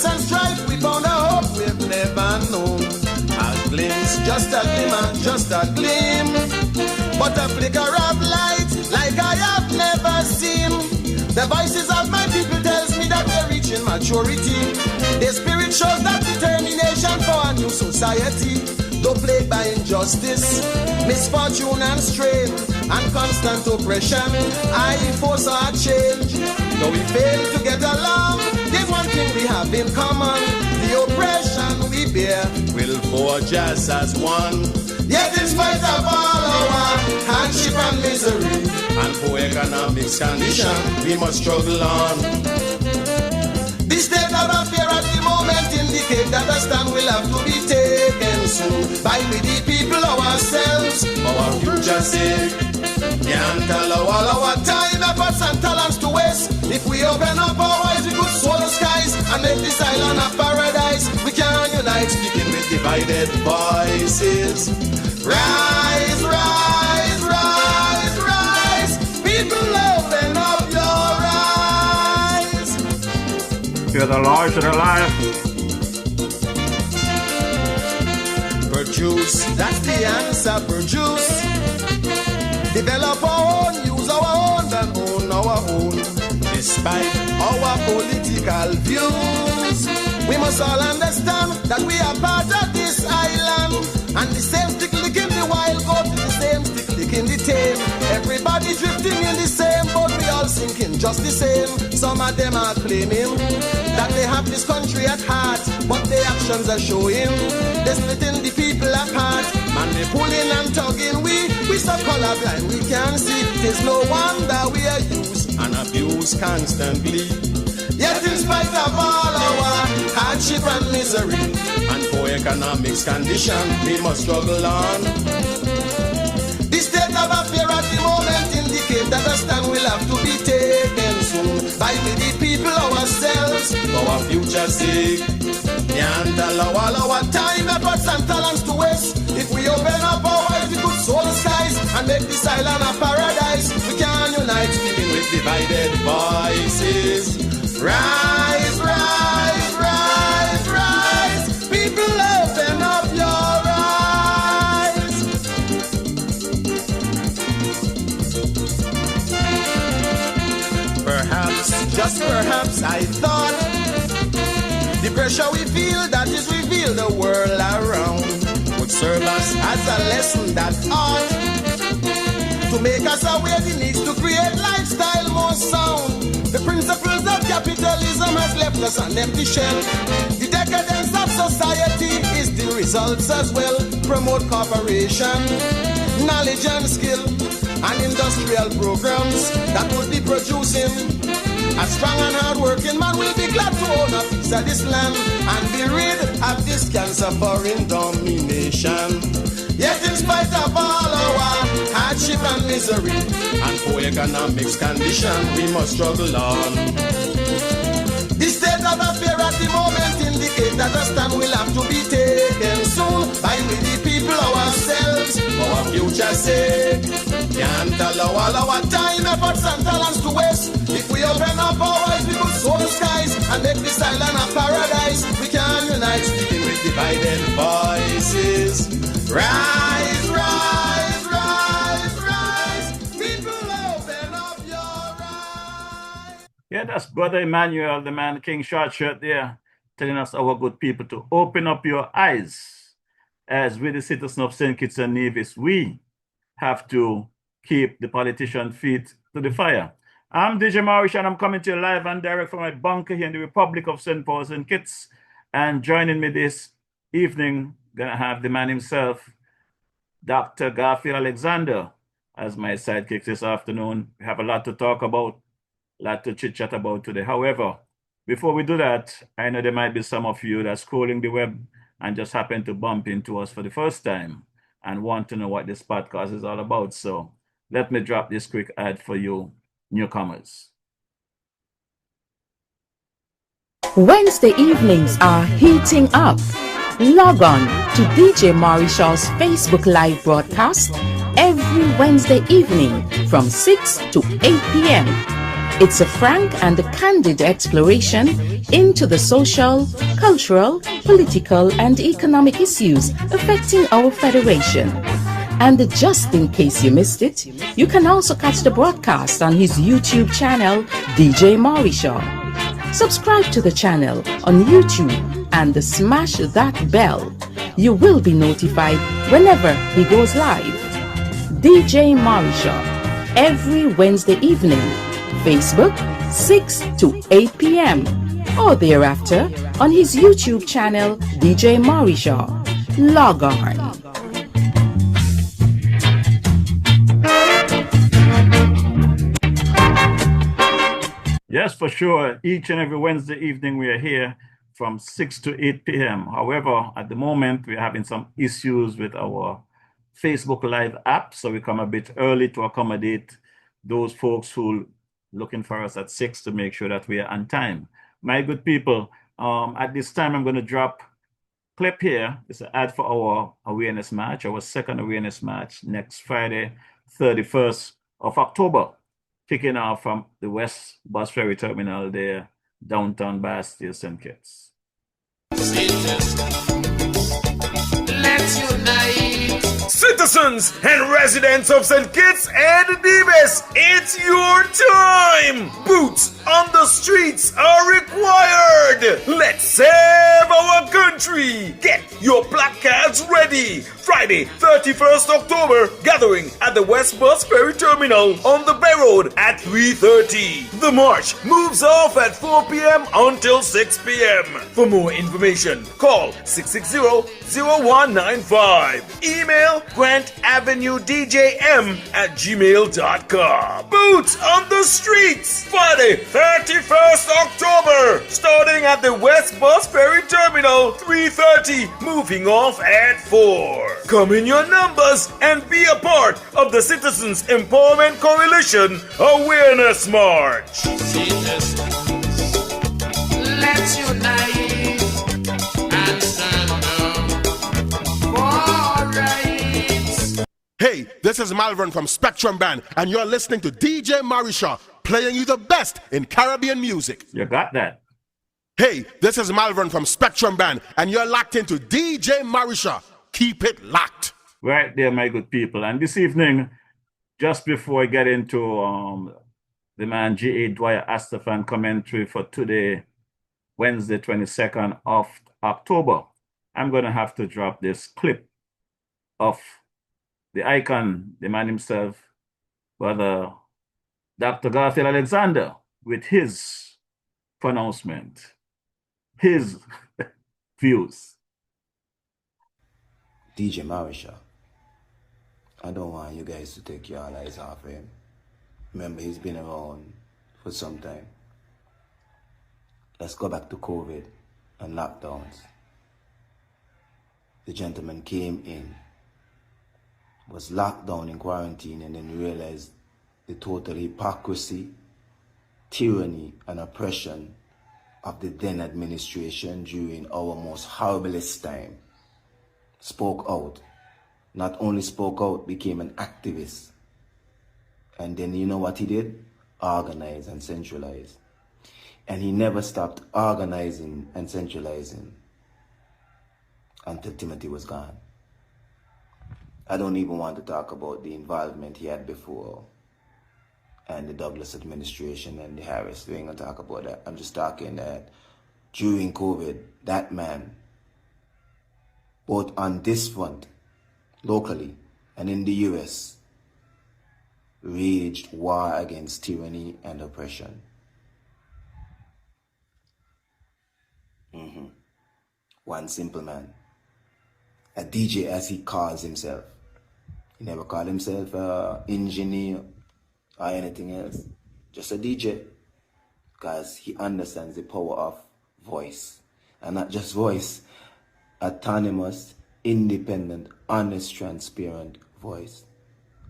stress and strife, we found a hope we've never known. A glimpse, just a glimmer, just a gleam, but a flicker of light like I have never seen. The voices of my people tells me that they're reaching maturity. Their spirit shows that determination for a new society. Though plagued by injustice, misfortune and strain, and constant oppression, I foresee a change. Though we fail to get along, there's one thing we have in common. The oppression we bear will forge us as one. Yet in spite of all our hardship and misery, and poor economic condition, we must struggle on. The state of affair at the moment indicate that a stand will have to be taken soon by we the people ourselves, our future sake. Can't allow all our time, efforts and talents to waste. If we open up our eyes, we could soar the skies and make this island a paradise. We can unite, speaking with divided voices. Rise, rise, rise, rise. People, open up your eyes. Hear the Lord to the life. Produce, that's the answer, produce. Develop our own, use our own, and own our own. Despite our political views, we must all understand that we are part of this island. And the same stick lick in the wild goat is the same stick lick in the tame. Everybody drifting in the same boat, we all sinking just the same. Some of them are claiming that they have this country at heart, but their actions are showing they're splitting the people apart. Man, they pulling and tugging, we so colorblind we can't see. There's no wonder we are used and abused constantly. Yet in spite of all our hardship and misery and poor economics condition, we must struggle on. The state of affair at the moment indicate that a stand will have to be taken soon by the people ourselves, for our future sake. Can't allow all our time, efforts and talents to waste. If we open up our eyes, we could soar the skies and make this island a paradise. We can unite, speaking with divided voices. Rise, rise, rise, rise. People, open up your eyes. Perhaps, just perhaps, I thought the pressure we feel that is revealed the world around would serve us as a lesson that ought to make us aware the needs to create lifestyle more sound. The principles of capitalism has left us an empty shell. The decadence of society is the results as well. Promote cooperation, knowledge and skill, and industrial programs that would be producing a strong and hard-working man will be glad to own a piece of this land and be rid of this cancer foreign domination. Yet in spite of all our hardship and misery and poor economics condition, we must struggle on. The state of affair at the moment indicate that a stand will have to be taken soon by we the people ourselves, for our future sake. Can't allow all our time, efforts and talents to waste. If we open up our eyes, we could soar the skies and make this island a paradise. We can unite, speaking with divided voices. Rise, rise, rise, rise. People, open up your eyes. Yeah, that's Brother Emmanuel, the man King Short Shirt there, telling us, our good people, to open up your eyes. As we, the citizens of St. Kitts and Nevis, we have to keep the politician feet to the fire. I'm DJ Marish, and I'm coming to you live and direct from my bunker here in the Republic of St. Paul, St. Kitts. And joining me this evening, gonna have the man himself, Dr. Garfield Alexander, as my sidekick this afternoon. We have a lot to talk about, a lot to chit-chat about today. However, before we do that, I know there might be some of you that's scrolling the web and just happen to bump into us for the first time and want to know what this podcast is all about. So let me drop this quick ad for you newcomers. Wednesday evenings are heating up. Log on to DJ Marishall's Facebook Live broadcast every Wednesday evening from 6 to 8 p.m. It's a frank and candid exploration into the social, cultural, political, and economic issues affecting our federation. And just in case you missed it, you can also catch the broadcast on his YouTube channel, DJ Marishaw. Subscribe to the channel on YouTube and smash that bell. You will be notified whenever he goes live. DJ Marishaw, every Wednesday evening, Facebook 6 to 8 p.m. or thereafter on his YouTube channel, DJ Marishaw. Log on. Yes, for sure. Each and every Wednesday evening, we are here from 6 to 8 p.m. However, at the moment, we're having some issues with our Facebook Live app, so we come a bit early to accommodate those folks who looking for us at 6 to make sure that we are on time. My good people, at this time, I'm going to drop clip here. It's an ad for our awareness march, our second awareness march next Friday, 31st of October. Kicking off from the West Bus Ferry Terminal there, downtown Bastille, St. Kitts. Let's unite. Citizens and residents of St. Kitts and Nevis, it's your time! Boots on the streets are required! Let's save our country! Get your placards ready! Friday, 31st October, gathering at the West Bus Ferry Terminal on the Bay Road at 3:30. The march moves off at 4 p.m. until 6 p.m. For more information, call 660-0195. Email grantavenuedjm@gmail.com. Boots on the streets! Friday, 31st October, starting at the West Bus Ferry Terminal, 3:30, moving off at 4. Come in your numbers and be a part of the Citizens Empowerment Coalition Awareness March. Citizens, let's unite and stand up for rights. Hey, this is Malvern from Spectrum Band, and you're listening to DJ Marisha, playing you the best in Caribbean music. You got that? Hey, this is Malvern from Spectrum Band, and you're locked into DJ Marisha. Keep it locked. Right there, my good people. And this evening, just before I get into the man G.A. Dwyer Astafan commentary for today, Wednesday, 22nd of October, I'm going to have to drop this clip of the icon, the man himself, Brother Dr. Garfield Alexander, with his pronouncement, his views. DJ Marisha, I don't want you guys to take your eyes off him. Remember, he's been around for some time. Let's go back to COVID and lockdowns. The gentleman came in, was locked down in quarantine, and then realized the total hypocrisy, tyranny, and oppression of the then administration during our most horriblest time. Spoke out. Not only spoke out, became an activist. And then you know what he did? Organize and centralize. And he never stopped organizing and centralizing until Timothy was gone. I don't even want to talk about the involvement he had before and the Douglas administration and the Harris. We ain't gonna talk about that. I'm just talking that during COVID, that man, both on this front, locally, and in the US, waged war against tyranny and oppression. One simple man, a DJ as he calls himself. He never called himself an engineer or anything else, just a DJ, because he understands the power of voice, and not just voice, autonomous, independent, honest, transparent voice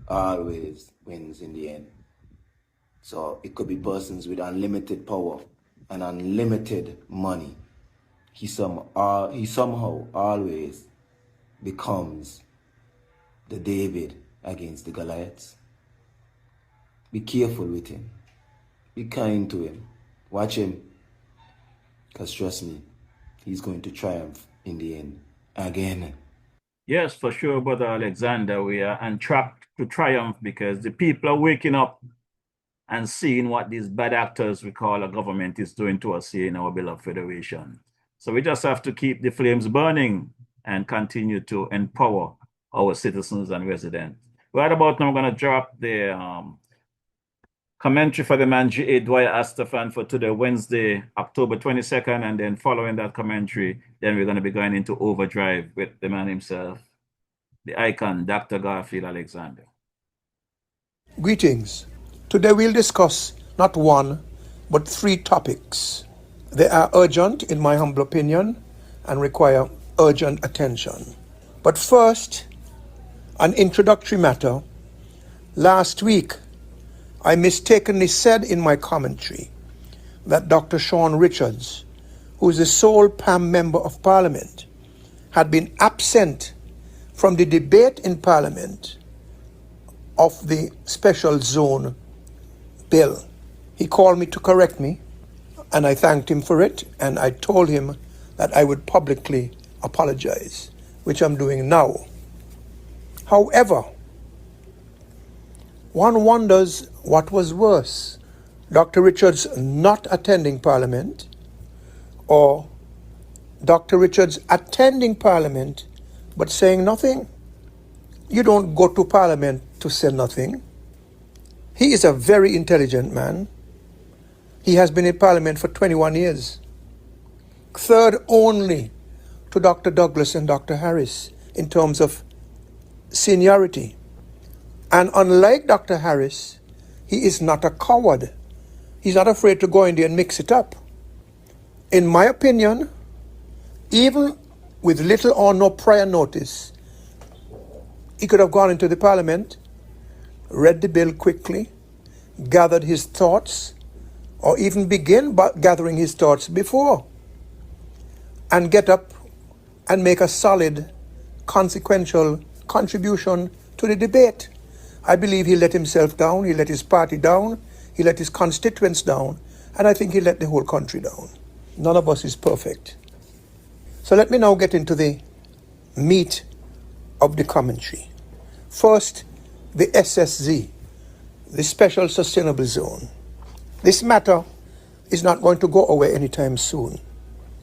always wins in the end. So it could be persons with unlimited power and unlimited money. He somehow always becomes the David against the Goliaths. Be careful with him. Be kind to him. Watch him. Because trust me, he's going to triumph in the end. Again. Yes, for sure, Brother Alexander. We are entrapped to triumph because the people are waking up and seeing what these bad actors we call a government is doing to us here in our beloved federation. So we just have to keep the flames burning and continue to empower our citizens and residents. Right about now, we're going to drop the commentary for the man G.A. Dwyer Astafan for today, Wednesday, October 22nd. And then following that commentary, then we're going to be going into overdrive with the man himself, the icon, Dr. Garfield Alexander. Greetings. Today we'll discuss not one, but 3 topics. They are urgent, in my humble opinion, and require urgent attention. But first, an introductory matter. Last week, I mistakenly said in my commentary that Dr. Sean Richards, who is the sole PAM Member of Parliament, had been absent from the debate in Parliament of the Special Zone Bill. He called me to correct me, and I thanked him for it, and I told him that I would publicly apologize, which I'm doing now. However, one wonders what was worse, Dr. Richards not attending Parliament or Dr. Richards attending Parliament but saying nothing. You don't go to Parliament to say nothing. He is a very intelligent man. He has been in Parliament for 21 years. Third only to Dr. Douglas and Dr. Harris in terms of seniority. And unlike Dr. Harris, he is not a coward. He's not afraid to go in there and mix it up. In my opinion, even with little or no prior notice, he could have gone into the Parliament, read the bill quickly, gathered his thoughts, or even begin gathering his thoughts before, and get up and make a solid, consequential contribution to the debate. I believe he let himself down, he let his party down, he let his constituents down, and I think he let the whole country down. None of us is perfect. So let me now get into the meat of the commentary. First, the SSZ, the Special Sustainable Zone. This matter is not going to go away anytime soon.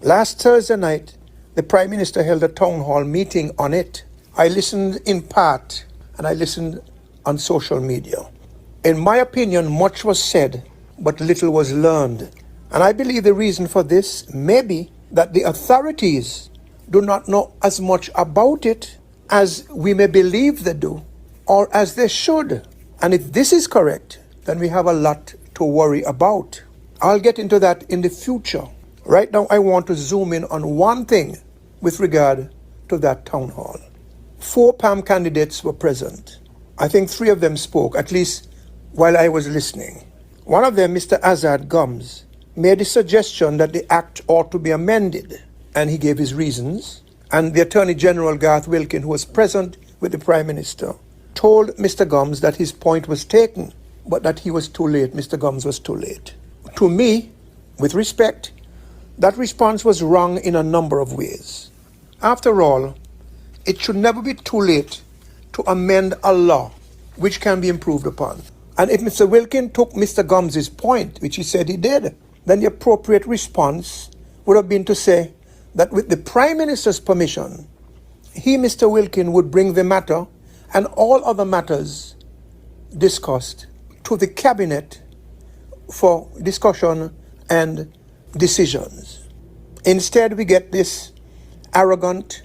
Last Thursday night, the Prime Minister held a town hall meeting on it. I listened in part, and I listened on social media. In my opinion, much was said, but little was learned. And I believe the reason for this may be that the authorities do not know as much about it as we may believe they do, or as they should. And if this is correct, then we have a lot to worry about. I'll get into that in the future. Right now, I want to zoom in on one thing with regard to that town hall. 4 PAM candidates were present. I think 3 of them spoke, at least while I was listening. One of them, Mr. Azad Gums, made a suggestion that the act ought to be amended, and he gave his reasons. And the Attorney General, Garth Wilkin, who was present with the Prime Minister, told Mr. Gums that his point was taken, but that he was too late. Mr. Gums was too late. To me, with respect, that response was wrong in a number of ways. After all, it should never be too late to amend a law which can be improved upon. And if Mr. Wilkin took Mr. Gums' point, which he said he did, then the appropriate response would have been to say that with the Prime Minister's permission, he, Mr. Wilkin, would bring the matter and all other matters discussed to the Cabinet for discussion and decisions. Instead, we get this arrogant,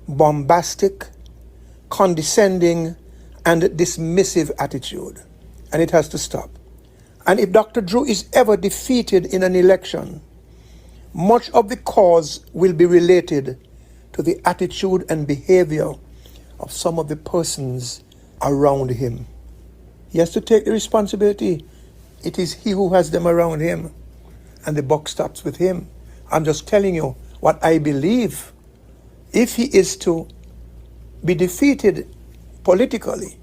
bombastic, condescending, and dismissive attitude. And it has to stop. And if Dr. Drew is ever defeated in an election, much of the cause will be related to the attitude and behavior of some of the persons around him. He has to take the responsibility. It is he who has them around him, and the buck stops with him. I'm just telling you what I believe. If he is to be defeated politically,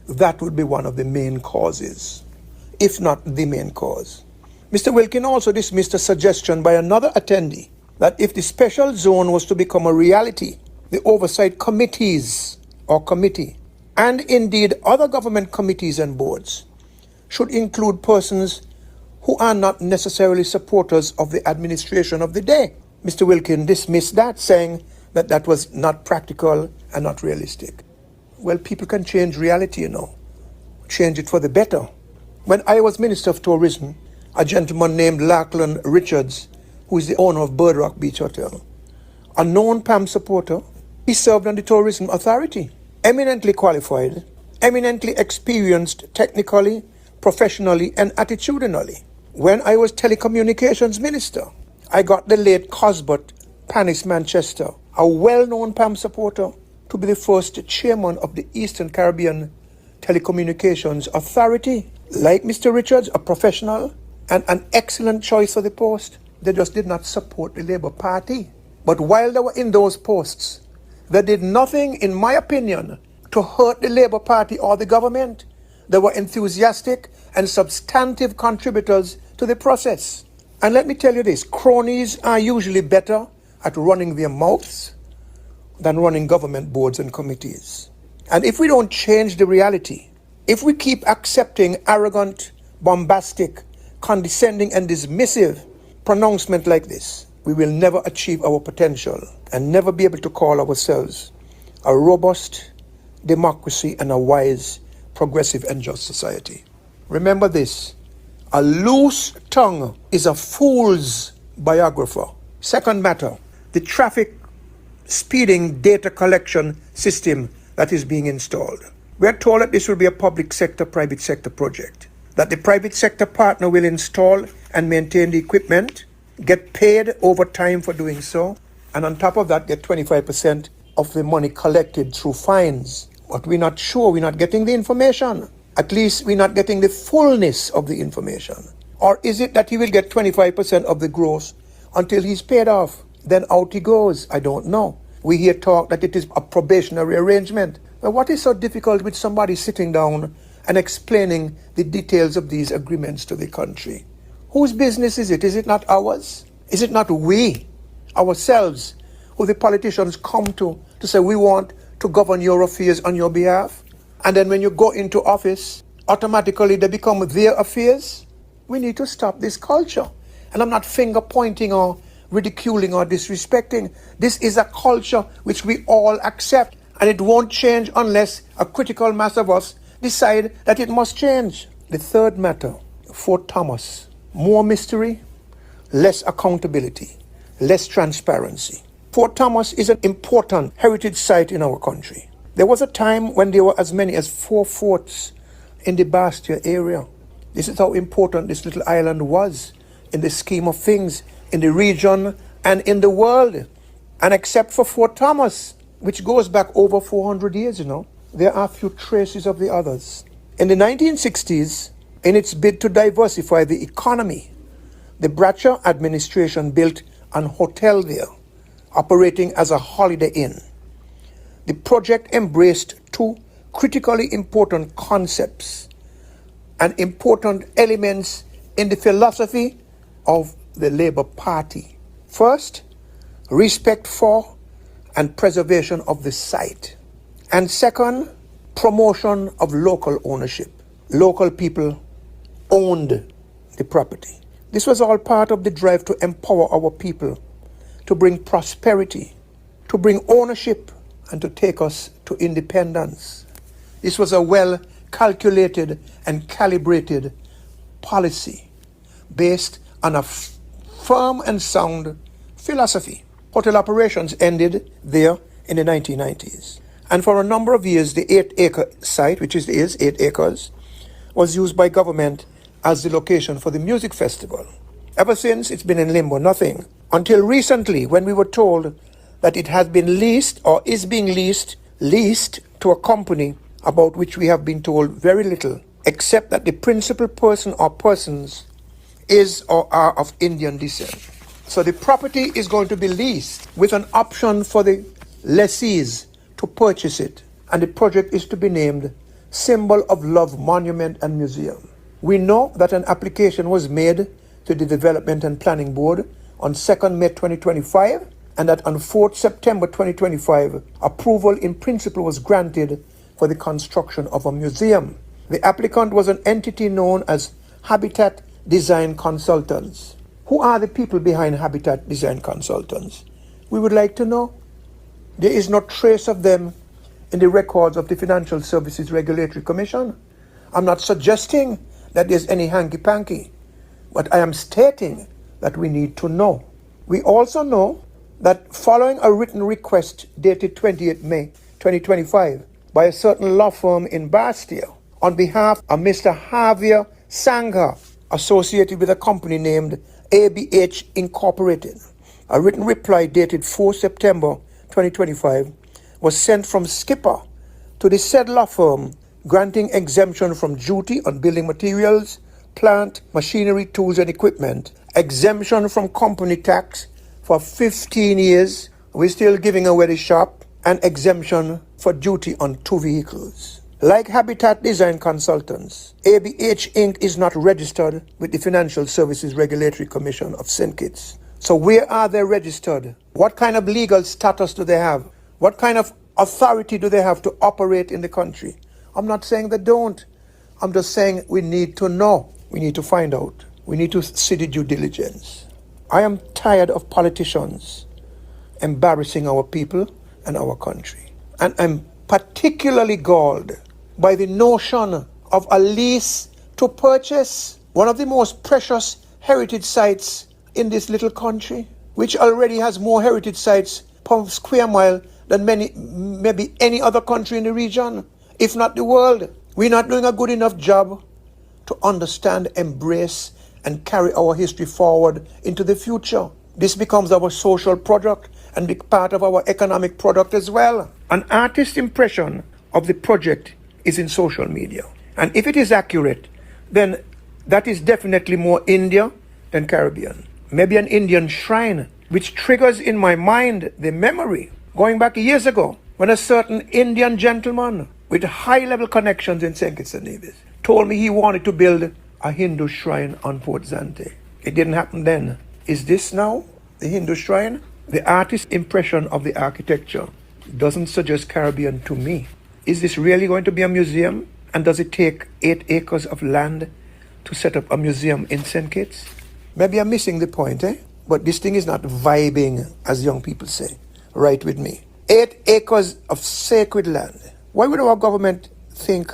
that would be one of the main causes. if not the main cause. Mr. Wilkin also dismissed a suggestion by another attendee that if the special zone was to become a reality, the oversight committees or committee, and indeed other government committees and boards, should include persons who are not necessarily supporters of the administration of the day. Mr. Wilkin dismissed that, saying that that was not practical and not realistic. Well, people can change reality, change it for the better. When I was Minister of Tourism, a gentleman named Lachlan Richards, who is the owner of Bird Rock Beach Hotel, a known PAM supporter, he served on the Tourism Authority, eminently qualified, eminently experienced technically, professionally, and attitudinally. When I was Telecommunications Minister, I got the late Cosbert Panis Manchester, a well-known PAM supporter, to be the first chairman of the Eastern Caribbean Telecommunications Authority. Like Mr. Richards, a professional and an excellent choice for the post, they just did not support the Labour Party. But while they were in those posts, they did nothing, in my opinion, to hurt the Labour Party or the government. They were enthusiastic and substantive contributors to the process. And let me tell you this, cronies are usually better at running their mouths than running government boards and committees. And if we don't change the reality, if we keep accepting arrogant, bombastic, condescending and dismissive pronouncement like this, we will never achieve our potential and never be able to call ourselves a robust democracy and a wise, progressive and just society. Remember this, a loose tongue is a fool's biographer. Second matter, the traffic speeding data collection system that is being installed. We are told that this will be a public sector, private sector project, that the private sector partner will install and maintain the equipment, get paid over time for doing so, and on top of that, get 25% of the money collected through fines. But we're not sure, we're not getting the information. At least we're not getting the fullness of the information. Or is it that he will get 25% of the gross until he's paid off? Then out he goes. I don't know. We hear talk that it is a probationary arrangement. But what is so difficult with somebody sitting down and explaining the details of these agreements to the country? Whose business is it? Is it not ours? Is it not we, ourselves, who the politicians come to say we want to govern your affairs on your behalf? And then when you go into office, automatically they become their affairs? We need to stop this culture. And I'm not finger pointing or ridiculing or disrespecting. This is a culture which we all accept, and it won't change unless a critical mass of us decide that it must change. The third matter, Fort Thomas. More mystery, less accountability, less transparency. Fort Thomas is an important heritage site in our country. There was a time when there were as many as 4 forts in the Bastia area. This is how important this little island was in the scheme of things, in the region and in the world. And except for Fort Thomas, which goes back over 400 years, there are few traces of the others. In the 1960s, in its bid to diversify the economy, the Bradshaw administration built an hotel there, operating as a holiday inn. The project embraced 2 critically important concepts and important elements in the philosophy of the Labour Party. First, respect for and preservation of the site. And second, promotion of local ownership. Local people owned the property. This was all part of the drive to empower our people, to bring prosperity, to bring ownership, and to take us to independence. This was a well-calculated and calibrated policy based on a firm and sound philosophy. Hotel operations ended there in the 1990s. And for a number of years, the 8-acre site, which is 8 acres, was used by government as the location for the music festival. Ever since, it's been in limbo, nothing. Until recently, when we were told that it has been leased or is being leased to a company about which we have been told very little, except that the principal person or persons is or are of Indian descent. So the property is going to be leased with an option for the lessees to purchase it. And the project is to be named Symbol of Love Monument and Museum. We know that an application was made to the Development and Planning Board on 2nd May 2025, and that on 4th September 2025, approval in principle was granted for the construction of a museum. The applicant was an entity known as Habitat Design Consultants. Who are the people behind Habitat Design Consultants? We would like to know. There is no trace of them in the records of the Financial Services Regulatory Commission. I'm not suggesting that there's any hanky-panky, but I am stating that we need to know. We also know that following a written request dated 28 May 2025 by a certain law firm in Bastille on behalf of Mr. Javier Sangha, associated with a company named ABH Incorporated, a written reply dated 4 September 2025 was sent from Skipper to the said law firm, granting exemption from duty on building materials, plant, machinery, tools, and equipment, exemption from company tax for 15 years. We're still giving away the shop, and exemption for duty on 2 vehicles. Like Habitat Design Consultants, ABH Inc. is not registered with the Financial Services Regulatory Commission of St. Kitts. So where are they registered? What kind of legal status do they have? What kind of authority do they have to operate in the country? I'm not saying they don't. I'm just saying we need to know. We need to find out. We need to see the due diligence. I am tired of politicians embarrassing our people and our country. And I'm particularly galled by the notion of a lease to purchase one of the most precious heritage sites in this little country, which already has more heritage sites per square mile than maybe any other country in the region, if not the world. We're not doing a good enough job to understand, embrace, and carry our history forward into the future. This becomes our social product and be part of our economic product as well. An artist's impression of the project is in social media. And if it is accurate, then that is definitely more India than Caribbean. Maybe an Indian shrine, which triggers in my mind the memory going back years ago when a certain Indian gentleman with high-level connections in St. Kitts and Nevis told me he wanted to build a Hindu shrine on Port Zante. It didn't happen then. Is this now the Hindu shrine? The artist's impression of the architecture doesn't suggest Caribbean to me. Is this really going to be a museum? And does it take 8 acres of land to set up a museum in St. Kitts? Maybe I'm missing the point, But this thing is not vibing, as young people say. Right with me. 8 acres of sacred land. Why would our government think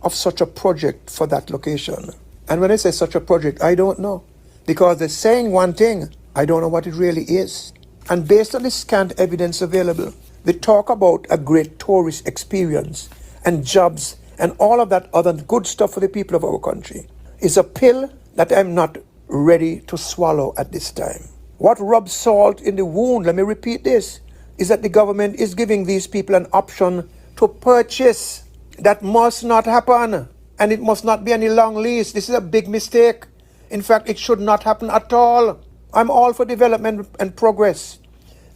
of such a project for that location? And when I say such a project, I don't know. Because they're saying one thing, I don't know what it really is. And based on the scant evidence available, they talk about a great tourist experience and jobs and all of that other good stuff for the people of our country. Is a pill that I'm not ready to swallow at this time. What rubs salt in the wound, let me repeat this, is that the government is giving these people an option to purchase. That must not happen. And it must not be any long lease. This is a big mistake. In fact, it should not happen at all. I'm all for development and progress.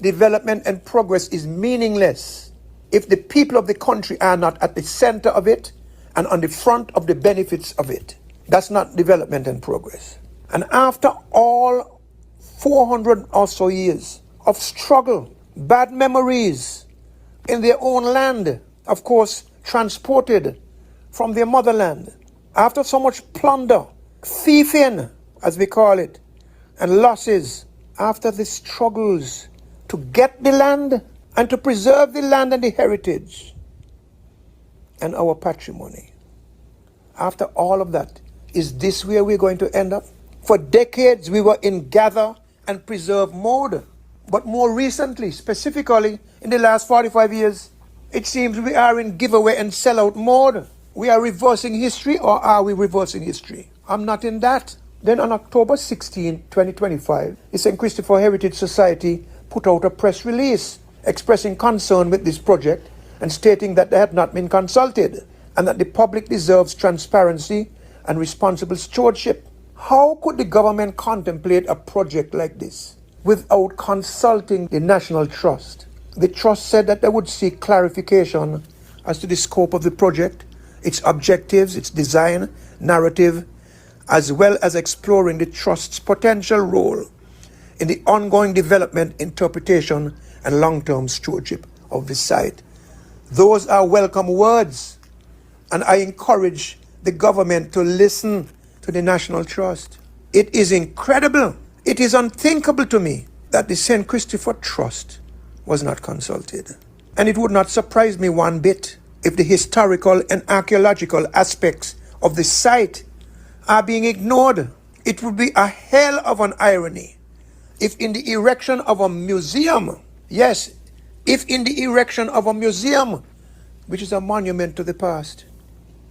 Development and progress is meaningless if the people of the country are not at the center of it and on the front of the benefits of it. That's not development and progress. And after all 400 or so years of struggle, bad memories in their own land, of course, transported from their motherland, after so much plunder, thieving, as we call it, and losses, after the struggles to get the land and to preserve the land and the heritage and our patrimony. After all of that, is this where we're going to end up? For decades, we were in gather and preserve mode. But more recently, specifically in the last 45 years, it seems we are in giveaway and sellout mode. We are reversing history, or are we reversing history? I'm not in that. Then on October 16, 2025, the St. Christopher Heritage Society put out a press release expressing concern with this project and stating that they had not been consulted and that the public deserves transparency and responsible stewardship. How could the government contemplate a project like this without consulting the National Trust? The Trust said that they would seek clarification as to the scope of the project, its objectives, its design, narrative, as well as exploring the Trust's potential role in the ongoing development, interpretation, and long-term stewardship of the site. Those are welcome words, and I encourage the government to listen to the National Trust. It is incredible, it is unthinkable to me that the St. Christopher Trust was not consulted. And it would not surprise me one bit if the historical and archaeological aspects of the site are being ignored. It would be a hell of an irony if in the erection of a museum, yes, if in the erection of a museum, which is a monument to the past,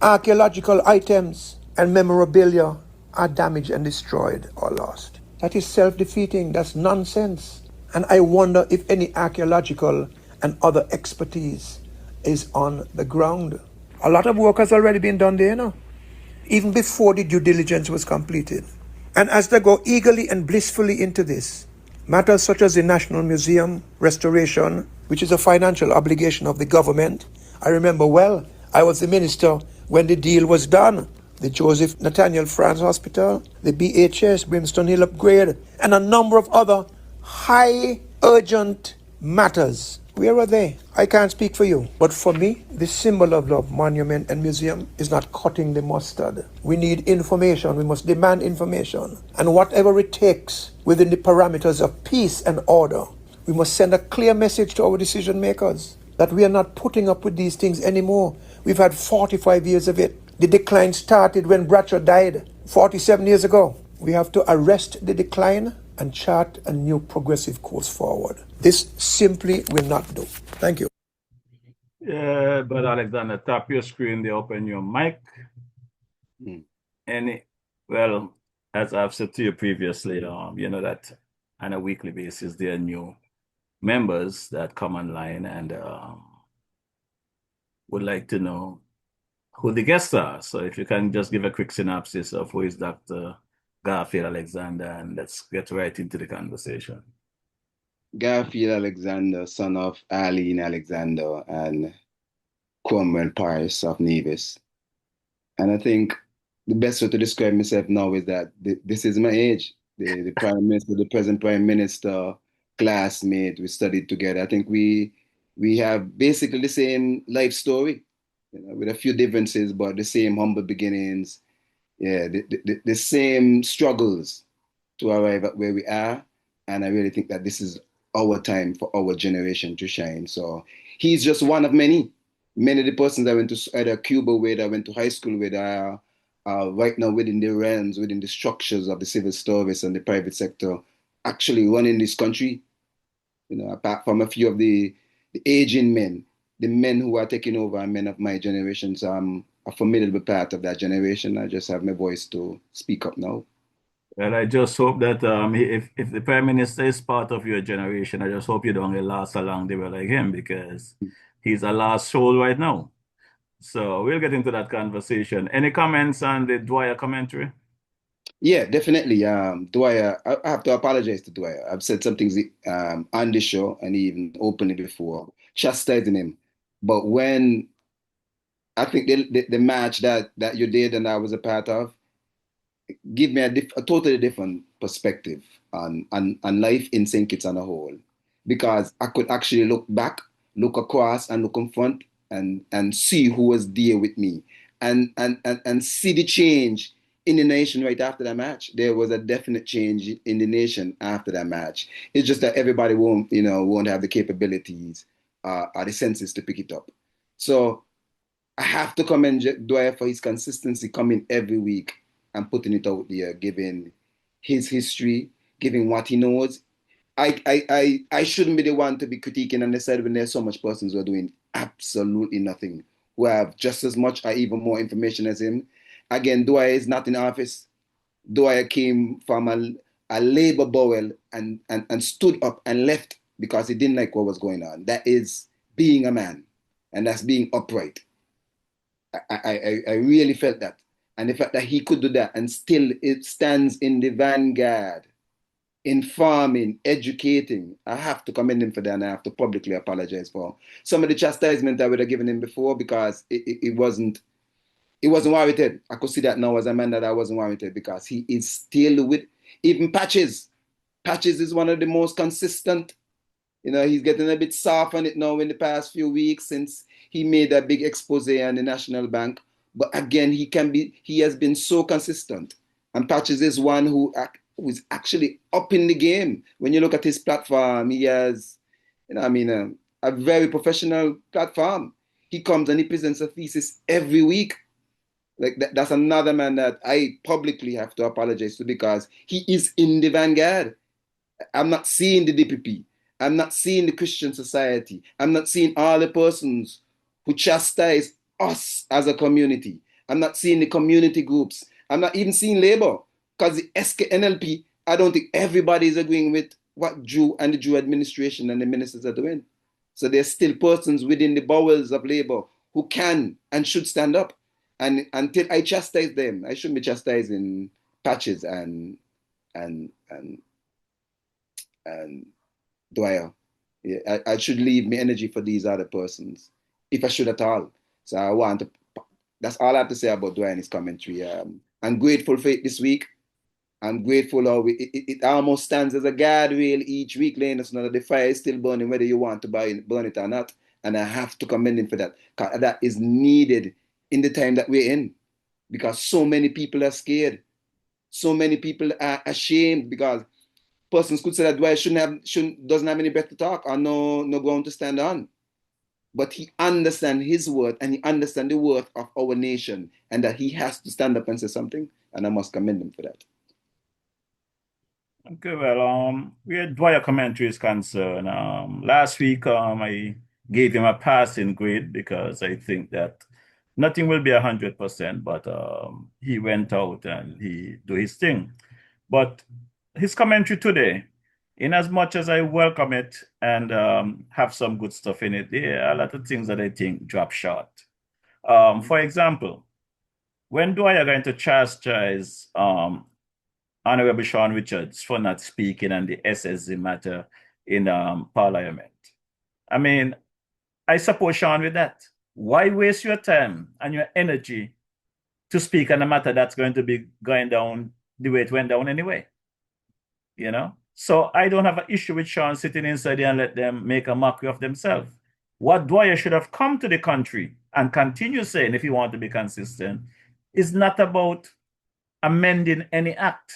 archaeological items and memorabilia are damaged and destroyed or lost. That is self-defeating, that's nonsense. And I wonder if any archaeological and other expertise is on the ground. A lot of work has already been done there now, even before the due diligence was completed. And as they go eagerly and blissfully into this, matters such as the National Museum restoration, which is a financial obligation of the government. I remember well, I was the minister when the deal was done. The Joseph Nathaniel France Hospital, the BHS, Brimstone Hill upgrade, and a number of other high urgent matters. Where are they? I can't speak for you. But for me, the symbol of love, monument and museum is not cutting the mustard. We need information. We must demand information. And whatever it takes within the parameters of peace and order, we must send a clear message to our decision makers that we are not putting up with these things anymore. We've had 45 years of it. The decline started when Bradshaw died 47 years ago. We have to arrest the decline and chart a new progressive course forward. This simply will not do. Thank you. Yeah, but Alexander, tap your screen, they open your mic. Well, as I've said to you previously, you know that on a weekly basis, there are new members that come online and would like to know who the guests are. So if you can just give a quick synopsis of who is Dr. Garfield Alexander, and let's get right into the conversation. Garfield Alexander, son of Arlene Alexander and Cromwell Paris of Nevis. And I think the best way to describe myself now is that this is my age. The Prime Minister, the present Prime Minister, classmate, we studied together. I think we have basically the same life story, you know, with a few differences, but the same humble beginnings, yeah, the same struggles to arrive at where we are. And I really think that this is our time for our generation to shine. So he's just one of many. Many of the persons I went to either Cuba with, I went to high school with, are right now within the realms, within the structures of the civil service and the private sector, actually running this country. You know, apart from a few of the aging men, the men who are taking over are men of my generation. So I'm a formidable part of that generation. I just have my voice to speak up now. Well, I just hope that if the Prime Minister is part of your generation, I just hope you don't last along the way like him, because he's a lost soul right now. So we'll get into that conversation. Any comments on the Dwyer commentary? Yeah, definitely. Dwyer, I have to apologize to Dwyer. I've said some things on the show and even openly before, chastising him. But when I think the match that you did and I was a part of, give me a totally different perspective on life in St. Kitts on a whole, because I could actually look back, look across, and look in front, and see who was there with me, and see the change in the nation right after that match. There was a definite change in the nation after that match. It's just that everybody won't have the capabilities or the senses to pick it up. So I have to commend Dwyer for his consistency, coming every week and putting it out there, giving his history, giving what he knows. I shouldn't be the one to be critiquing on the side when there's so much persons who are doing absolutely nothing, who have just as much or even more information as him. Again, Dwyer is not in office. Dwyer came from a labor bowel and stood up and left because he didn't like what was going on. That is being a man, and that's being upright. I really felt that. And the fact that he could do that and still it stands in the vanguard, informing, educating, I have to commend him for that, and I have to publicly apologize for some of the chastisement I would have given him before, because it wasn't He wasn't warranted. I could see that now as a man that I wasn't warranted because he is still with even Patches. Patches is one of the most consistent. He's getting a bit soft on it now in the past few weeks since he made that big expose on the National Bank. But again, he has been so consistent. And Patches is one who is actually up in the game. When you look at his platform, he has, a very professional platform. He comes and he presents a thesis every week. Like that's another man that I publicly have to apologize to because he is in the vanguard. I'm not seeing the DPP. I'm not seeing the Christian society. I'm not seeing all the persons who chastise us as a community. I'm not seeing the community groups. I'm not even seeing Labour because the NLP, I don't think everybody is agreeing with what Drew and the Drew administration and the ministers are doing. So there's still persons within the bowels of Labour who can and should stand up. And until I chastise them, I shouldn't be chastising Patches and Dwyer. Yeah, I should leave my energy for these other persons, if I should at all. So that's all I have to say about Dwyer and his commentary. I'm grateful for it this week. I'm grateful how it almost stands as a guardrail each week, letting us know that the fire is still burning, whether you want to burn it or not. And I have to commend him for that. That is needed in the time that we're in, because so many people are scared. So many people are ashamed because persons could say that Dwight doesn't have any breath to talk or no ground to stand on. But he understands his worth and he understands the worth of our nation and that he has to stand up and say something. And I must commend him for that. Okay, well, where Dwyer commentary is concerned, last week I gave him a passing grade because I think that nothing will be 100%, but he went out and he do his thing. But his commentary today, in as much as I welcome it and have some good stuff in it, there are a lot of things that I think drop short. For example, when Dwyer going to chastise Honorable Sean Richards for not speaking on the SSZ matter in Parliament. I mean, I support Sean with that. Why waste your time and your energy to speak on a matter that's going to be going down the way it went down anyway? So I don't have an issue with Sean sitting inside there and let them make a mockery of themselves. What Dwyer should have come to the country and continue saying, if you want to be consistent, is not about amending any act.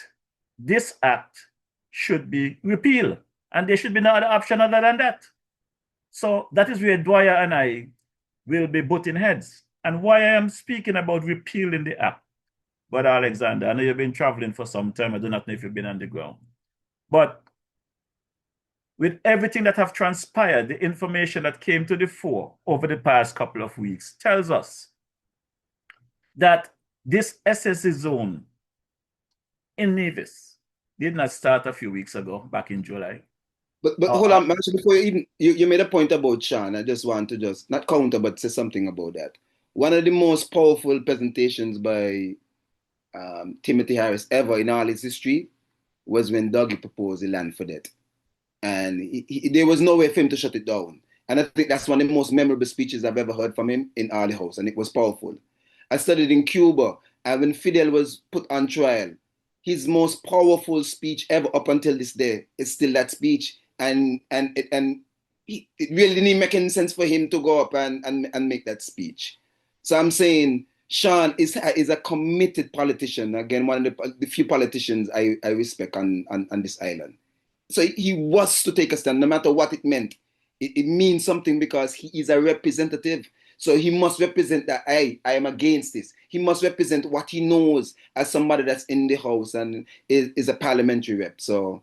This act should be repealed, and there should be no other option other than that. So that is where Dwyer and I will be butting heads, and why I am speaking about repealing the act. But Alexander, I know you've been traveling for some time. I do not know if you've been on the ground. But with everything that have transpired, the information that came to the fore over the past couple of weeks tells us that this SSC zone in Nevis did not start a few weeks ago, back in July. But hold on, actually, before you made a point about Sean, I just want to not counter, but say something about that. One of the most powerful presentations by Timothy Harris ever in all his history was when Dougie proposed the land for debt. And there was no way for him to shut it down. And I think that's one of the most memorable speeches I've ever heard from him in Arley House, and it was powerful. I studied in Cuba, and when Fidel was put on trial, his most powerful speech ever up until this day is still that speech. And it really didn't make any sense for him to go up and make that speech. So I'm saying Sean is a committed politician. Again, one of the few politicians I respect on this island. So he was to take a stand, no matter what it meant. It means something because he is a representative. So he must represent that I am against this. He must represent what he knows as somebody that's in the house and is a parliamentary rep. So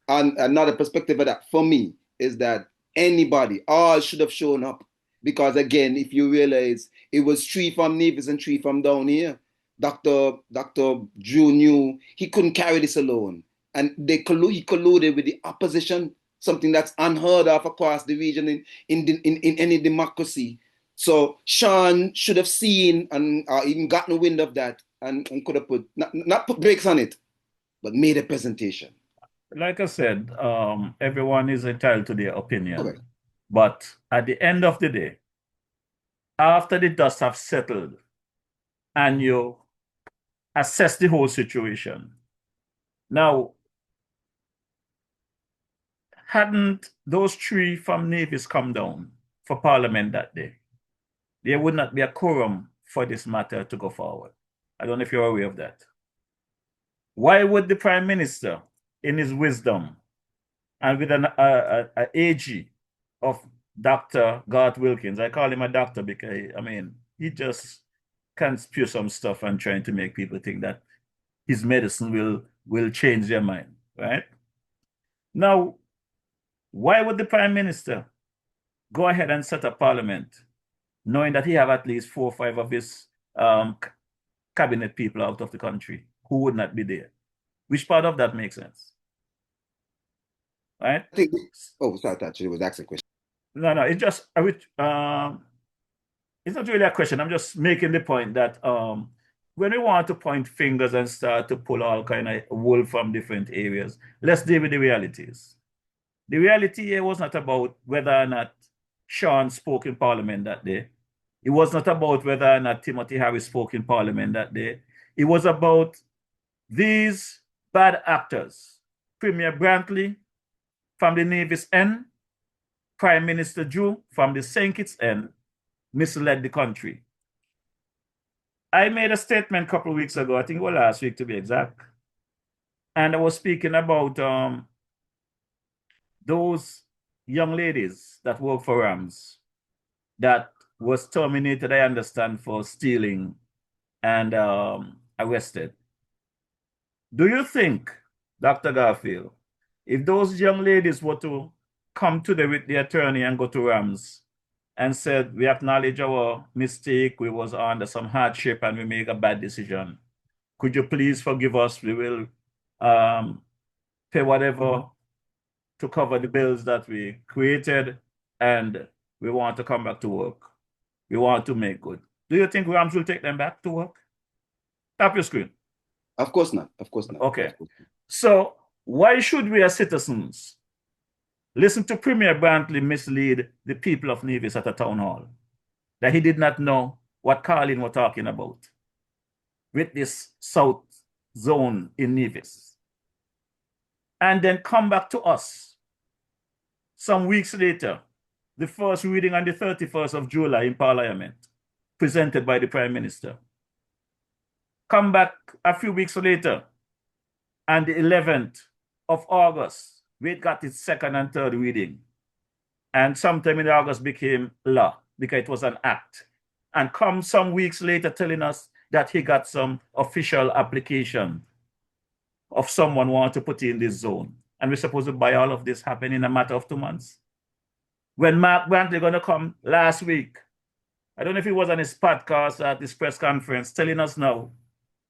another perspective of that for me is that anybody, all should have shown up. Because again, if you realize it was 3 from Nevis and 3 from down here, Dr. Drew knew he couldn't carry this alone. And he colluded with the opposition, something that's unheard of across the region in any democracy. So Sean should have seen and even gotten wind of that and could have not put brakes on it, but made a presentation. Like I said, everyone is entitled to their opinion. Correct. But at the end of the day, after the dust have settled and you assess the whole situation. Now, hadn't those three from Navis come down for Parliament that day, there would not be a quorum for this matter to go forward. I don't know if you're aware of that. Why would the Prime Minister, in his wisdom, and with an AG of Dr. Garth Wilkins, I call him a doctor because, I mean, he just can spew some stuff and trying to make people think that his medicine will change their mind, right? Now, why would the Prime Minister go ahead and set up Parliament, knowing that he have at least 4 or 5 of his cabinet people out of the country who would not be there? Which part of that makes sense? Right? I think, sorry, I thought you was asking a question. No, it's just it's not really a question. I'm just making the point that when we want to point fingers and start to pull all kind of wool from different areas, let's deal with the realities. The reality here was not about whether or not Sean spoke in Parliament that day. It was not about whether or not Timothy Harris spoke in Parliament that day. It was about these bad actors, Premier Brantley from the Navy's end, Prime Minister Drew from the St. Kitts end, misled the country. I made a statement a couple of weeks ago, I think it was last week to be exact, and I was speaking about those young ladies that work for Rams that was terminated, I understand, for stealing and arrested. Do you think, Dr. Garfield, if those young ladies were to come today with the attorney and go to Rams and said, we acknowledge our mistake, we was under some hardship and we make a bad decision, could you please forgive us? We will pay whatever to cover the bills that we created, and we want to come back to work. We want to make good. Do you think Rams will take them back to work? Tap your screen. Of course not. Of course not. Okay. So why should we as citizens listen to Premier Brantley mislead the people of Nevis at a town hall that he did not know what Carlin was talking about with this South zone in Nevis, and then come back to us some weeks later, the first reading on the 31st of July in Parliament, presented by the Prime Minister. Come back a few weeks later, and the 11th of August, we got its second and third reading. And sometime in August became law because it was an act. And come some weeks later telling us that he got some official application of someone want to put in this zone. And we're supposed to buy all of this happen in a matter of 2 months. When Mark Brantley gonna come last week, I don't know if he was on his podcast at this press conference telling us now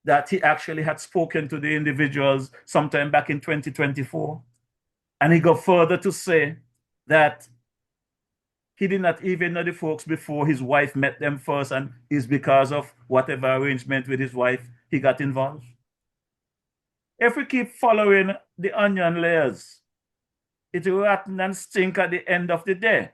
that he actually had spoken to the individuals sometime back in 2024. And he got further to say that he did not even know the folks before his wife met them first, and it's because of whatever arrangement with his wife he got involved. If we keep following the onion layers, it will rotten and stink at the end of the day.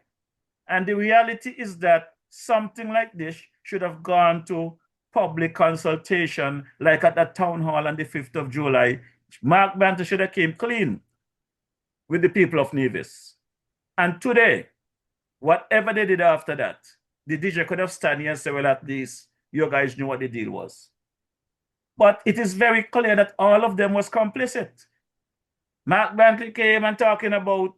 And the reality is that something like this should have gone to public consultation, like at that town hall on the 5th of July. Mark Brantley should have came clean with the people of Nevis. And today, whatever they did after that, the DJ could have stand here and say, well, at least you guys knew what the deal was. But it is very clear that all of them was complicit. Mark Brantley came and talking about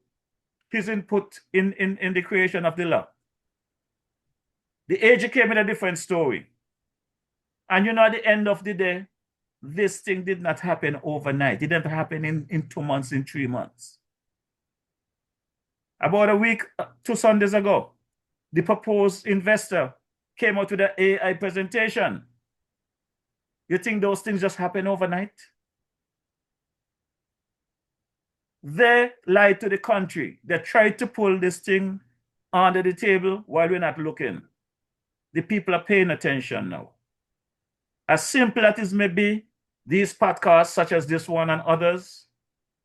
his input in the creation of the law. The AG came with a different story. And at the end of the day, this thing did not happen overnight. It didn't happen in 2 months, in 3 months. About a week, 2 Sundays ago, the proposed investor came out with an AI presentation. You think those things just happen overnight? They lied to the country. They tried to pull this thing under the table while we're not looking. The people are paying attention now. As simple as it may be, these podcasts, such as this one and others,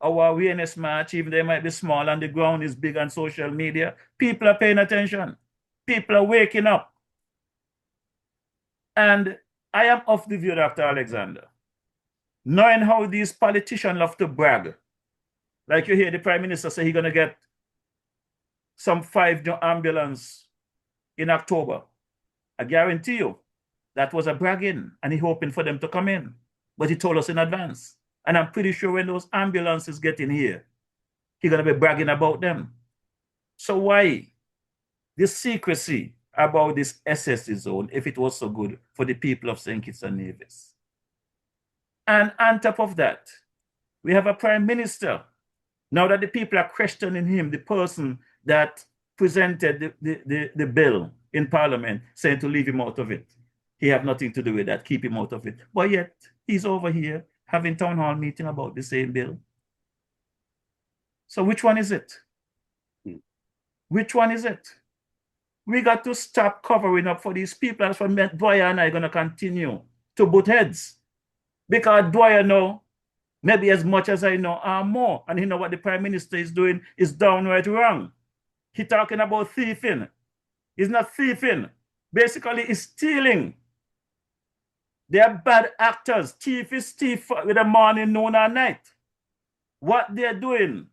our awareness march, even they might be small and the ground is big on social media, people are paying attention. People are waking up. And I am of the view, Dr. Alexander, knowing how these politicians love to brag, like you hear the Prime Minister say he's going to get some 5 new ambulance in October. I guarantee you that was a bragging, and he hoping for them to come in. But he told us in advance. And I'm pretty sure when those ambulances get in here, he's going to be bragging about them. So why this secrecy about this SSC zone if it was so good for the people of St. Kitts and Nevis? And on top of that, we have a prime minister. Now that the people are questioning him, the person that presented the bill in Parliament, saying to leave him out of it. He have nothing to do with that, keep him out of it. But yet, he's over here having town hall meeting about the same bill. So which one is it? Which one is it? We got to stop covering up for these people. That's what Dwyer and I are going to continue to butt heads. Because Dwyer know, maybe as much as I know, or more. And you know what the Prime Minister is doing is downright wrong. He's talking about thieving. He's not thieving. Basically, he's stealing. They are bad actors. Thief is thief with a morning, noon, or night. What they're doing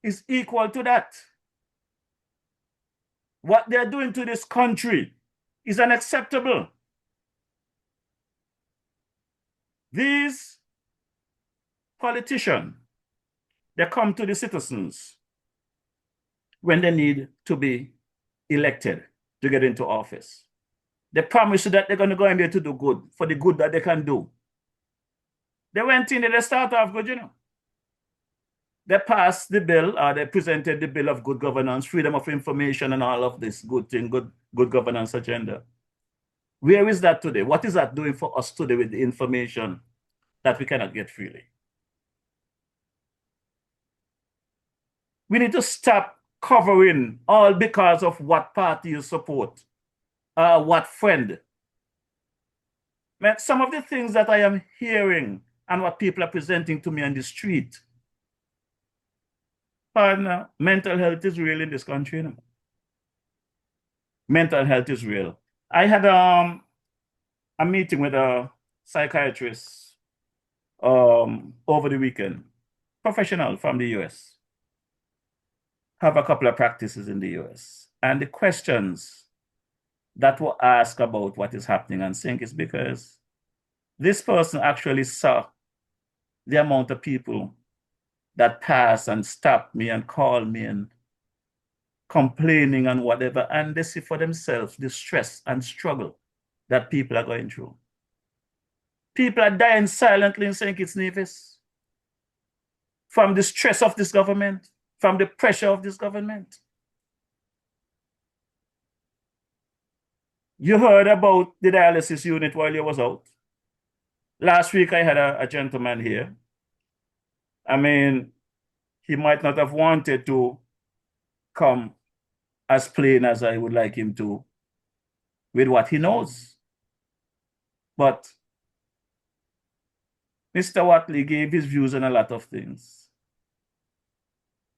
is equal to that. What they're doing to this country is unacceptable. These politicians, they come to the citizens when they need to be elected to get into office. They promise you that they're going to go in there to do good, for the good that they can do. They went in and they started off good, you know. They passed the bill, or they presented the bill of good governance, freedom of information, and all of this good thing, good governance agenda. Where is that today? What is that doing for us today with the information that we cannot get freely? We need to stop covering all because of what party you support, what friend. Man, some of the things that I am hearing and what people are presenting to me on the street, partner, mental health is real in this country. You know? Mental health is real. I had a meeting with a psychiatrist over the weekend, professional from the US. Have a couple of practices in the US. And the questions that were asked about what is happening and think is because this person actually saw the amount of people that pass and stop me and call me and complaining and whatever, and they see for themselves the stress and struggle that people are going through. People are dying silently in St. Kitts Nevis from the stress of this government, from the pressure of this government. You heard about the dialysis unit while you was out. Last week I had a gentleman here. I mean, he might not have wanted to come as plain as I would like him to with what he knows. But Mr. Watley gave his views on a lot of things.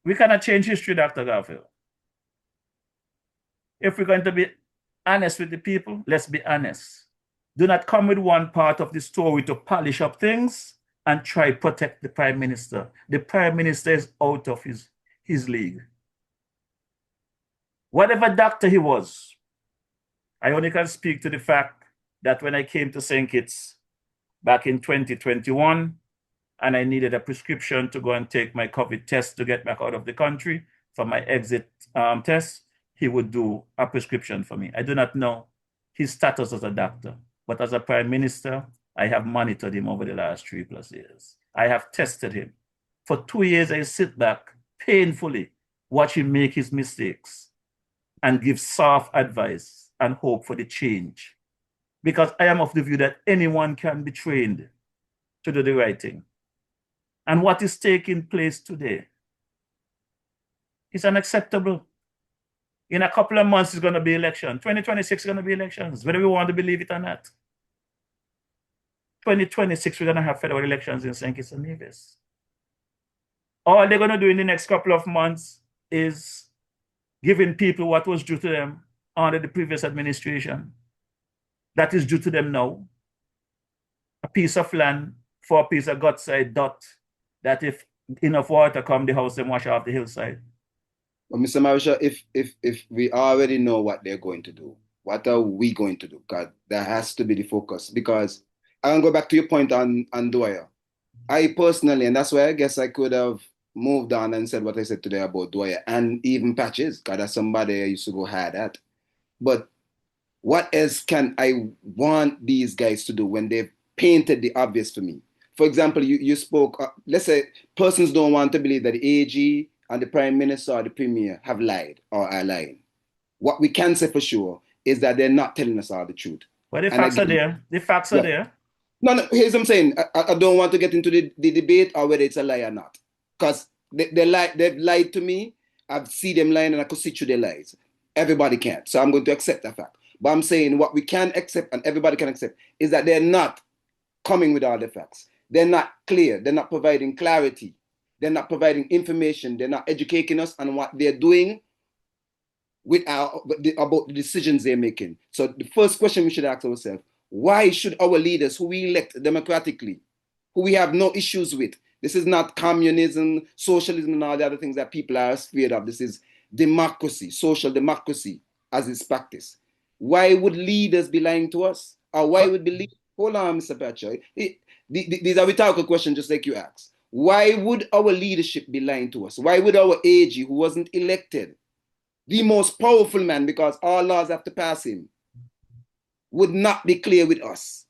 We cannot change history, Dr. Garfield. If we're going to be honest with the people, let's be honest. Do not come with one part of the story to polish up things and try to protect the Prime Minister. The Prime Minister is out of his league. Whatever doctor he was, I only can speak to the fact that when I came to St. Kitts back in 2021, and I needed a prescription to go and take my COVID test to get back out of the country for my exit test, he would do a prescription for me. I do not know his status as a doctor, but as a Prime Minister, I have monitored him over the last 3+ years. I have tested him. For 2 years, I sit back painfully, watch him make his mistakes and give soft advice and hope for the change. Because I am of the view that anyone can be trained to do the right thing. And what is taking place today is unacceptable. In a couple of months, it's going to be election. 2026 is going to be elections, whether we want to believe it or not. 2026, we're going to have federal elections in St. Kitts and Nevis. All they're going to do in the next couple of months is giving people what was due to them under the previous administration. That is due to them now. a piece of land for a piece of gut side dot that if enough water come, the house and wash off the hillside. But Mr. Marisha, if we already know what they're going to do, what are we going to do? God, that has to be the focus. Because I'm going to go back to your point on Dwyer. I personally, and that's why I guess I could have moved on and said what I said today about Dwyer and even Patches, because that's somebody I used to go hard at. But what else can I want these guys to do when they've painted the obvious for me? For example, you spoke, let's say persons don't want to believe that the AG and the Prime Minister or the Premier have lied or are lying. What we can say for sure is that they're not telling us all the truth. But the facts are there. The facts are there. No, here's what I'm saying. I don't want to get into the debate or whether it's a lie or not. Because they've lied to me. I've seen them lying and I could see through their lies. Everybody can't. So I'm going to accept that fact. But I'm saying what we can accept and everybody can accept is that they're not coming with all the facts. They're not clear. They're not providing clarity. They're not providing information. They're not educating us on what they're doing about the decisions they're making. So the first question we should ask ourselves, why should our leaders who we elect democratically, who we have no issues with, this is not communism, socialism, and all the other things that people are scared of. This is democracy, social democracy as it's practiced. Why would leaders be lying to us? Or why would hold on, Mr. Patrick. These are rhetorical questions just like you asked. Why would our leadership be lying to us? Why would our AG, who wasn't elected, the most powerful man, because all laws have to pass him, would not be clear with us?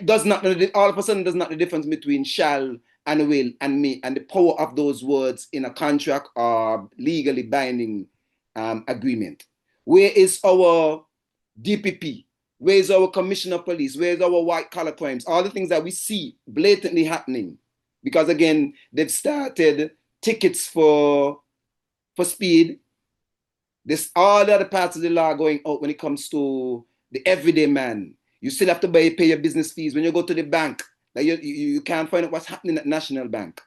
Does not all of a sudden does not the difference between shall and will and may and the power of those words in a contract or legally binding agreement? Where is our DPP? Where is our commissioner of police? Where is our white collar crimes? All the things that we see blatantly happening. Because again, they've started tickets for speed. There's all the other parts of the law going out when it comes to the everyday man. You still have to pay your business fees when you go to the bank. Like you can't find out what's happening at National Bank.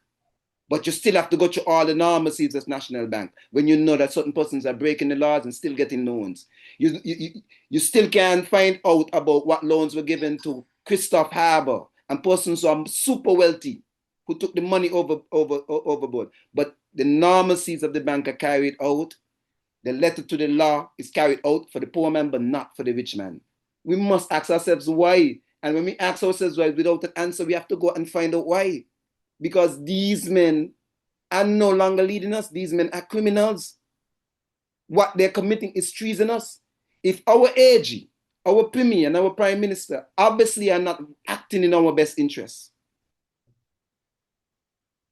But you still have to go through all the normalcies at National Bank when you know that certain persons are breaking the laws and still getting loans. You still can't find out about what loans were given to Christoph Harbour and persons who are super wealthy who took the money overboard. But the normalcies of the bank are carried out. The letter to the law is carried out for the poor man, but not for the rich man. We must ask ourselves why. And when we ask ourselves why without an answer, we have to go and find out why. Because these men are no longer leading us. These men are criminals. What they're committing is treasonous. If our AG, our Premier and our Prime Minister obviously are not acting in our best interests,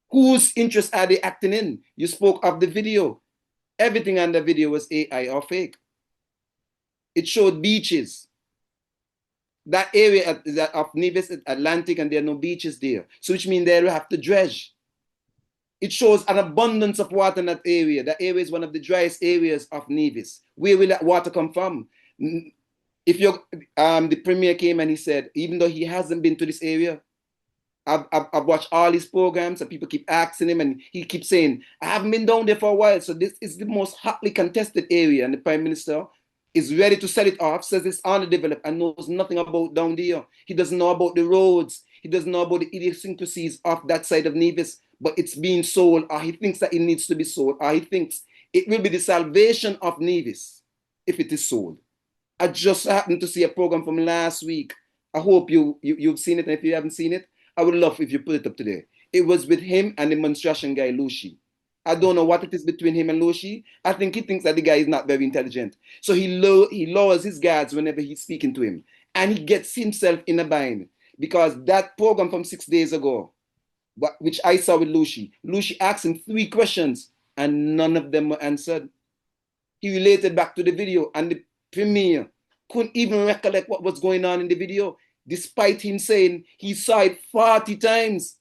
whose interests are they acting in? You spoke of the video. Everything on the video was AI or fake. It showed beaches. That area of Nevis Atlantic, and there are no beaches there. So which means they'll have to dredge. It shows an abundance of water in that area. That area is one of the driest areas of Nevis. Where will that water come from? If the Premier came and he said, even though he hasn't been to this area, I've watched all his programs and people keep asking him and he keeps saying, I haven't been down there for a while. So this is the most hotly contested area, and the Prime Minister is ready to sell it off, says it's underdeveloped and knows nothing about down there. He doesn't know about the roads. He doesn't know about the idiosyncrasies of that side of Nevis, but it's being sold, or he thinks that it needs to be sold, or he thinks it will be the salvation of Nevis if it is sold. I just happened to see a program from last week. I hope you've seen it, and if you haven't seen it, I would love if you put it up today. It was with him and the monstration guy, Lucy. I don't know what it is between him and Lucy. I think he thinks that the guy is not very intelligent. So he lowers his guards whenever he's speaking to him. And he gets himself in a bind. Because that program from 6 days ago, which I saw with Lucy asked him 3 questions and none of them were answered. He related back to the video and the Premier couldn't even recollect what was going on in the video, despite him saying he saw it 40 times.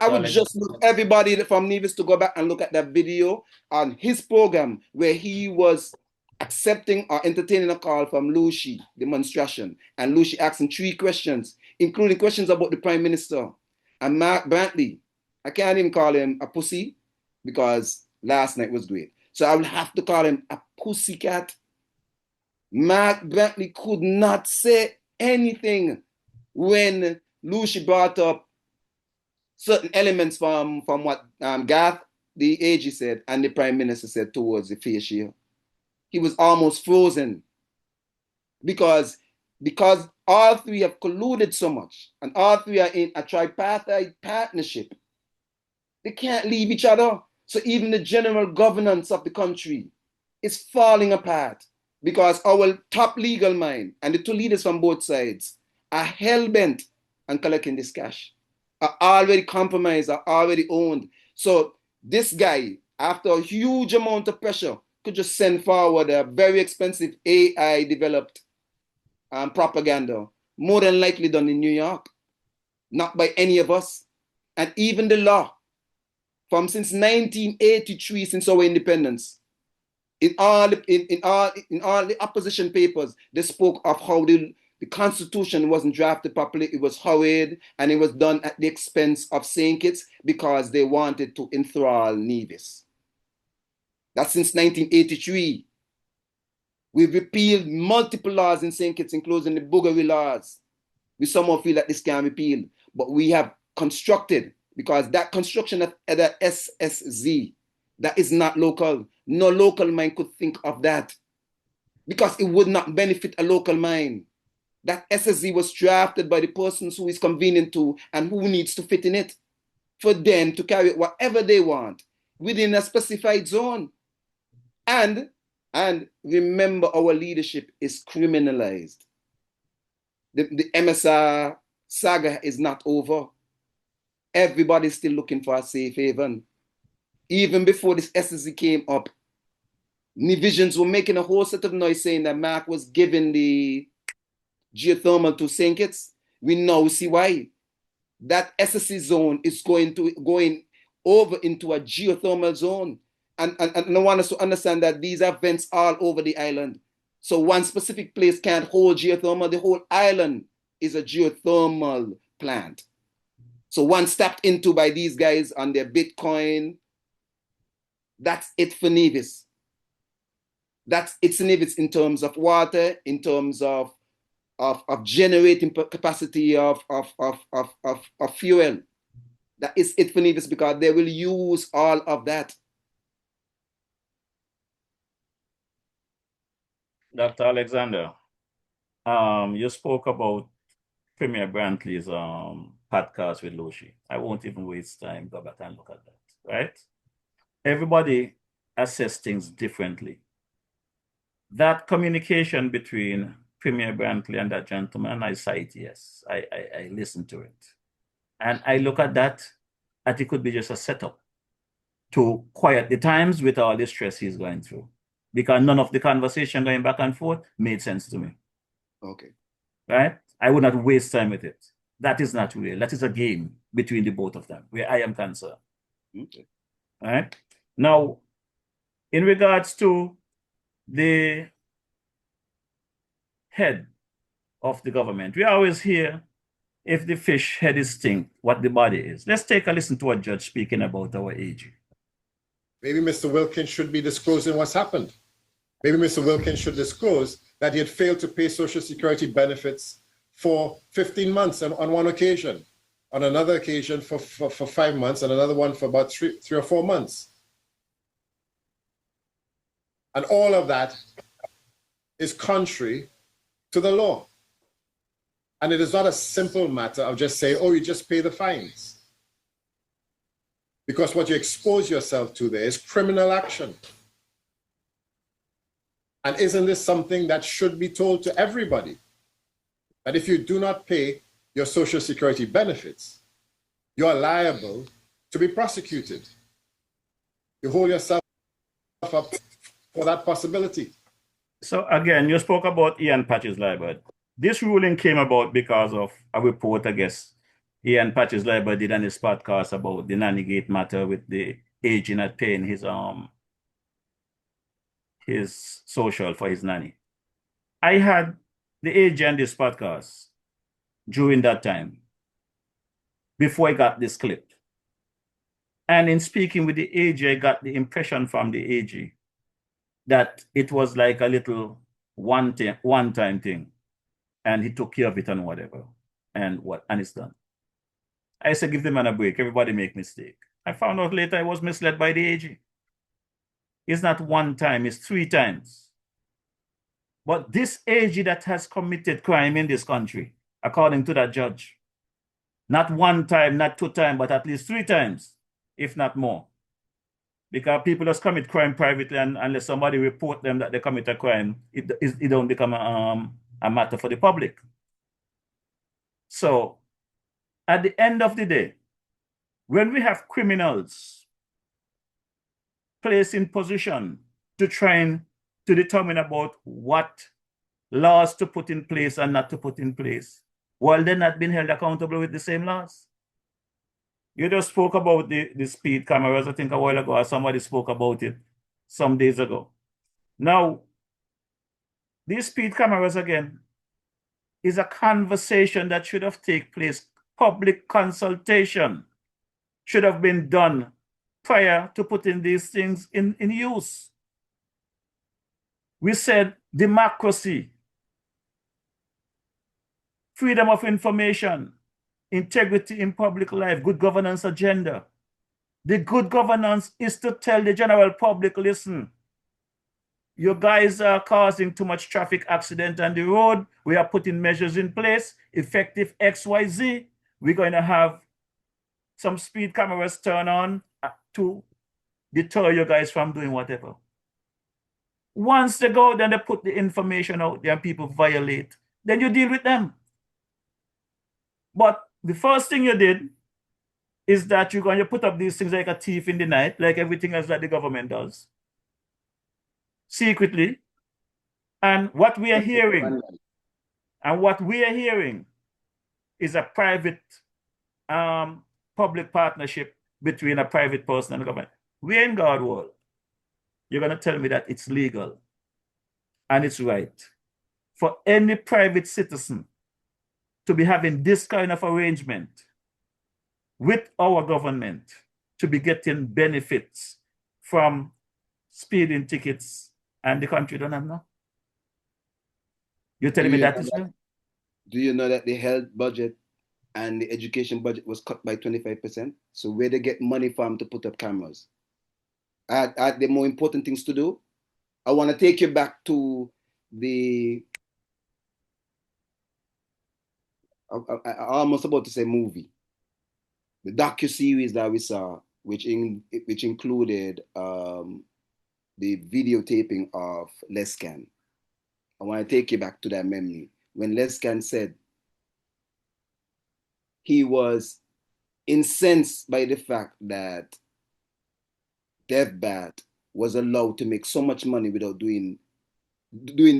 I would just love everybody from Nevis to go back and look at that video on his program where he was accepting or entertaining a call from Lucy, the monstration, and Lucy asking 3 questions, including questions about the Prime Minister. And Mark Brantley, I can't even call him a pussy because last night was great. So I will have to call him a pussycat. Mark Brantley could not say anything when Lucy brought up certain elements from what Garth, the AG, said and the Prime Minister said towards the face shield. He was almost frozen because all three have colluded so much and all three are in a tripartite partnership. They can't leave each other. So even the general governance of the country is falling apart because our top legal mind and the two leaders from both sides are hell-bent on collecting this cash, are already compromised, are already owned. So this guy, after a huge amount of pressure, could just send forward a very expensive AI-developed propaganda, more than likely done in New York, not by any of us. And even the law, from since 1983, since our independence, in all the opposition papers, they spoke of how the Constitution wasn't drafted properly. It was hurried and it was done at the expense of St. Kitts because they wanted to enthrall Nevis. That's since 1983. We've repealed multiple laws in St. Kitts, including the Boogery laws. We somehow feel that this can be repealed, but we have constructed, because that construction of that SSZ, that is not local. No local mind could think of that because it would not benefit a local mind. That SSZ was drafted by the persons who is convenient to and who needs to fit in it for them to carry whatever they want within a specified zone. And remember, our leadership is criminalized. The MSR saga is not over. Everybody's still looking for a safe haven. Even before this SSC came up, Nivisions were making a whole set of noise saying that Mark was giving the geothermal to St. Kitts. We now see why. That SSC zone is going over into a geothermal zone. And I want us to understand that these are vents all over the island. So one specific place can't hold geothermal. The whole island is a geothermal plant. So once tapped into by these guys on their Bitcoin, that's it for Nevis. That's it for Nevis in terms of water, in terms of generating capacity of fuel. That is it for Nevis because they will use all of that. Dr. Alexander, you spoke about Premier Brantley's podcast with Lucy. I won't even waste time, go back and look at that, right? Everybody assess things differently. That communication between Premier Brantley and that gentleman, I cite, yes, I listened to it. And I look at that as it could be just a setup to quiet the times with all the stress he's going through. Because none of the conversation going back and forth made sense to me. Okay. Right? I would not waste time with it. That is not real. That is a game between the both of them, where I am concerned. Okay. All right? Now, in regards to the head of the government, we always hear if the fish head is stink, what the body is. Let's take a listen to a judge speaking about our AG. Maybe Mr. Wilkins should be disclosing what's happened. Maybe Mr. Wilkins should disclose that he had failed to pay Social Security benefits for 15 months on one occasion, on another occasion for 5 months, and another one for about three or 4 months. And all of that is contrary to the law. And it is not a simple matter of just saying, oh, you just pay the fines. Because what you expose yourself to there is criminal action. And isn't this something that should be told to everybody? That if you do not pay your Social Security benefits, you are liable to be prosecuted. You hold yourself up for that possibility. So again, you spoke about Ian Patches Library. This ruling came about because of a report, I guess, Ian Patches Library did on his podcast about the nanny gate matter with the AG not paying his social for his nanny. I had the AG on this podcast during that time, before I got this clip. And in speaking with the AG, I got the impression from the AG that it was like a little one-time thing. and he took care of it and whatever, and it's done. I said, give the man a break. Everybody make mistake. I found out later I was misled by the AG. It's not one time, it's 3 times. But this AG that has committed crime in this country, according to that judge, not 1 time, not 2 times, but at least 3 times, if not more. Because people just commit crime privately, and unless somebody report them that they commit a crime, it don't become a matter for the public. So at the end of the day, when we have criminals placed in position to try to determine about what laws to put in place and not to put in place, while they're not being held accountable with the same laws. You just spoke about the speed cameras, I think a while ago, or somebody spoke about it some days ago. Now, these speed cameras, again, is a conversation that should have taken place. Public consultation should have been done prior to putting these things in use. We said democracy, freedom of information, integrity in public life, good governance agenda. The good governance is to tell the general public, listen, you guys are causing too much traffic accident on the road. We are putting measures in place, effective XYZ. We're going to have some speed cameras turn on to deter you guys from doing whatever. Once they go, then they put the information out there and people violate, then you deal with them. But the first thing you did is that you're going to put up these things like a thief in the night, like everything else that the government does, secretly. And what we are hearing, is a private public partnership between a private person and the government. We're in God world. You're going to tell me that it's legal and it's right for any private citizen to be having this kind of arrangement with our government, to be getting benefits from speeding tickets, and the country don't have no? You're telling me that is right? Do you know that the health budget and the education budget was cut by 25%? So where they get money from to put up cameras? Are there more important things to do? I want to take you back to the, I almost about to say movie, the docu-series that we saw, which included the videotaping of Lescan. I want to take you back to that memory when Lescan said he was incensed by the fact that DevBat was allowed to make so much money without doing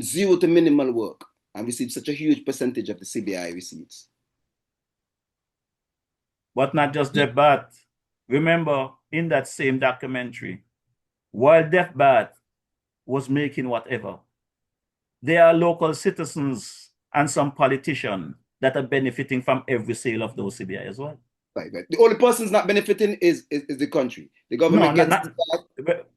zero to minimal work and receive such a huge percentage of the CBI receipts. But not just DevBat. Remember, in that same documentary, while DevBat was making whatever, there are local citizens and some politicians that are benefiting from every sale of those CBI as well. Right. The only person's not benefiting is the country. The government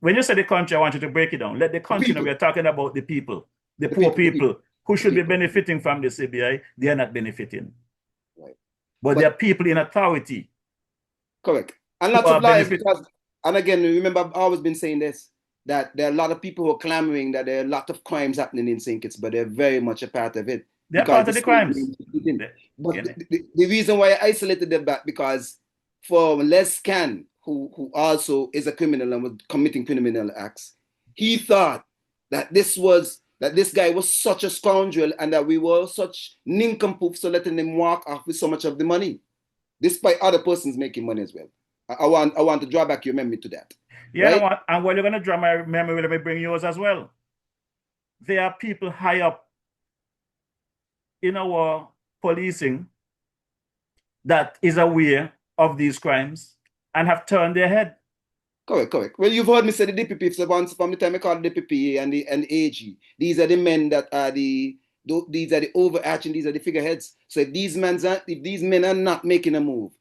when you say the country, I want you to break it down. Let the country know we're talking about the people, the poor people who should be benefiting from the CBI. They are not benefiting. Right. But there are people in authority. Correct. And lots of lies because, and again, remember, I've always been saying this, that there are a lot of people who are clamoring that there are a lot of crimes happening in St. Kitts, but they're very much a part of it. They're part of the crimes. But the reason why I isolated them back, because for Lescan, who also is a criminal and was committing criminal acts, he thought that this guy was such a scoundrel and that we were such nincompoops for letting him walk off with so much of the money, despite other persons making money as well. I want to draw back your memory to that. Yeah, right? And while you're going to draw my memory, let me bring yours as well. There are people high up in our policing that is aware of these crimes and have turned their head. Correct. Well, you've heard me say the DPP, so once from the time I called the DPP and the AG, these are the men that are these are the overarching, these are the figureheads. So if these men are not making a move,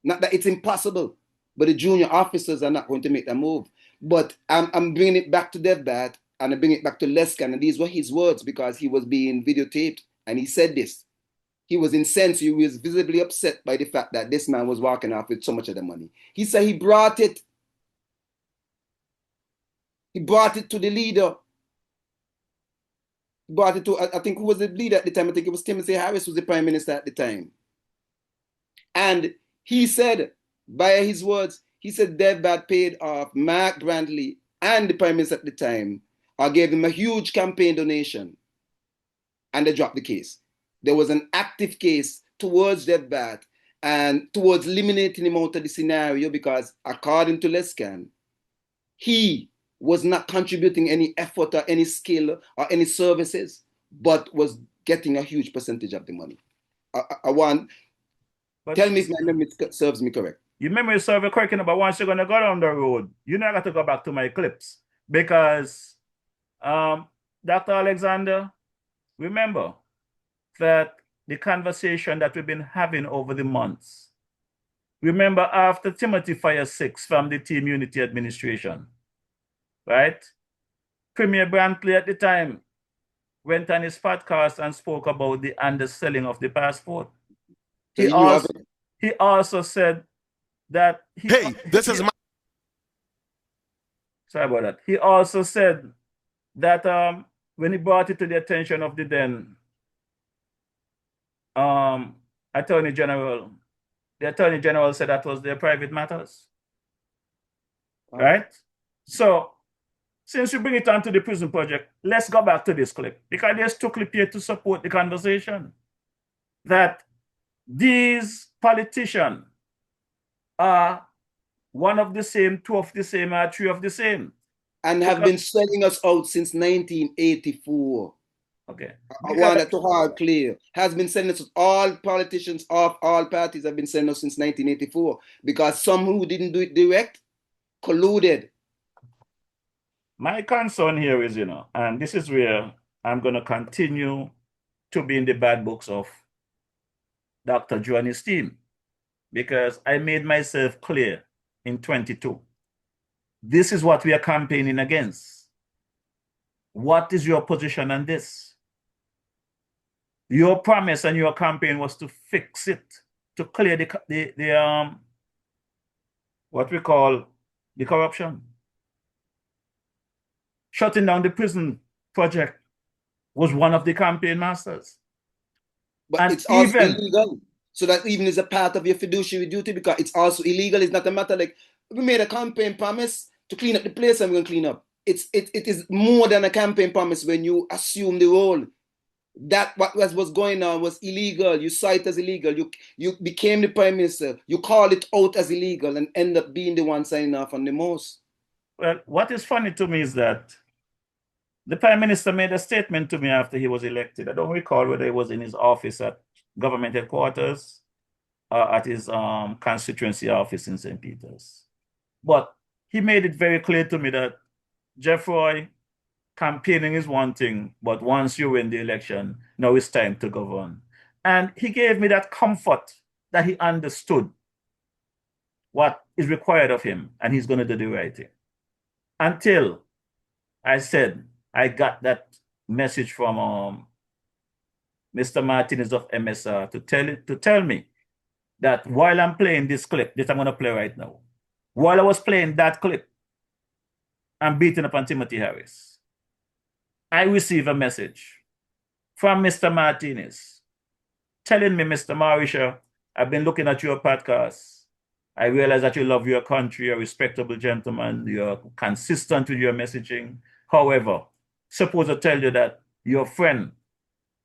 not that it's impossible, but the junior officers are not going to make that move. But I'm bringing it back to DevBat and I bring it back to Lescan, and these were his words because he was being videotaped and he said this. He was incensed. He was visibly upset by the fact that this man was walking off with so much of the money. He said he brought it. He brought it to the leader. He brought it to, I think, who was the leader at the time? I think it was Timothy Harris was the prime minister at the time. And he said, by his words, he said DevBat paid off Mark Brantley and the prime minister at the time, or gave him a huge campaign donation, and they dropped the case. There was an active case towards DevBat and towards eliminating him out of the scenario because, according to Lescan, he was not contributing any effort or any skill or any services, but was getting a huge percentage of the money. I want, tell me if my memory serves me correct. Your memory serves you correct, but once you're going to go down the road, you're not going to go back to my clips because, Dr. Alexander, remember that the conversation that we've been having over the months, remember after Timothy Fire 6 from the Team Unity administration, right? Premier Brantley at the time went on his podcast and spoke about the underselling of the passport. He also said that sorry about that. He also said that when he brought it to the attention of the then Attorney General, the Attorney General said that was their private matters. Right? So, since you bring it on to the prison project, let's go back to this clip, because there's two clips here to support the conversation that these politicians are one of the same, two of the same, or three of the same. And have been selling us out since 1984. Okay. I want that to hard clear. Has been selling us, all politicians of all parties have been selling us since 1984 because some who didn't do it direct colluded. My concern here is, and this is where I'm going to continue to be in the bad books of Dr. Joe and his team, because I made myself clear in 22. This is what we are campaigning against. What is your position on this? Your promise and your campaign was to fix it, to clear the what we call the corruption. Shutting down the prison project was one of the campaign masters. But and it's also illegal. So that even is a part of your fiduciary duty, because it's also illegal. It's not a matter like we made a campaign promise to clean up the place and we're going to clean up. It is more than a campaign promise when you assume the role. That what was going on was illegal. You saw it as illegal. You became the prime minister. You call it out as illegal and end up being the one signing off on the most. Well, what is funny to me is that the prime minister made a statement to me after he was elected. I don't recall whether it was in his office at government headquarters or at his constituency office in St. Peter's. But he made it very clear to me that, Jeffroy, campaigning is one thing, but once you win the election, now it's time to govern. And he gave me that comfort that he understood what is required of him, and he's going to do the right thing. Until I said I got that message from Mr. Martinez of MSR to tell me that while I'm playing this clip that I'm going to play right now, while I was playing that clip, I'm beating up on Timothy Harris. I received a message from Mr. Martinez telling me, Mr. Mauricio, I've been looking at your podcast. I realize that you love your country, you're a respectable gentleman, you're consistent with your messaging. However, suppose I tell you that your friend,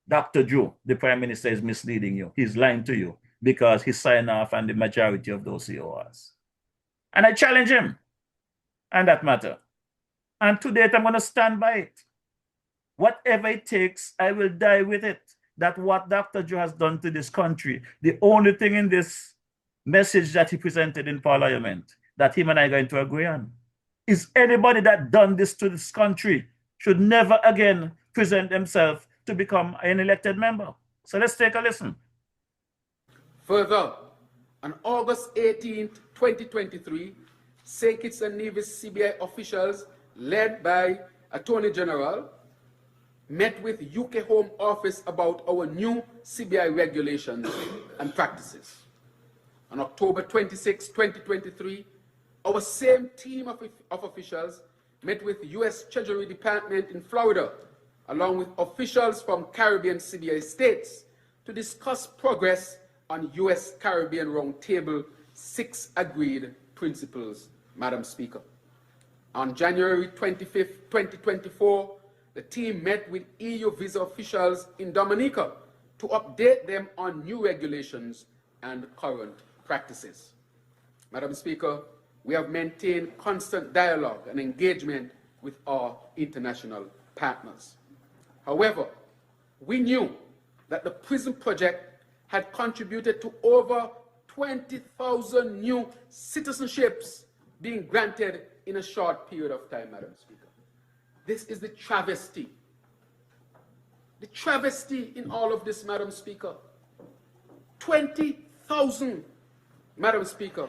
Dr. Joe, the Prime Minister, is misleading you. He's lying to you because he signed off on the majority of those CORs. And I challenge him on that matter. And to date, I'm going to stand by it. Whatever it takes, I will die with it. That what Dr. Joe has done to this country, the only thing in this message that he presented in Parliament that him and I are going to agree on is anybody that done this to this country should never again present themselves to become an elected member. So let's take a listen. Further, on August 18th, 2023, St. Kitts and Nevis CBI officials led by Attorney General met with UK Home Office about our new CBI regulations and practices. On October 26, 2023, our same team of officials met with US Treasury Department in Florida, along with officials from Caribbean CBI states, to discuss progress on US Caribbean Roundtable 6 agreed principles, Madam Speaker. On January 25, 2024, the team met with EU visa officials in Dominica to update them on new regulations and current practices. Madam Speaker, we have maintained constant dialogue and engagement with our international partners. However, we knew that the prison project had contributed to over 20,000 new citizenships being granted in a short period of time, Madam Speaker. This is the travesty. The travesty in all of this, Madam Speaker. 20,000, Madam Speaker,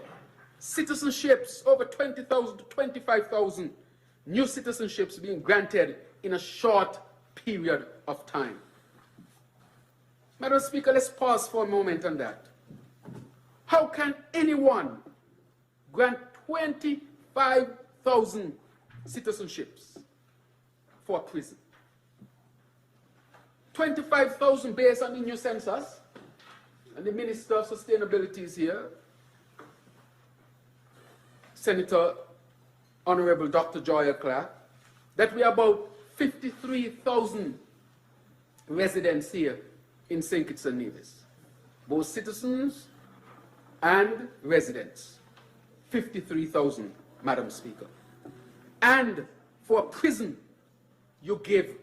citizenships, over 20,000 to 25,000 new citizenships being granted in a short period of time. Madam Speaker, let's pause for a moment on that. How can anyone grant 25,000 citizenships for a prison? 25,000 based on the new census, and the Minister of Sustainability is here, Senator Honorable Dr. Joya Clark, that we are about 53,000 residents here in St. Kitts and Nevis, both citizens and residents. 53,000, Madam Speaker. And for a prison, you give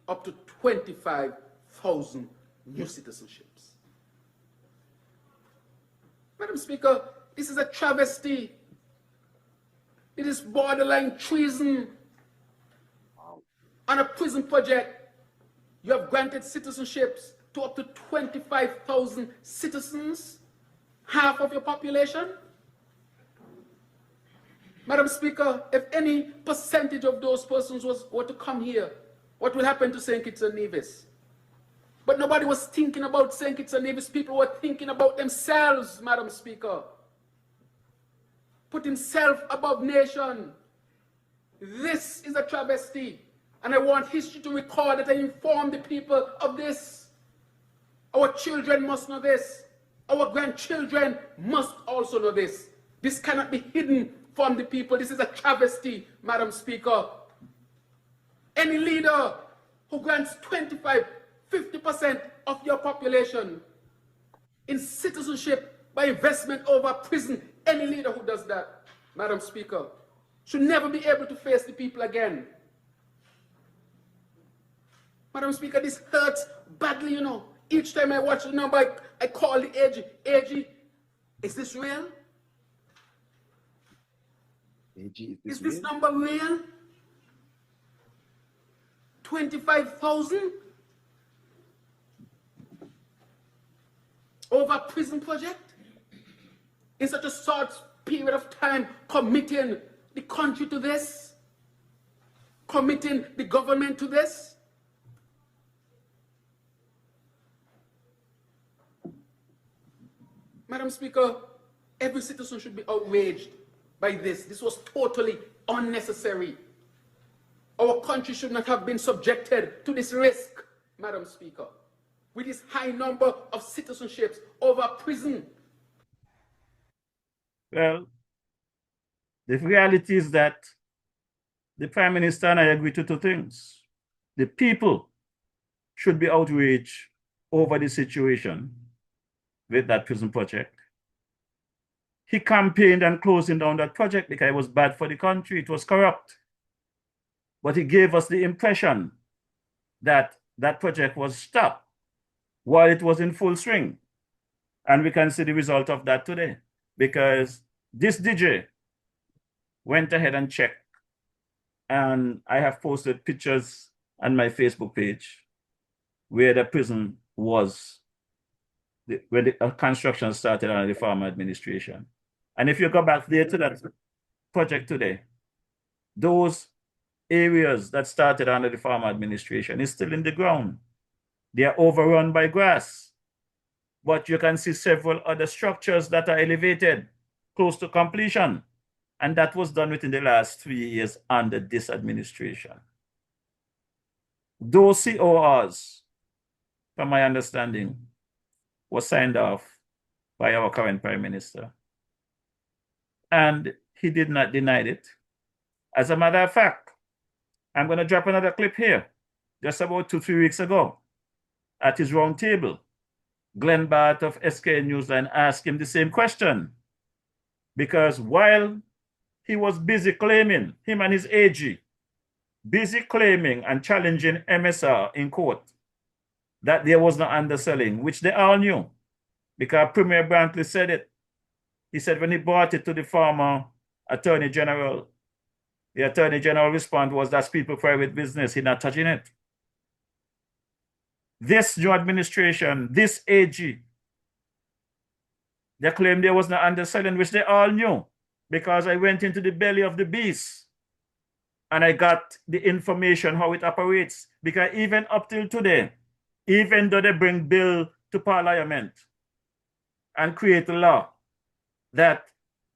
up to 25,000 new citizenships. Madam Speaker, this is a travesty. It is borderline treason. On a prison project, you have granted citizenships to up to 25,000 citizens, half of your population. Madam Speaker, if any percentage of those persons were to come here, what will happen to St. Kitts and Nevis? But nobody was thinking about St. Kitts and Nevis. People were thinking about themselves, Madam Speaker. Putting self above nation. This is a travesty. And I want history to record that I inform the people of this. Our children must know this. Our grandchildren must also know this. This cannot be hidden from the people. This is a travesty, Madam Speaker. Any leader who grants 25, 50% of your population in citizenship by investment over prison, any leader who does that, Madam Speaker, should never be able to face the people again. Madam Speaker, this hurts badly, you know. Each time I watch the number, I call the AG. AG, is this real? AG, is this number real? 25,000 over a prison project? In such a short period of time, committing the country to this? Committing the government to this? Madam Speaker, every citizen should be outraged by this. This was totally unnecessary. Our country should not have been subjected to this risk, Madam Speaker, with this high number of citizenships over prison. Well, the reality is that the Prime Minister and I agree to two things. The people should be outraged over the situation with that prison project. He campaigned on closing down that project because it was bad for the country. It was corrupt. But he gave us the impression that that project was stopped while it was in full swing. And we can see the result of that today, because this DJ went ahead and checked. And I have posted pictures on my Facebook page where the prison was when the construction started under the former administration. And if you go back there to that project today, those areas that started under the former administration is still in the ground. They are overrun by grass. But you can see several other structures that are elevated close to completion. And that was done within the last 3 years under this administration. Those CORs, from my understanding, was signed off by our current Prime Minister. And he did not deny it. As a matter of fact, I'm going to drop another clip here. Just about 2-3 weeks ago, at his round table, Glenn Barth of SK Newsline asked him the same question. Because while he was busy claiming, him and his AG, busy claiming and challenging MSR in court that there was no underselling, which they all knew, because Premier Brantley said it. He said when he brought it to the former Attorney General, the Attorney General response was that's people's private business, he's not touching it. This new administration, this AG, they claimed there was no underselling, which they all knew, because I went into the belly of the beast and I got the information how it operates. Because even up till today, even though they bring bill to Parliament and create a law that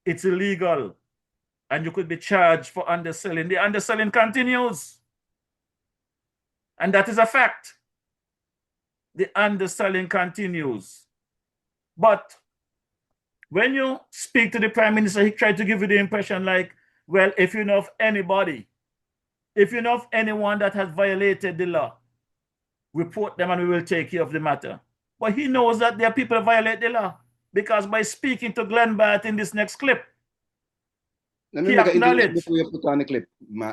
it's illegal and you could be charged for underselling, the underselling continues. And that is a fact. The underselling continues. But when you speak to the Prime Minister, he tried to give you the impression like, well, if you know of anybody, if you know of anyone that has violated the law, report them and we will take care of the matter. But he knows that there are people who violate the law, because by speaking to Glenn Barth in this next clip, Let me he make an interlude acknowledged, before you put on the clip,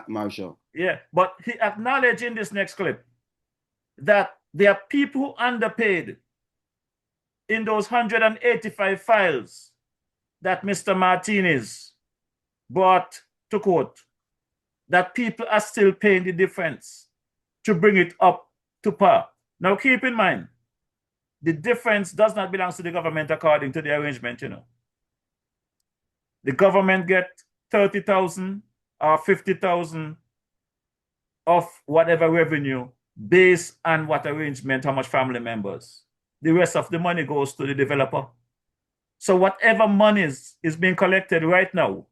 Marshall. yeah, but he acknowledged in this next clip that there are people who underpaid in those 185 files that Mr. Martinez brought to court, that people are still paying the difference to bring it up to par. Now, keep in mind, the difference does not belong to the government according to the arrangement, you know. The government get 30,000 or 50,000 of whatever revenue based on what arrangement, how much family members. The rest of the money goes to the developer. So whatever money is being collected right now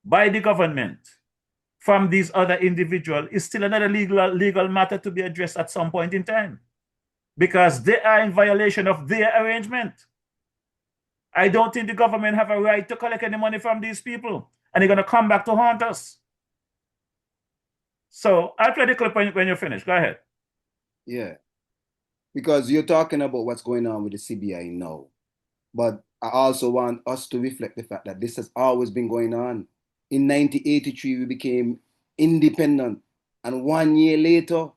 by the government from these other individuals is still another legal matter to be addressed at some point in time, because they are in violation of their arrangement. I don't think the government have a right to collect any money from these people, and they're going to come back to haunt us. So I'll play the clip when you finish. Go ahead. Yeah, because you're talking about what's going on with the CBI now. But I also want us to reflect the fact that this has always been going on. In 1983, we became independent. And 1 year later,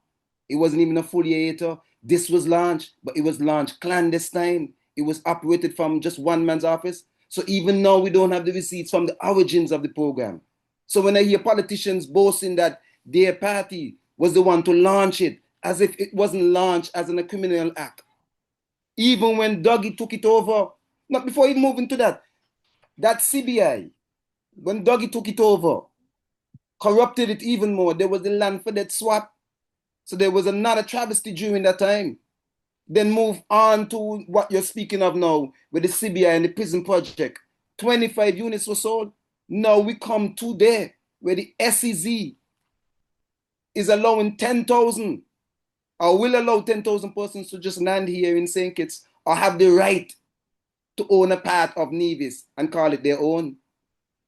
it wasn't even a full year later, this was launched, but it was launched clandestine. It was operated from just one man's office. So even now, we don't have the receipts from the origins of the program. So when I hear politicians boasting that their party was the one to launch it, as if it wasn't launched as a criminal act. Even when Dougie took it over, not before even moving to that CBI, when Dougie took it over, corrupted it even more. There was the land for that swap. So there was another travesty during that time. Then move on to what you're speaking of now with the CBI and the prison project. 25 units were sold. Now we come to there where the SEZ is allowing 10,000 or will allow 10,000 persons to just land here in St. Kitts or have the right to own a part of Nevis and call it their own.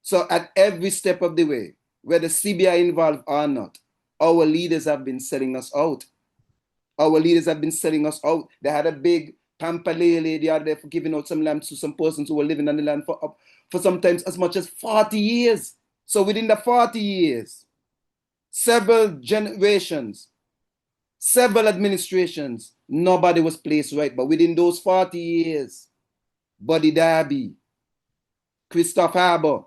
So at every step of the way, whether CBI involved or not, our leaders have been selling us out. Our leaders have been selling us out. They had a big pampalele the other day for giving out some land to some persons who were living on the land for sometimes as much as 40 years. So within the 40 years, several generations, several administrations, nobody was placed right. But within those 40 years, Buddy Darby, Christoph Harbour,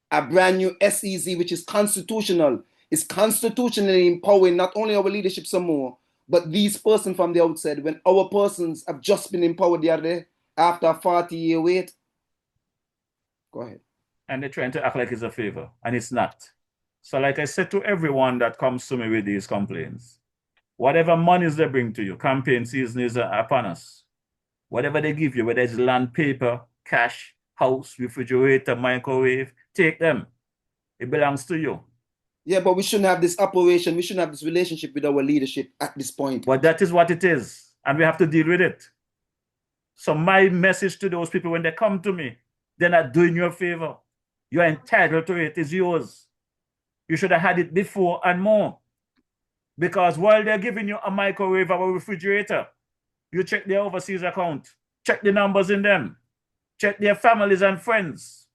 a brand new SEZ, which is constitutional, is constitutionally empowering not only our leadership some more, but these persons from the outside, when our persons have just been empowered the other day after a 40-year wait. Go ahead. And they're trying to act like it's a favor, and it's not. So like I said to everyone that comes to me with these complaints, whatever monies they bring to you, campaign season is upon us. Whatever they give you, whether it's land, paper, cash, house, refrigerator, microwave, take them. It belongs to you. Yeah, but we shouldn't have this operation. We shouldn't have this relationship with our leadership at this point. But that is what it is, and we have to deal with it. So my message to those people when they come to me, they're not doing you a favor. You're entitled to it. It's yours. You should have had it before and more. Because while they're giving you a microwave or a refrigerator, you check their overseas account, check the numbers in them, check their families and friends.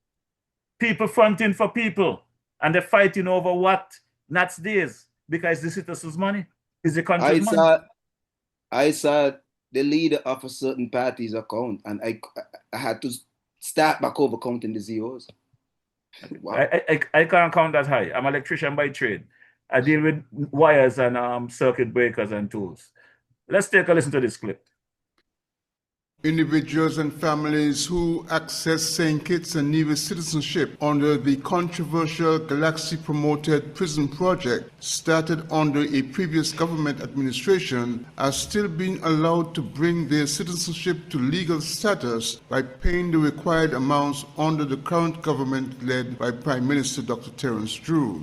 People fronting for people, and they're fighting over what? Not days, because the citizens' money is the country's money. I saw the leader of a certain party's account, and I had to start back over counting the zeros. Wow. I can't count that high. I'm an electrician by trade. I deal with wires and circuit breakers and tools. Let's take a listen to this clip. Individuals and families who access St. Kitts and Nevis citizenship under the controversial Galaxy-promoted prison project started under a previous government administration are still being allowed to bring their citizenship to legal status by paying the required amounts under the current government led by Prime Minister Dr. Terence Drew.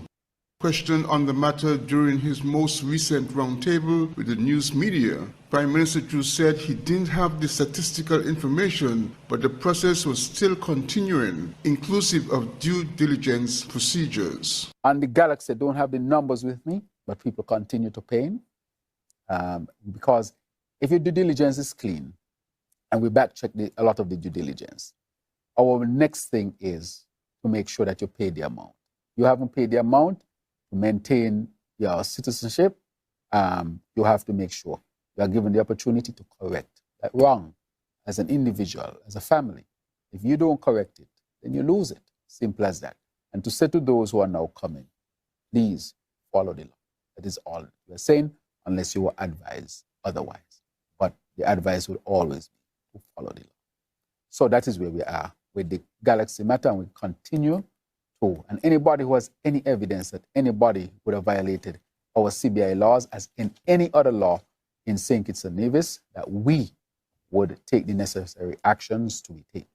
Questioned on the matter during his most recent roundtable with the news media, Prime Minister Drew said he didn't have the statistical information, but the process was still continuing, inclusive of due diligence procedures. And the Galaxy don't have the numbers with me, but people continue to pay because if your due diligence is clean, and we backcheck a lot of the due diligence, our next thing is to make sure that you pay the amount. You haven't paid the amount, to maintain your citizenship, you have to make sure you are given the opportunity to correct that wrong as an individual, as a family. If you don't correct it, then you lose it. Simple as that. And to say to those who are now coming, please follow the law. That is all we're saying, unless you were advised otherwise. But the advice will always be to follow the law. So that is where we are with the Galaxy matter, and we continue to. And anybody who has any evidence that anybody would have violated our CBI laws, as in any other law in St. Kitts and Nevis, that we would take the necessary actions to be taken.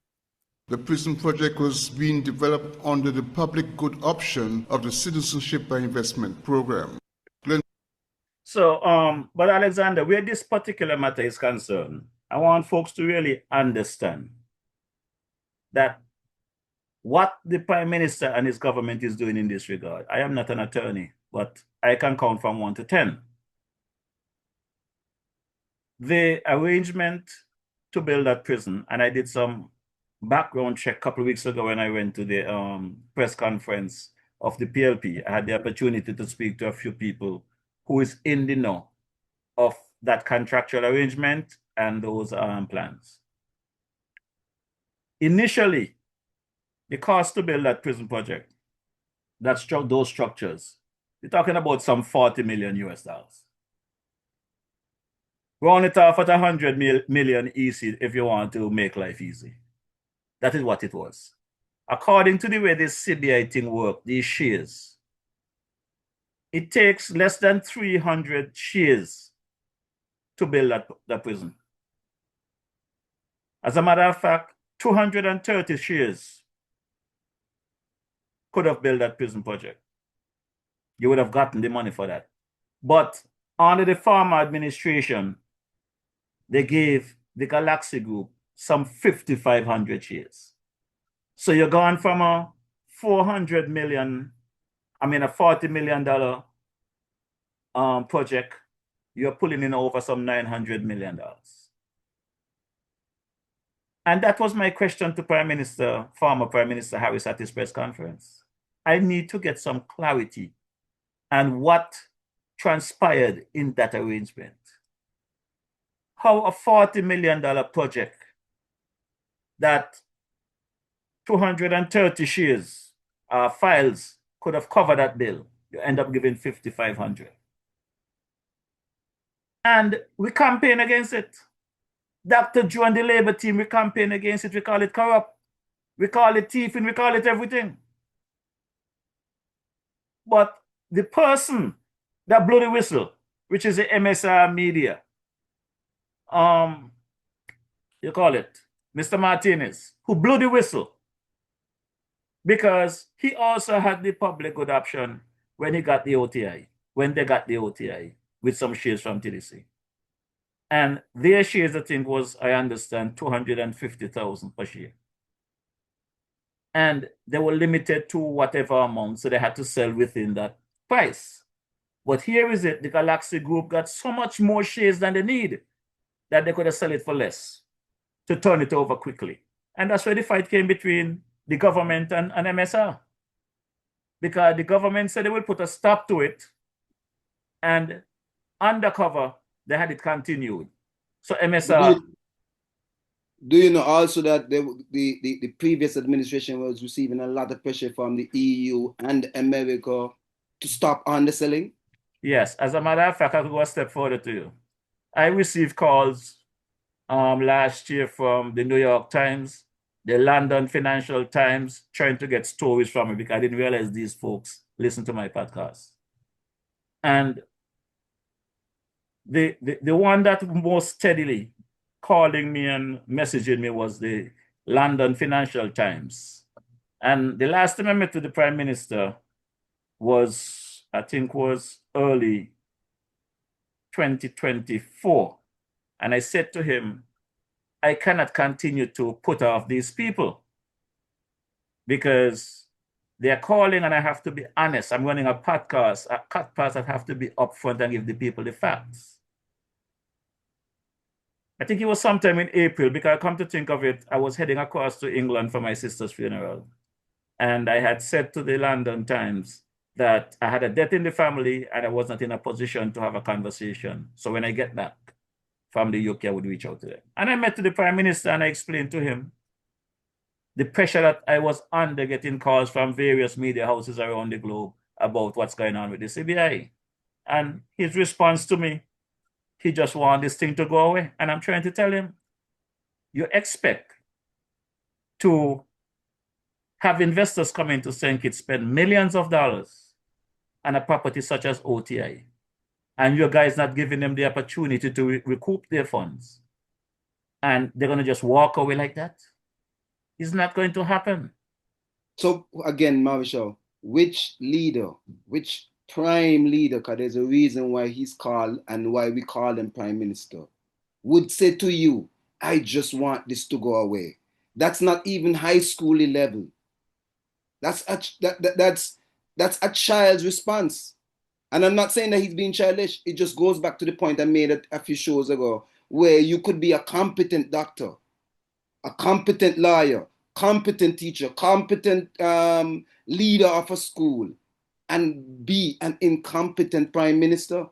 The prison project was being developed under the public good option of the Citizenship by Investment program. So, but Alexander, where this particular matter is concerned, I want folks to really understand that what the Prime Minister and his government is doing in this regard. I am not an attorney, but I can count from 1 to 10. The arrangement to build that prison, and I did some background check a couple of weeks ago when I went to the press conference of the PLP. I had the opportunity to speak to a few people who is in the know of that contractual arrangement and those plans. Initially, the cost to build that prison project, those structures, you're talking about some $40 million US. We're only talking about 100 million easy if you want to make life easy. That is what it was. According to the way this CBI thing works, these shares, it takes less than 300 shares to build that prison. As a matter of fact, 230 shares could have built that prison project. You would have gotten the money for that. But under the former administration, they gave the Galaxy Group some 5,500 shares. So you're gone from a $40 million project, you're pulling in over some $900 million. And that was my question to former Prime Minister Harris at his press conference. I need to get some clarity on what transpired in that arrangement. How a $40 million project that 230 shares files could have covered that bill, you end up giving 5,500. And we campaign against it. Dr. Joe and the Labour team, we campaign against it. We call it corrupt. We call it thieving. We call it everything. But the person that blew the whistle, which is the MSR media, you call it, Mr. Martinez, who blew the whistle, because he also had the public good option when he got the OTI, when they got the OTI with some shares from TDC. And their shares, I think, was, I understand, 250,000 per share. And they were limited to whatever amount, so they had to sell within that price. But here is it, the Galaxy Group got so much more shares than they need that they could have sold it for less to turn it over quickly. And that's where the fight came between the government and MSR. Because the government said they will put a stop to it, and undercover, they had it continued. So MSR... Do you know also that the previous administration was receiving a lot of pressure from the EU and America to stop underselling? Yes, as a matter of fact, I could go a step further to you. I received calls last year from the New York Times, the London Financial Times, trying to get stories from me because I didn't realize these folks listen to my podcast. And the one that most steadily calling me and messaging me was the London Financial Times. And the last time I met with the Prime Minister was, I think, was early 2024. And I said to him, I cannot continue to put off these people because they're calling and I have to be honest. I'm running a podcast that have to be upfront and give the people the facts. I think it was sometime in April, because I come to think of it, I was heading across to England for my sister's funeral. And I had said to the London Times that I had a death in the family and I was not in a position to have a conversation. So when I get back from the UK, I would reach out to them. And I met the Prime Minister and I explained to him the pressure that I was under, getting calls from various media houses around the globe about what's going on with the CBI. And his response to me, he just wants this thing to go away. And I'm trying to tell him, you expect to have investors come into St. Kitts spend millions of dollars on a property such as OTI, and you guys not giving them the opportunity to recoup their funds, and they're going to just walk away like that? It's not going to happen. So again, Marshall, which leader, which prime leader, because there's a reason why he's called and why we call him Prime Minister, would say to you, I just want this to go away? That's not even high school level. That's a child's response. And I'm not saying that he's being childish. It just goes back to the point I made a few shows ago, where you could be a competent doctor, a competent lawyer, competent teacher, competent leader of a school, and be an incompetent prime minister,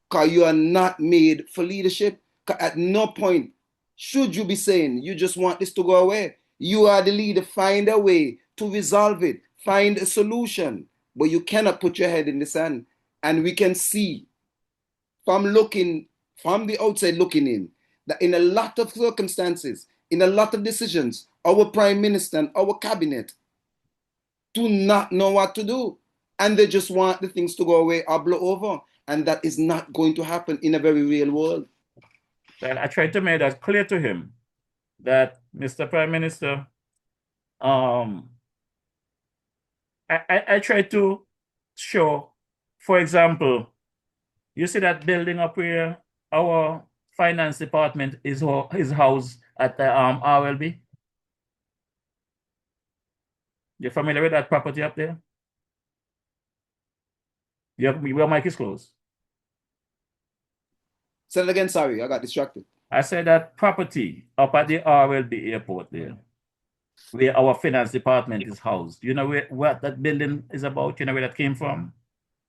because you are not made for leadership. At no point should you be saying you just want this to go away. You are the leader. Find a way to resolve it. Find a solution. But you cannot put your head in the sand. And we can see from the outside looking in, that in a lot of circumstances, in a lot of decisions, our prime minister and our cabinet do not know what to do. And they just want the things to go away or blow over. And that is not going to happen in a very real world. Well, I tried to make that clear to him that, Mr. Prime Minister, I tried to show, for example, you see that building up where our finance department is housed at the RLB? You familiar with that property up there? Your mic is closed. Say it again, sorry, I got distracted. I said that property up at the RLB airport there, where our finance department is housed. You know what that building is about? You know where that came from?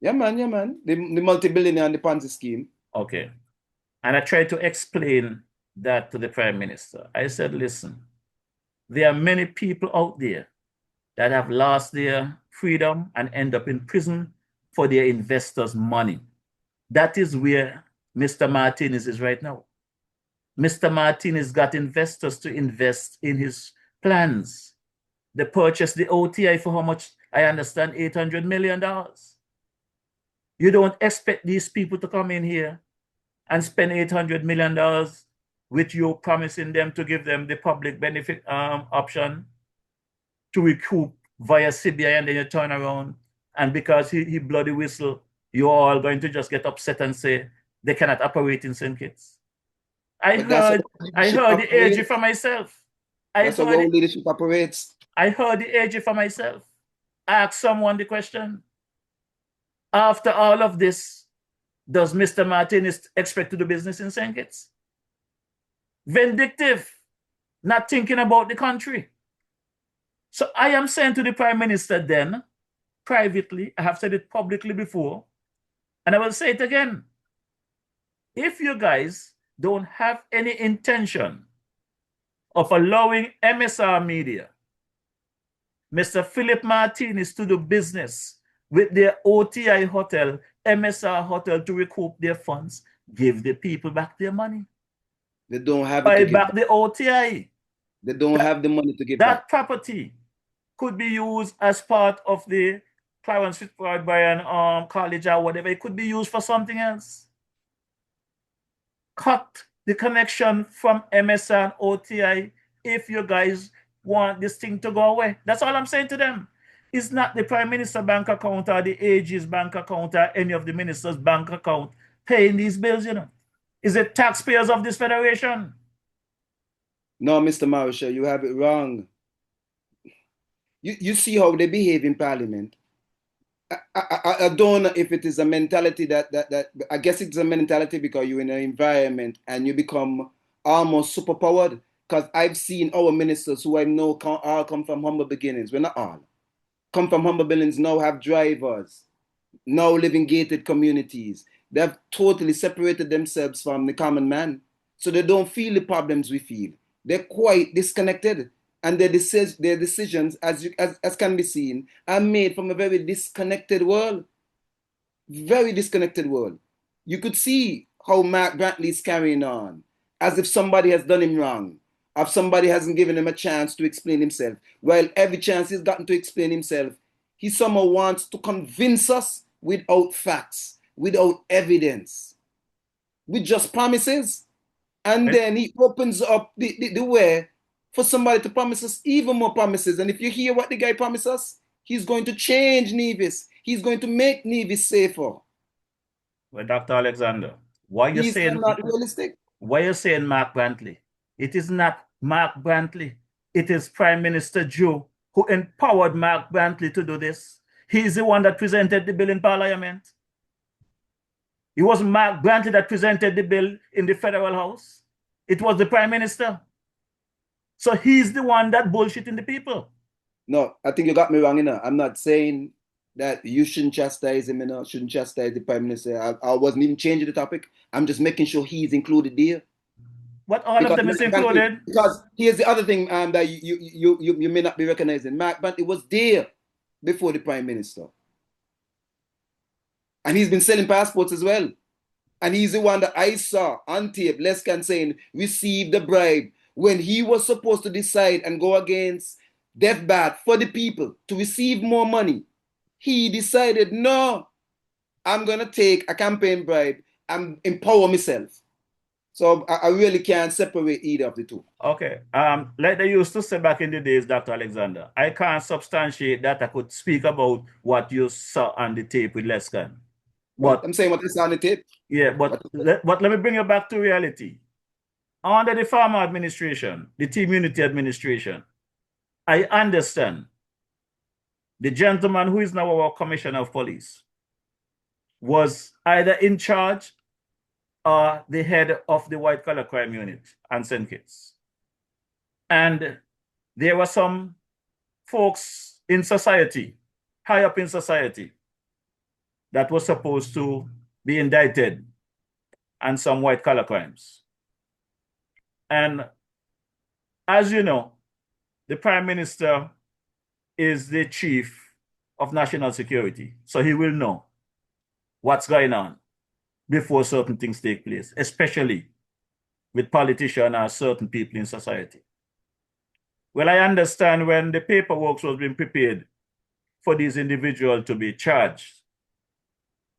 Yeah, man. The multi-billionaire and the Ponzi scheme. Okay. And I tried to explain that to the Prime Minister. I said, listen, there are many people out there that have lost their freedom and end up in prison for their investors' money. That is where Mr. Martinez is right now. Mr. Martinez got investors to invest in his plans. They purchased the OTI for how much? I understand $800 million. You don't expect these people to come in here and spend $800 million with you promising them to give them the public benefit option to recoup via CBI, and then you turn around and because he bloody whistle, you're all going to just get upset and say they cannot operate in St. Kitts. I heard the AG for myself. That's how leadership operates. I heard the AG for myself. I asked someone the question. After all of this, does Mr. Martinez expect to do business in St. Kitts? Vindictive, not thinking about the country. So I am saying to the Prime Minister then, privately, I have said it publicly before, and I will say it again. If you guys don't have any intention of allowing MSR Media, Mr. Philip Martinez to do business with their OTI hotel, MSR hotel to recoup their funds, give the people back their money. They don't have Buy back the OTI. They don't have the money to give that back. property could be used as part of the Clarence Fitzgerald College or whatever. It could be used for something else. Cut the connection from MSR and OTI if you guys want this thing to go away. That's all I'm saying to them. It's not the Prime Minister's bank account or the AG's bank account or any of the ministers' bank account paying these bills, you know. Is it taxpayers of this federation? No, Mr. Marshall, you have it wrong. You see how they behave in Parliament. I don't know if it is a mentality that I guess it's a mentality because you're in an environment and you become almost superpowered. Because I've seen our ministers who I know all come from humble beginnings. We're not all. Come from humble beginnings, now have drivers, now live in gated communities. They've totally separated themselves from the common man. So they don't feel the problems we feel. They're quite disconnected. And their decisions, as can be seen, are made from a very disconnected world. Very disconnected world. You could see how Mark Brantley is carrying on, as if somebody has done him wrong, if somebody hasn't given him a chance to explain himself. Well, every chance he's gotten to explain himself, he somehow wants to convince us without facts, without evidence, with just promises. And then he opens up the way for somebody to promise us even more promises. And if you hear what the guy promised us, he's going to change Nevis. He's going to make Nevis safer. Well, Dr. Alexander, why are you saying not realistic? Why are you saying Mark Brantley? It is not Mark Brantley. It is Prime Minister Joe who empowered Mark Brantley to do this. He's the one that presented the bill in Parliament. It wasn't Mark Brantley that presented the bill in the Federal House. It was the Prime Minister. So he's the one that bullshitting the people. No, I think you got me wrong, you know. I'm not saying that you shouldn't chastise him, you know, shouldn't chastise the Prime Minister. I wasn't even changing the topic. I'm just making sure he's included there. What all of them is included? Because here's the other thing that you may not be recognizing. Mark Brantley was there before the Prime Minister. And he's been selling passports as well. And he's the one that I saw on tape, Lescan saying, received the bribe when he was supposed to decide and go against death bat for the people to receive more money. He decided, no, I'm going to take a campaign bribe and empower myself. So I really can't separate either of the two. Okay. Like they used to say back in the days, Dr. Alexander, I can't substantiate that. I could speak about what you saw on the tape with Lescan. But I'm saying what I saw on the tape. Yeah, but let me bring you back to reality. Under the farmer administration, the team unity administration, I understand the gentleman who is now our commissioner of police was either in charge or the head of the white collar crime unit and St. Kitts. And there were some folks in society, high up in society, that was supposed to be indicted on some white collar crimes. And as you know, the Prime Minister is the chief of national security. So he will know what's going on before certain things take place, especially with politicians or certain people in society. Well, I understand when the paperwork was being prepared for these individuals to be charged,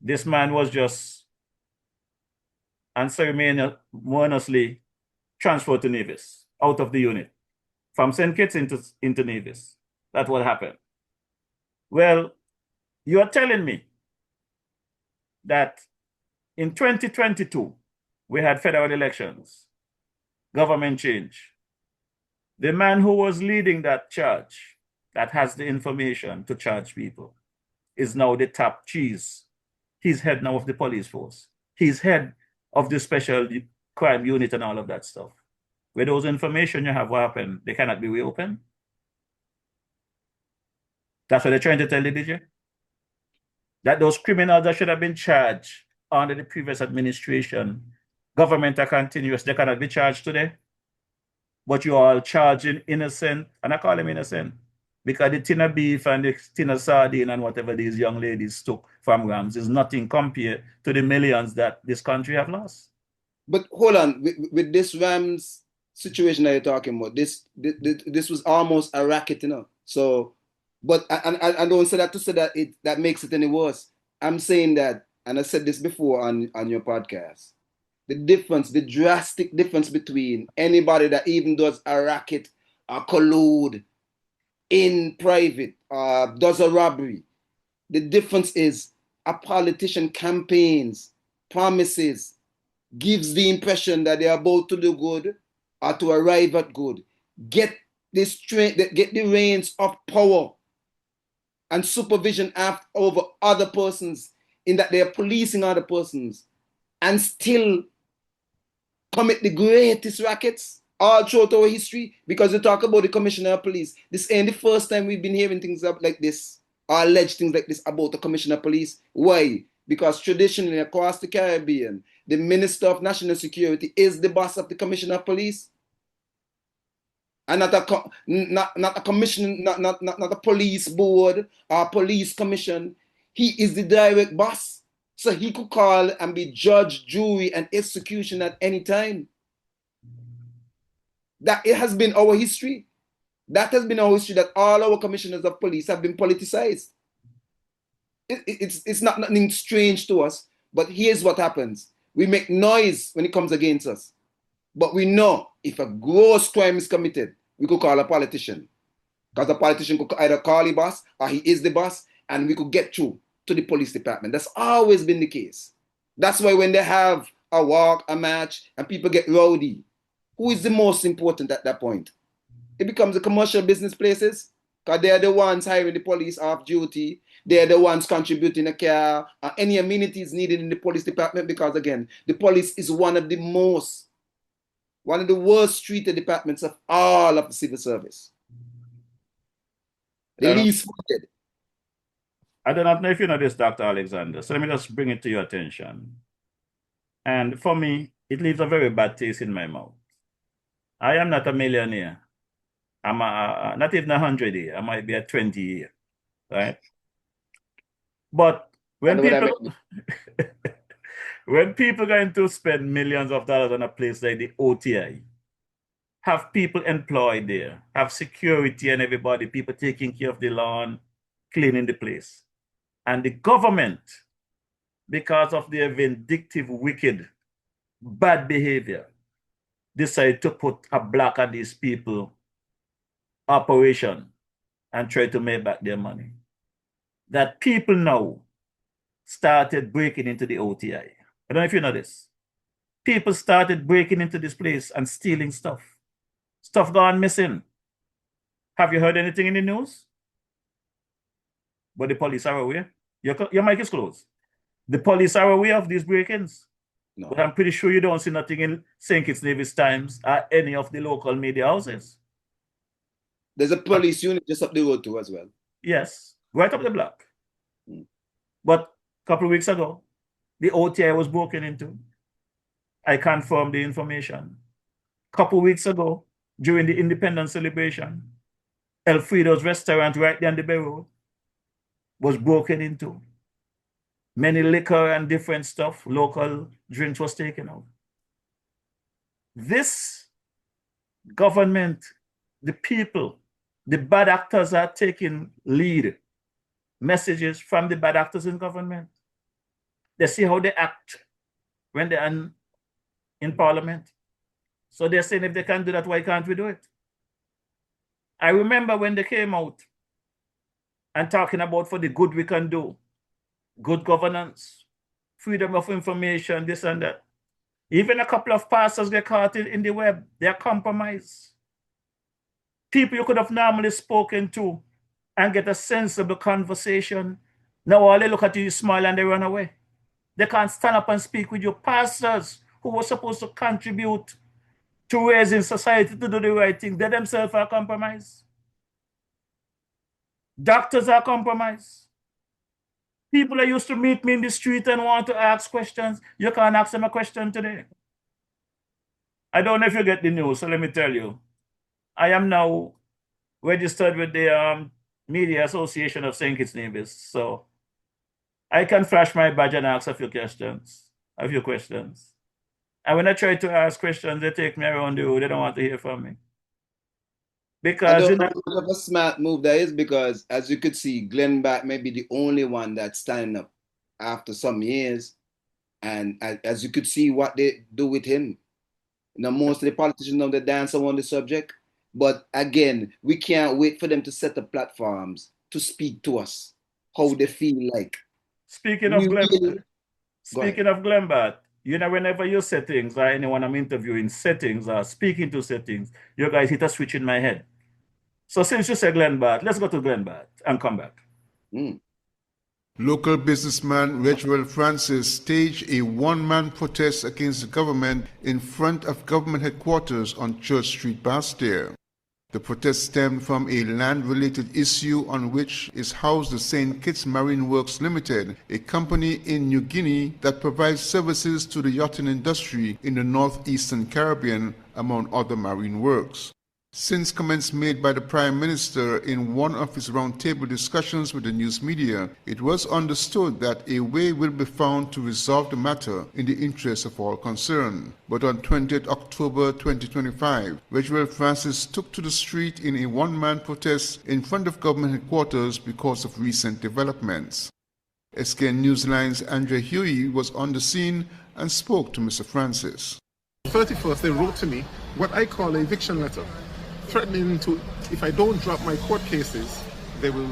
this man was just unceremoniously transferred to Nevis, out of the unit, from St. Kitts into Nevis. That's what happened. Well, you are telling me that in 2022, we had federal elections, government change. The man who was leading that charge, that has the information to charge people, is now the top cheese. He's head now of the police force. He's head of the special crime unit and all of that stuff. With those information you have, what happened? They cannot be reopened. That's what they're trying to tell you, DJ? That those criminals that should have been charged under the previous administration, government are continuous, they cannot be charged today. But you are charging innocent, and I call them innocent, because the tin of beef and the tin of sardine and whatever these young ladies took from Rams is nothing compared to the millions that this country have lost. But hold on, with this Rams situation that you're talking about, this was almost a racket, you know. So, but I don't say that to say that that makes it any worse. I'm saying that, and I said this before on your podcast, the drastic difference between anybody that even does a racket, a collude in private, does a robbery. The difference is a politician campaigns, promises, gives the impression that they're about to do good or to arrive at good. Get the reins of power and supervision over other persons, in that they're policing other persons, and still commit the greatest rackets all throughout our history. Because you talk about the commissioner of police, this ain't the first time we've been hearing things like this, or alleged things like this about the commissioner of police. Why? Because traditionally across the Caribbean, the Minister of National Security is the boss of the Commissioner of Police, and not a commission, not a police board or police commission. He is the direct boss, so he could call and be judge, jury, and execution at any time. That it has been our history. That has been our history, that all our commissioners of police have been politicized. It's not nothing strange to us, but here's what happens. We make noise when it comes against us. But we know if a gross crime is committed, we could call a politician. Because a politician could either call the boss or he is the boss, and we could get through to the police department. That's always been the case. That's why when they have a walk, a match, and people get rowdy, who is the most important at that point? It becomes the commercial business places, because they're the ones hiring the police off duty. They're the ones contributing a car or any amenities needed in the police department, because again, the police is one of the worst treated departments of all of the civil service. The least funded. I do not know if you know this, Dr. Alexander, so let me just bring it to your attention. And for me, it leaves a very bad taste in my mouth. I am not a millionaire. I'm not even 100 year. I might be a 20 year, right? But when people going to spend millions of dollars on a place like the OTI, have people employed there, have security and everybody, people taking care of the lawn, cleaning the place, and the government, because of their vindictive, wicked, bad behavior, decide to put a block on these people operation and try to make back their money. That people now started breaking into the OTI. I don't know if you know this. People started breaking into this place and stealing stuff. Stuff gone missing. Have you heard anything in the news? But the police are aware. Your mic is closed. The police are aware of these break-ins. No. But I'm pretty sure you don't see nothing in St. Kitts Nevis Times or any of the local media houses. There's a police unit just up the road too as well. Yes, right up the block. But a couple of weeks ago, the OTI was broken into. I confirmed the information. A couple of weeks ago, during the independence celebration, Elfrido's restaurant right there on the Bay Road was broken into. Many liquor and different stuff, local drinks was taken out. This government, the people, the bad actors are taking lead messages from the bad actors in government. They see how they act when they're in Parliament. So they're saying if they can do that, why can't we do it? I remember when they came out and talking about for the good we can do, good governance, freedom of information, this and that. Even a couple of pastors get caught in the web. They're compromised. People you could have normally spoken to and get a sensible conversation. Now all they look at you smile and they run away. They can't stand up and speak with you. Pastors who were supposed to contribute to raising society to do the right thing, they themselves are compromised. Doctors are compromised. People that used to meet me in the street and want to ask questions, you can't ask them a question today. I don't know if you get the news, so let me tell you. I am now registered with the Media Association of St. Kitts Nevis, so I can flash my badge and ask a few questions. And when I try to ask questions, they take me around the road. They don't want to hear from me. Because I don't know how much of a smart move that is, because as you could see, Glenn Batt may be the only one that's standing up after some years. And as you could see what they do with him. Now, most of the politicians know they dance on the subject. But again, we can't wait for them to set up platforms to speak to us, how they feel like. Speaking of Glenn Batt, you know, whenever you say things, or anyone I'm interviewing settings or speaking to settings, you guys hit a switch in my head. So since you said Glenn Batt, let's go to Glenn Batt and come back. Local businessman Reginald Francis staged a one-man protest against the government in front of government headquarters on Church Street, Bastille. The protest stemmed from a land-related issue on which is housed the St. Kitts Marine Works Limited, a company in New Guinea that provides services to the yachting industry in the northeastern Caribbean, among other marine works. Since comments made by the Prime Minister in one of his roundtable discussions with the news media, it was understood that a way will be found to resolve the matter in the interest of all concerned. But on 20th October 2025, Reginald Francis took to the street in a one-man protest in front of government headquarters because of recent developments. SKN Newsline's Andre Huey was on the scene and spoke to Mr. Francis. 31st, they wrote to me what I call an eviction letter, threatening to, if I don't drop my court cases, they will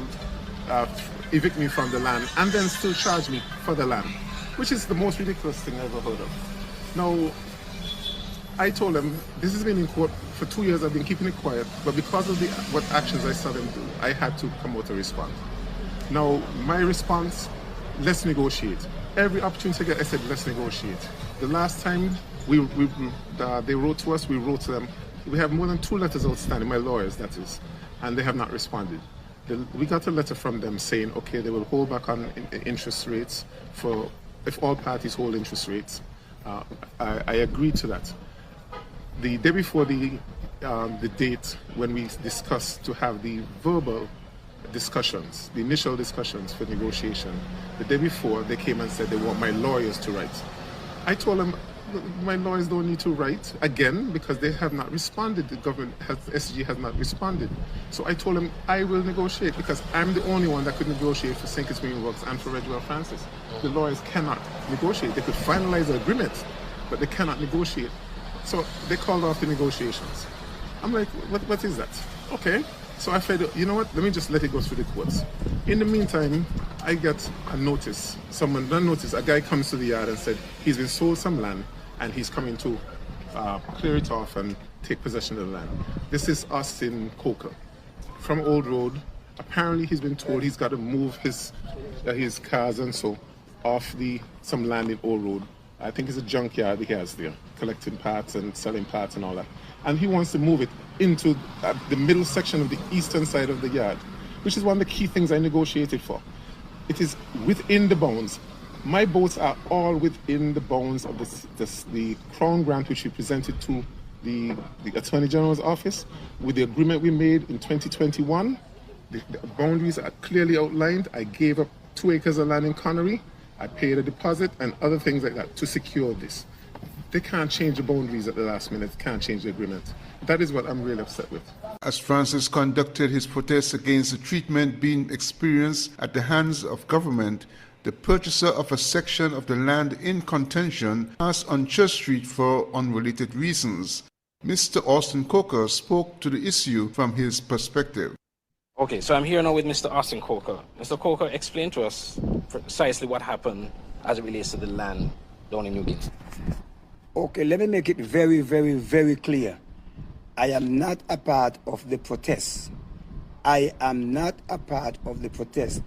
evict me from the land and then still charge me for the land, which is the most ridiculous thing I've ever heard of. Now, I told them, this has been in court for 2 years, I've been keeping it quiet, but because of what actions I saw them do, I had to come out to respond. Now, my response, let's negotiate. Every opportunity I get, I said, let's negotiate. The last time they wrote to us, we wrote to them. We have more than 2 letters outstanding, my lawyers, that is, and they have not responded. We got a letter from them saying, okay, they will hold back on interest rates for if all parties hold interest rates. I agreed to that. The day before the date when we discussed to have the verbal discussions, the initial discussions for negotiation, the day before they came and said they want my lawyers to write. I told them, my lawyers don't need to write again because they have not responded. The government, SG has not responded. So I told them I will negotiate because I'm the only one that could negotiate for St. Kitts Marine Works and for Reginald Francis. The lawyers cannot negotiate. They could finalize an agreement, but they cannot negotiate. So they called off the negotiations. I'm like, what is that? Okay. So I said, you know what, let me just let it go through the courts. In the meantime, I get a notice. Someone done notice, a guy comes to the yard and said he's been sold some land and he's coming to clear it off and take possession of the land. This is us in Coker. From Old Road, apparently he's been told he's got to move his cars and so off some land in Old Road. I think it's a junkyard he has there, collecting parts and selling parts and all that. And he wants to move it into the middle section of the eastern side of the yard, which is one of the key things I negotiated for. It is within the bounds. My boats are all within the bounds of the Crown grant which we presented to the Attorney General's office. With the agreement we made in 2021, the boundaries are clearly outlined. I gave up 2 acres of land in Connery. I paid a deposit and other things like that to secure this. They can't change the boundaries at the last minute, can't change the agreement. That is what I'm really upset with. As Francis conducted his protest against the treatment being experienced at the hands of government, the purchaser of a section of the land in contention passed on Church Street for unrelated reasons. Mr. Austin Coker spoke to the issue from his perspective. Okay, so I'm here now with Mr. Austin Coker. Mr. Coker, explain to us precisely what happened as it relates to the land down in New Guinea. Okay, let me make it very, very, very clear. I am not a part of the protest. I am not a part of the protest.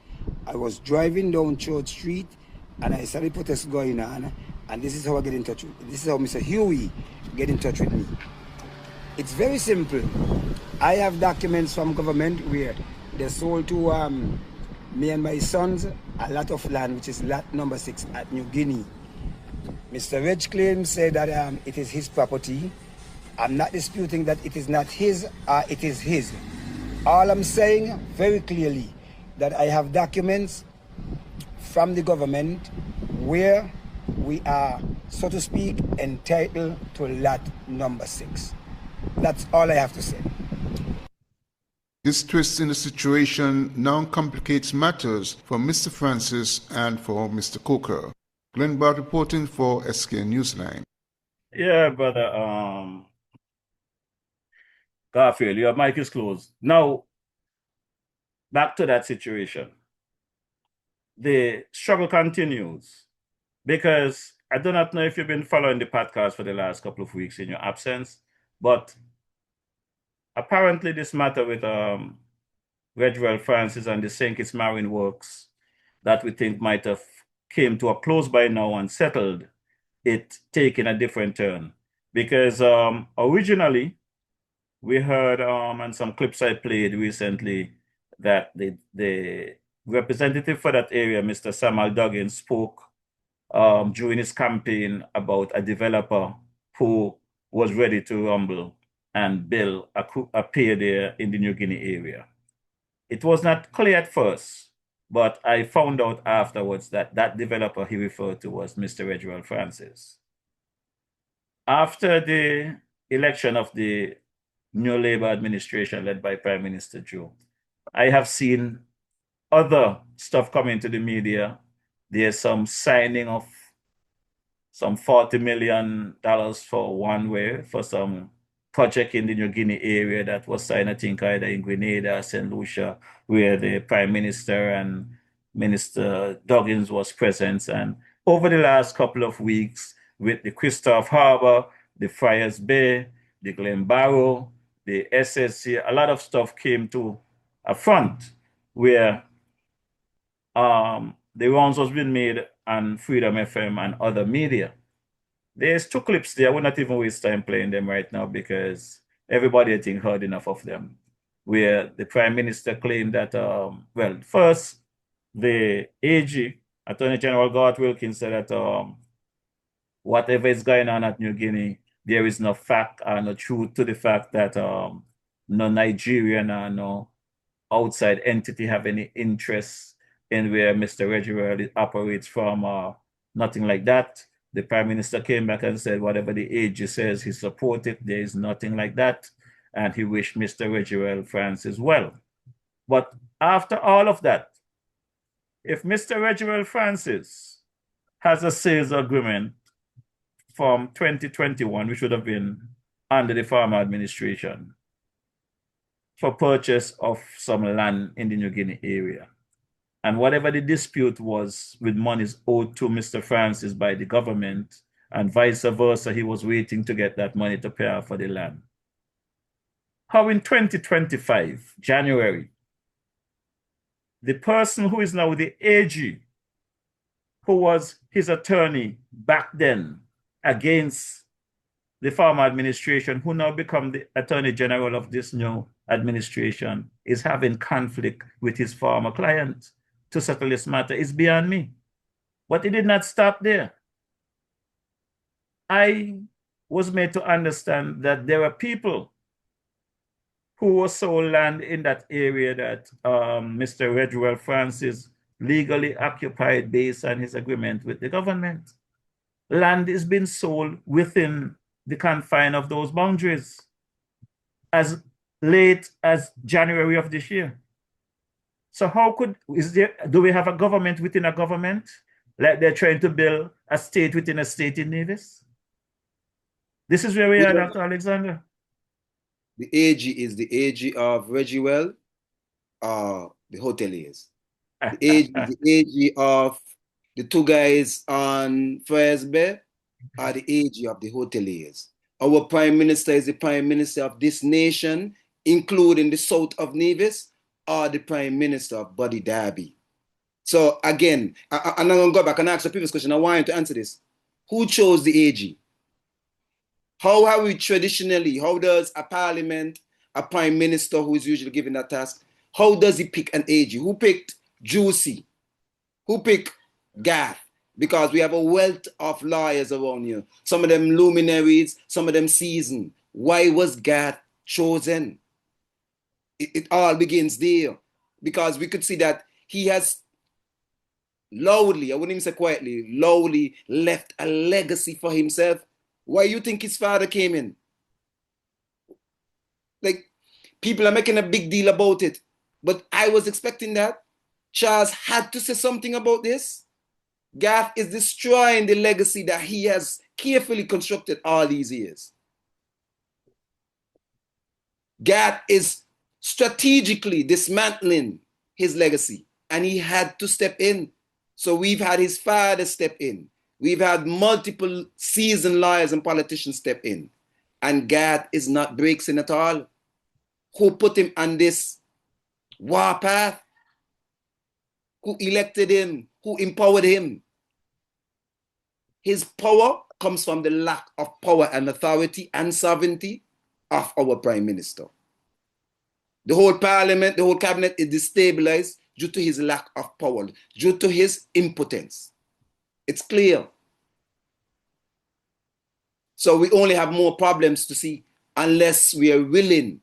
I was driving down Church Street and I saw the protest going on, and this is how I get in touch with, this is how Mr. Huey get in touch with me. It's very simple. I have documents from government where they sold to me and my sons a lot of land, which is lot number 6 at New Guinea. Mr. Reg claims said that it is his property. I'm not disputing that it is not his, it is his. All I'm saying very clearly that I have documents from the government where we are, so to speak, entitled to lot number 6. That's all I have to say. This twist in the situation now complicates matters for Mr. Francis and for Mr. Coker. Glenn Bart reporting for SK Newsline. Yeah, brother. Garfield, your mic is closed. Now, back to that situation. The struggle continues because I do not know if you've been following the podcast for the last couple of weeks in your absence, but apparently this matter with Redwell Francis and the St. Kitts Marine Works that we think might have came to a close by now and settled, it taking a different turn. Because originally, we heard, and some clips I played recently, that the representative for that area, Mr. Samuel Duggan, spoke during his campaign about a developer who was ready to rumble and build a pier there in the New Guinea area. It was not clear at first, but I found out afterwards that that developer he referred to was Mr. Redwell Francis. After the election of the new Labour administration led by Prime Minister Joe, I have seen other stuff coming to the media. There's some signing of some $40 million for one way for some project in the New Guinea area that was signed, I think, either in Grenada or St. Lucia, where the Prime Minister and Minister Duggins was present. And over the last couple of weeks, with the Christophe Harbour, the Friars Bay, the Glen Barrow, the SSC, a lot of stuff came to a front where the rounds was being made on Freedom FM and other media. There's 2 clips there. I will not even waste time playing them right now because everybody, I think, heard enough of them, where the Prime Minister claimed that, well, first, the AG, Attorney General Garth Wilkins, said that whatever is going on at New Guinea, there is no fact or no truth to the fact that no Nigerian or no outside entity have any interest in where Mr. Reginald operates from, nothing like that. The Prime Minister came back and said whatever the AG says, he supported. There is nothing like that. And he wished Mr. Reginald Francis well. But after all of that, if Mr. Reginald Francis has a sales agreement from 2021, which would have been under the former administration, for purchase of some land in the New Guinea area, and whatever the dispute was with monies owed to Mr. Francis by the government, and vice versa, he was waiting to get that money to pay off for the land. How in 2025, January, the person who is now the AG, who was his attorney back then against the former administration, who now become the Attorney General of this new administration, is having conflict with his former client to settle this matter, is beyond me. But it did not stop there. I was made to understand that there are people who were sold land in that area that Mr. Redwell Francis legally occupied based on his agreement with the government. Land is being sold within the confine of those boundaries as late as January of this year. So how do we have a government within a government? Like they're trying to build a state within a state in Nevis? This is where we are, Dr. Alexander. The AG is the AG of Reggie the hoteliers. The AG is the AG of the two guys on Friars Bay are the AG of the hoteliers. Our Prime Minister is the Prime Minister of this nation, including the south of Nevis, or the Prime Minister of Buddy Derby. So again, I'm not going to go back and ask the previous question. I want you to answer this. Who chose the AG? How have we traditionally, how does a parliament, a prime minister who is usually given that task, how does he pick an AG? Who picked Juicy? Who picked Gaff? Because we have a wealth of lawyers around here. Some of them luminaries, some of them seasoned. Why was Gaff chosen? It all begins there. Because we could see that he has loudly, I wouldn't even say quietly, loudly left a legacy for himself. Why you think his father came in? Like, people are making a big deal about it. But I was expecting that. Charles had to say something about this. Gaff is destroying the legacy that he has carefully constructed all these years. Gaff is strategically dismantling his legacy, and he had to step in. So we've had his father step in. We've had multiple seasoned lawyers and politicians step in. And Gaff is not breaking at all. Who put him on this war path? Who elected him? Who empowered him? His power comes from the lack of power and authority and sovereignty of our Prime Minister. The whole parliament, the whole cabinet is destabilized due to his lack of power, due to his impotence. It's clear. So we only have more problems to see unless we are willing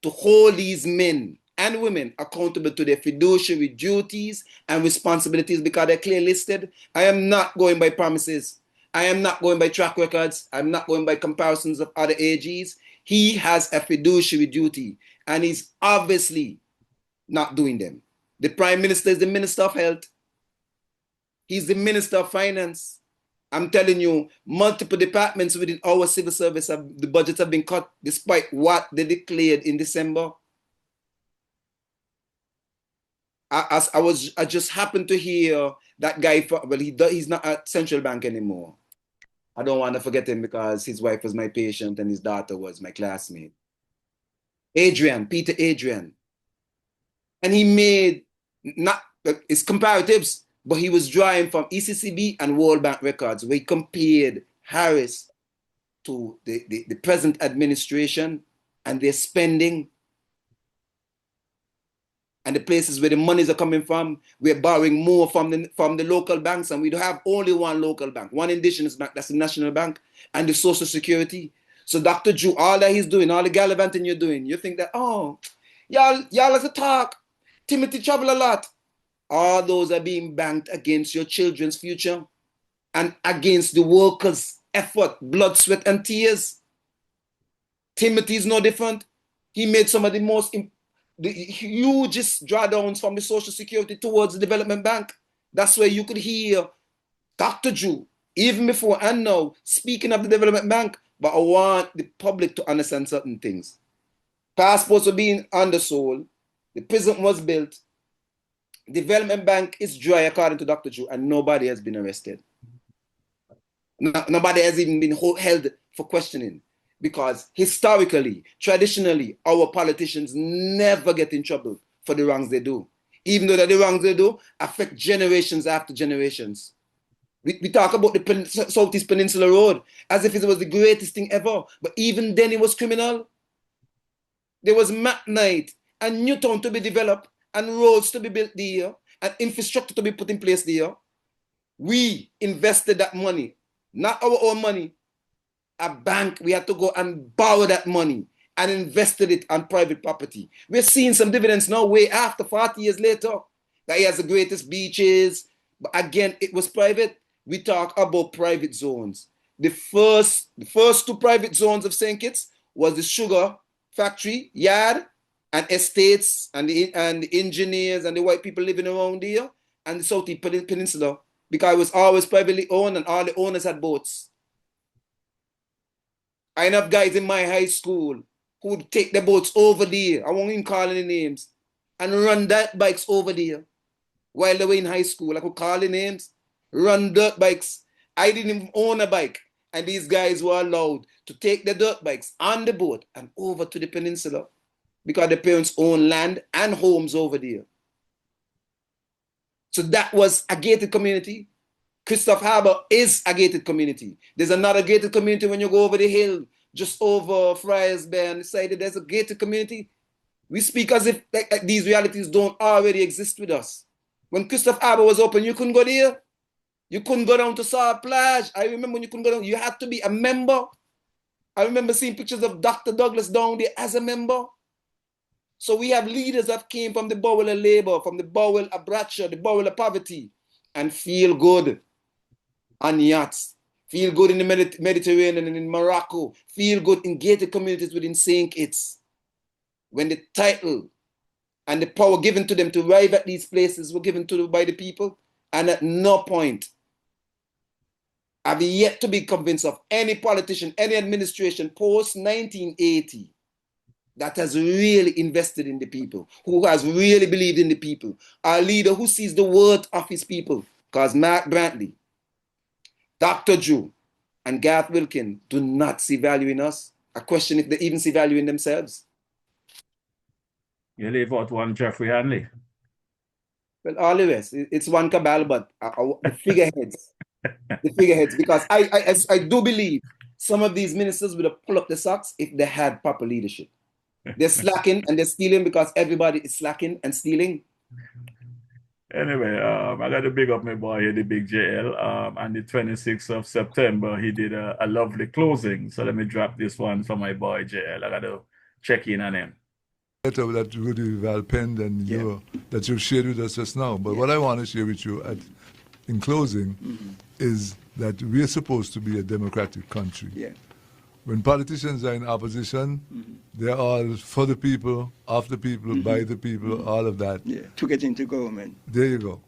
to hold these men and women accountable to their fiduciary duties and responsibilities, because they're clearly listed. I am not going by promises. I am not going by track records. I'm not going by comparisons of other AGs. He has a fiduciary duty, and he's obviously not doing them. The Prime Minister is the Minister of Health. He's the Minister of Finance. I'm telling you, multiple departments within our civil service, the budgets have been cut despite what they declared in December. I just happened to hear that guy, he's not at Central Bank anymore. I don't want to forget him because his wife was my patient and his daughter was my classmate. Peter Adrian. And he made not his comparatives, but he was drawing from ECCB and World Bank records, where he compared Harris to the present administration and their spending and the places where the monies are coming from. We're borrowing more from the local banks, and we have only one local bank, one indigenous bank, that's the National Bank, and the Social Security. So Dr. Drew, all that he's doing, all the gallivanting you're doing, you think that, oh, y'all have to talk. Timothy travel a lot. All those are being banked against your children's future and against the workers' effort, blood, sweat, and tears. Timothy is no different. He made some of the hugest drawdowns from the Social Security towards the Development Bank. That's where you could hear Dr. Drew, even before and now, speaking of the Development Bank. But I want the public to understand certain things. Passports were being undersold. The prison was built. Development Bank is dry, according to Dr. Drew, and nobody has been arrested. Nobody has even been held for questioning, because historically, traditionally, our politicians never get in trouble for the wrongs they do, even though the wrongs they do affect generations after generations. We talk about the Southeast Peninsula Road as if it was the greatest thing ever, but even then it was criminal. There was McKnight and Newtown to be developed, and roads to be built there, and infrastructure to be put in place there. We invested that money, not our own money. A bank, we had to go and borrow that money and invested it on private property. We're seeing some dividends now, way after 40 years later, that he has the greatest beaches. But again, it was private. We talk about private zones. The first two private zones of St. Kitts was the sugar factory yard and estates and the engineers and the white people living around here and the Southeast Peninsula, because it was always privately owned and all the owners had boats. I have guys in my high school who would take the boats over there, I won't even call any names, and run dirt bikes over there while they were in high school. I could call the names, run dirt bikes. I didn't even own a bike, and these guys were allowed to take the dirt bikes on the boat and over to the peninsula because the parents own land and homes over there. So that was a gated community. Christoph Harbour is a gated community. There's another gated community when you go over the hill, just over Friars Bay on the side, there's a gated community. We speak as if like these realities don't already exist with us. When Christoph Harbour was open, you couldn't go there. You couldn't go down to Saw Plage. I remember when you couldn't go down, you had to be a member. I remember seeing pictures of Dr. Douglas down there as a member. So we have leaders that came from the bowel of labor, from the bowel of Bratcher, the bowel of poverty, and feel good on yachts, feel good in the Mediterranean and in Morocco, feel good in gated communities within St. Kitts. When the title and the power given to them to arrive at these places were given to them by the people, and at no point have yet to be convinced of any politician, any administration post-1980 that has really invested in the people, who has really believed in the people, a leader who sees the worth of his people. Because Mark Brantley, Dr. Drew, and Garth Wilkin do not see value in us. I question if they even see value in themselves. You leave out one Jeffrey Hanley. Well, all the rest, it's one cabal, but the figureheads, because I do believe some of these ministers would have pulled up the socks if they had proper leadership. They're slacking and they're stealing because everybody is slacking and stealing. Anyway, I got to big up my boy here, the Big JL. On the 26th of September, he did a lovely closing. So let me drop this one for my boy JL. I got to check in on him. Letter that Rudy Val penned and that you shared with us just now. But what I want to share with you in closing is that we are supposed to be a democratic country. Yeah. When politicians are in opposition, they're all for the people, of the people, by the people, all of that. Yeah, to get into government. There you go.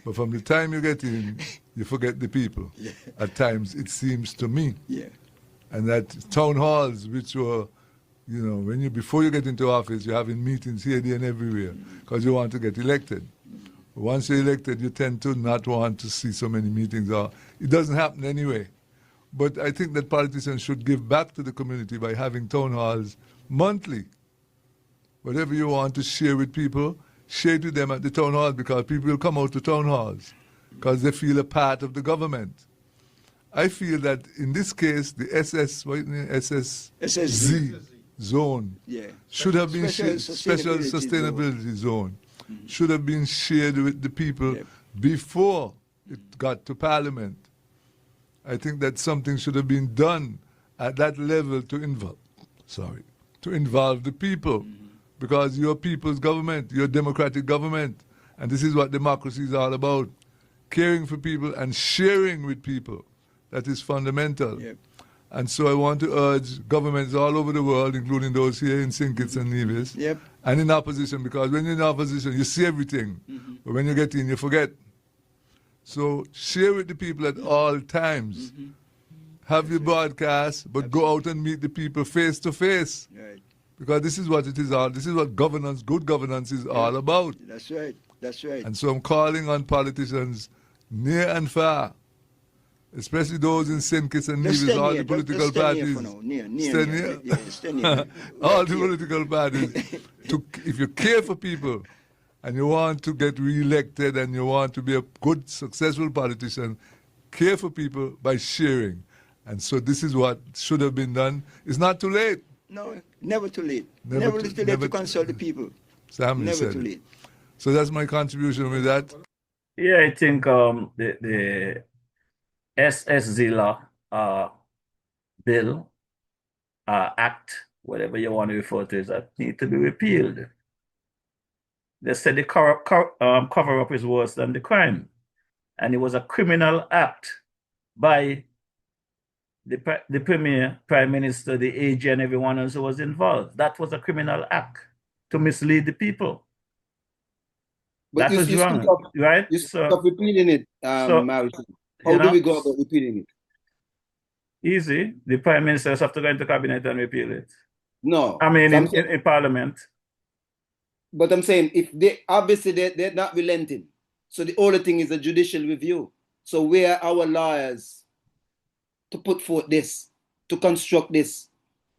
But from the time you get in, you forget the people. Yeah. At times, it seems to me. Yeah. And that town halls, which were, you know, before you get into office, you're having meetings here, there, and everywhere, because you want to get elected. Once you're elected, you tend to not want to see so many meetings. Or it doesn't happen anyway. But I think that politicians should give back to the community by having town halls monthly. Whatever you want to share with people, share it with them at the town hall, because people will come out to town halls because they feel a part of the government. I feel that in this case, the SSZ zone should have been special sustainability zone should have been shared with the people before it got to Parliament. I think that something should have been done at that level to involve the people, because you're people's government, you're a democratic government, and this is what democracy is all about: caring for people and sharing with people. That is fundamental. Yep. And so I want to urge governments all over the world, including those here in St. Kitts and Nevis, and in opposition, because when you're in opposition, you see everything, but when you get in, you forget. So share with the people at all times. Have your broadcast, but go out and meet the people face to face. Right. Because this is what it is all. This is what governance, good governance is all about. That's right. That's right. And so I'm calling on politicians near and far, especially those in St. Kitts and Nevis, all the political parties. All the political parties. If you care for people, and you want to get re-elected and you want to be a good, successful politician, care for people by sharing. And so this is what should have been done. It's not too late. No, never too late. Never too late to consult the people. Never too late. So that's my contribution with that. Yeah, I think the SSZ law, bill, act, whatever you want to refer to, is that need to be repealed. They said the cover-up is worse than the crime. And it was a criminal act by the Premier, Prime Minister, the AG, and everyone else who was involved. That was a criminal act. to mislead the people. But That was wrong, right? You speak of repealing it, Marius. How do we go about repealing it? Easy. The prime ministers have to go into cabinet and repeal it. No. I mean, in parliament. But I'm saying, if they obviously they're not relenting. So the only thing is a judicial review. So where are our lawyers to put forth this, to construct this?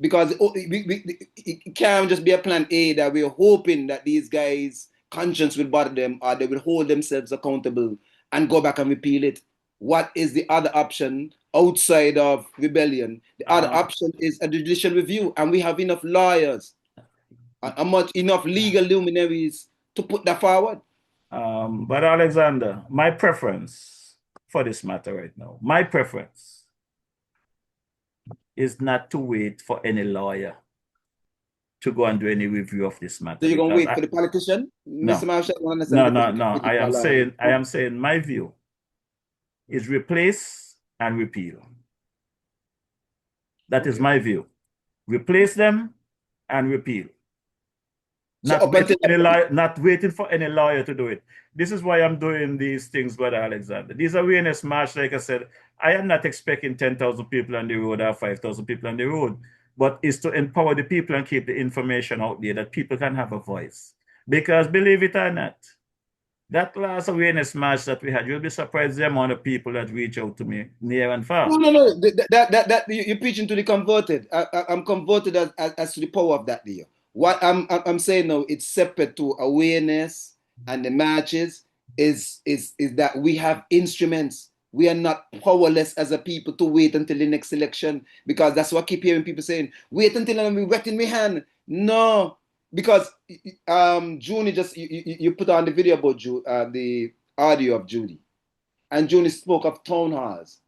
Because it can't just be a plan A that we're hoping that these guys' conscience will bother them or they will hold themselves accountable and go back and repeal it. What is the other option outside of rebellion? The other option is a judicial review, and we have enough lawyers, enough legal luminaries to put that forward. But Alexander, my preference for this matter right now, my preference is not to wait for any lawyer to go and do any review of this matter. So you're gonna wait for the politician? No. Mr. Marshall, No. I am saying my view is replace and repeal. That is my view. Replace them and repeal. Not waiting for any lawyer to do it. This is why I'm doing these things, Brother Alexander. These awareness march, like I said, I am not expecting 10,000 people on the road or 5,000 people on the road, but it's to empower the people and keep the information out there that people can have a voice. Because believe it or not, that last awareness march that we had, you'll be surprised the amount of people that reach out to me near and far. No. That you're preaching to the converted. I'm converted as to the power of that deal. What I'm saying now, it's separate to awareness and the marches is that we have instruments. We are not powerless as a people to wait until the next election, because that's what I keep hearing people saying, wait until I'm wetting my hand. No, because Junie just, you put on the video about the audio of Judy, and Junie spoke of town halls.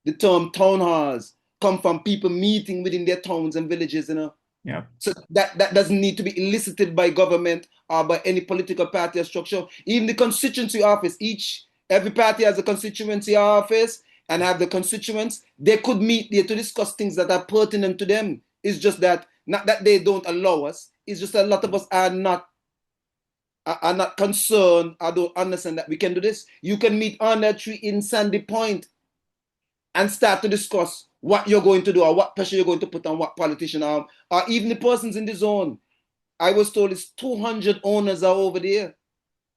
The term town halls come from people meeting within their towns and villages, you know. Yeah. So that doesn't need to be elicited by government or by any political party or structure. Even the constituency office, every party has a constituency office and have the constituents. They could meet there to discuss things that are pertinent to them. It's just that, not that they don't allow us, it's just a lot of us are not concerned or don't understand that we can do this. You can meet on that tree in Sandy Point and start to discuss what you're going to do or what pressure you're going to put on what politician or even the persons in the zone. I was told it's 200 owners are over there,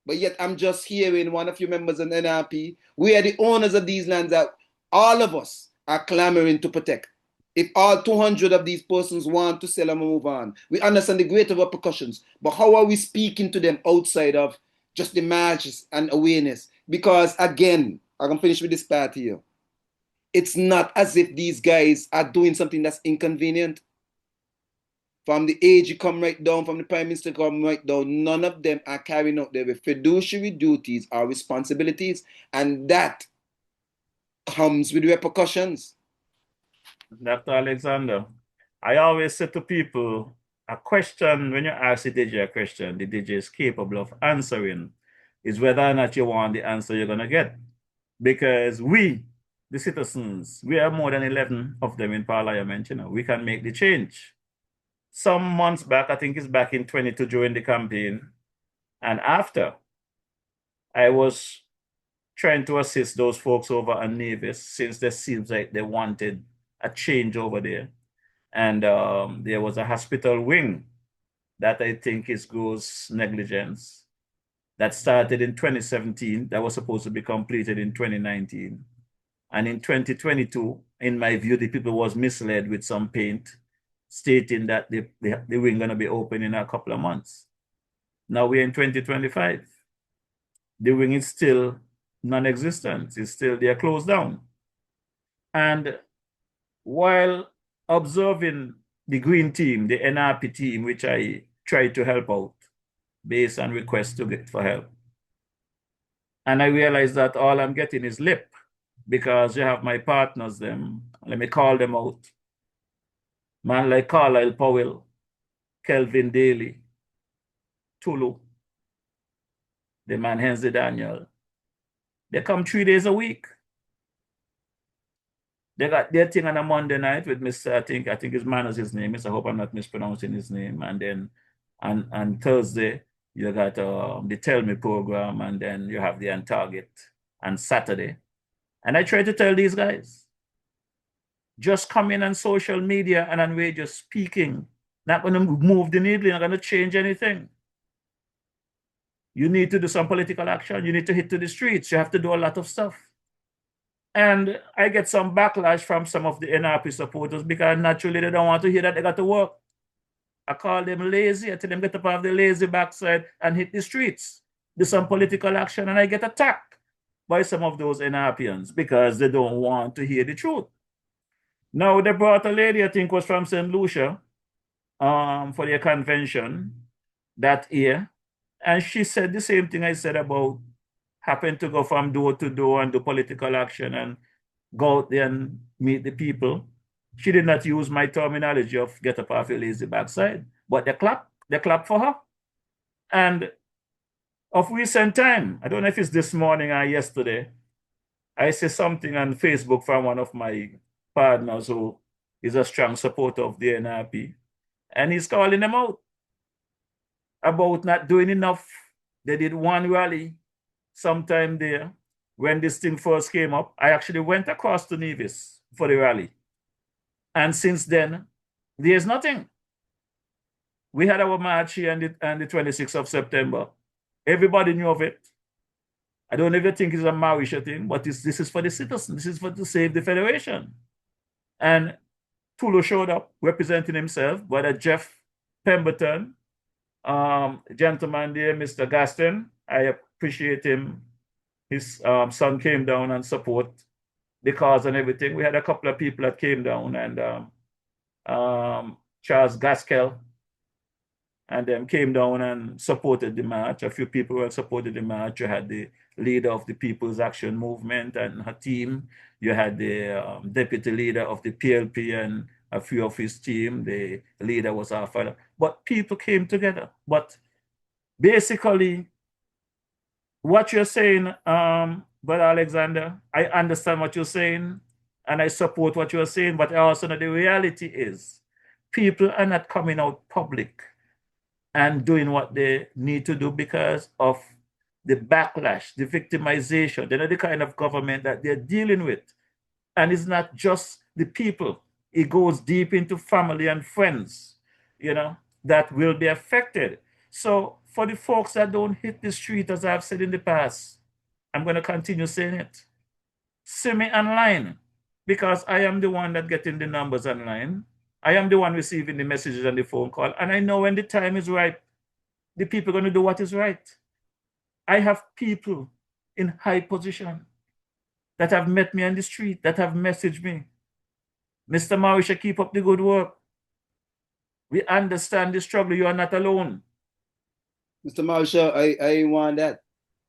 but yet I'm just hearing one of your members in NRP. We are the owners of these lands that all of us are clamoring to protect. If all 200 of these persons want to sell and move on, we understand the greater repercussions, but how are we speaking to them outside of just the marches and awareness? Because again, I'm going to finish with this part here. It's not as if these guys are doing something that's inconvenient. From the AG come right down, from the Prime Minister come right down, none of them are carrying out their fiduciary duties or responsibilities, and that comes with repercussions. Dr. Alexander, I always say to people, a question, when you ask the DJ a question, the DJ is capable of answering, is whether or not you want the answer you're going to get. Because we, the citizens, we are more than 11 of them in Parliament, you know, we can make the change. Some months back, I think it's back in 22 during the campaign, and after, I was trying to assist those folks over on Nevis, since there seems like they wanted a change over there. And there was a hospital wing that I think is gross negligence that started in 2017, that was supposed to be completed in 2019. And in 2022, in my view, the people was misled with some paint, stating that the wing gonna be open in a couple of months. Now we're in 2025. The wing is still non-existent. It's still, they're closed down. And while observing the Green team, the NRP team, which I tried to help out based on requests to get for help, and I realized that all I'm getting is lip, because you have my partners, them, let me call them out. Man like Carlisle Powell, Kelvin Daly, Tulu, the man Hensley Daniel. They come 3 days a week. They got their thing on a Monday night with Mr. I think his man is his name. I hope I'm not mispronouncing his name. And then on Thursday, you got the Tell Me program, and then you have the On Target on Saturday. And I try to tell these guys, just come in on social media and on radio speaking, not going to move the needle, not going to change anything. You need to do some political action. You need to hit to the streets. You have to do a lot of stuff. And I get some backlash from some of the NRP supporters because naturally they don't want to hear that they got to work. I call them lazy. I tell them get up off the lazy backside and hit the streets. Do some political action, and I get attacked by some of those NRPians because they don't want to hear the truth. Now they brought a lady, I think was from St. Lucia, for their convention that year. And she said the same thing I said about having to go from door to door and do political action and go out there and meet the people. She did not use my terminology of get up off your lazy backside, but they clap for her. And of recent time, I don't know if it's this morning or yesterday, I see something on Facebook from one of my partners who is a strong supporter of the NRP. And he's calling them out about not doing enough. They did one rally sometime there when this thing first came up. I actually went across to Nevis for the rally. And since then, there's nothing. We had our march here on the 26th of September. Everybody knew of it. I don't even think it's a Maoist thing, but this is for the citizens. This is for to save the Federation. And Tulu showed up representing himself, Brother Jeff Pemberton, gentleman there, Mr. Gaston. I appreciate him. His son came down and support the cause and everything. We had a couple of people that came down, and Charles Gaskell and them came down and supported the march. A few people who supported the march. You had the leader of the People's Action Movement and her team. You had the deputy leader of the PLP and a few of his team. The leader was our father. But people came together. But basically, what you're saying, Brother Alexander, I understand what you're saying, and I support what you're saying, but I also know the reality is people are not coming out public and doing what they need to do because of the backlash, the victimization. They know the kind of government that they're dealing with. And it's not just the people. It goes deep into family and friends, that will be affected. So for the folks that don't hit the street, as I've said in the past, I'm going to continue saying it. See me online, because I am the one that getting the numbers online. I am the one receiving the messages and the phone call. And I know when the time is right, the people are going to do what is right. I have people in high position that have met me on the street, that have messaged me. Mr. Marisha, keep up the good work. We understand the struggle. You are not alone. Mr. Marisha, I want that.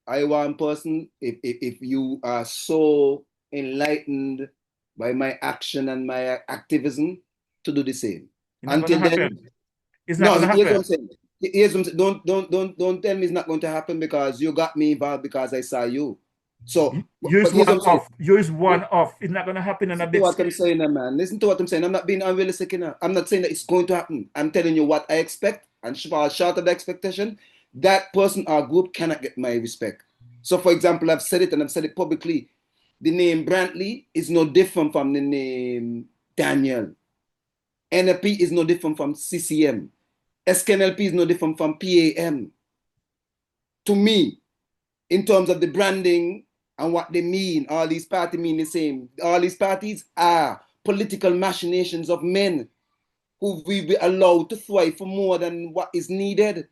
I want person, if you are so enlightened by my action and my activism, to do the same. Until then, it's not going to happen. Here's what I'm saying. Here's what I'm saying. Don't tell me it's not going to happen because you got me involved because I saw you. So use one off. Use one off. It's not going to happen in a big scale. Listen to what I'm saying, man. Listen to what I'm saying. I'm not being unrealistic enough. I'm not saying that it's going to happen. I'm telling you what I expect, and far short of the expectation, that person or group cannot get my respect. So, for example, I've said it and I've said it publicly. The name Brantley is no different from the name Daniel. NLP is no different from CCM. SKNLP is no different from PAM. To me, in terms of the branding and what they mean, all these parties mean the same. All these parties are political machinations of men who we be allowed to thrive for more than what is needed.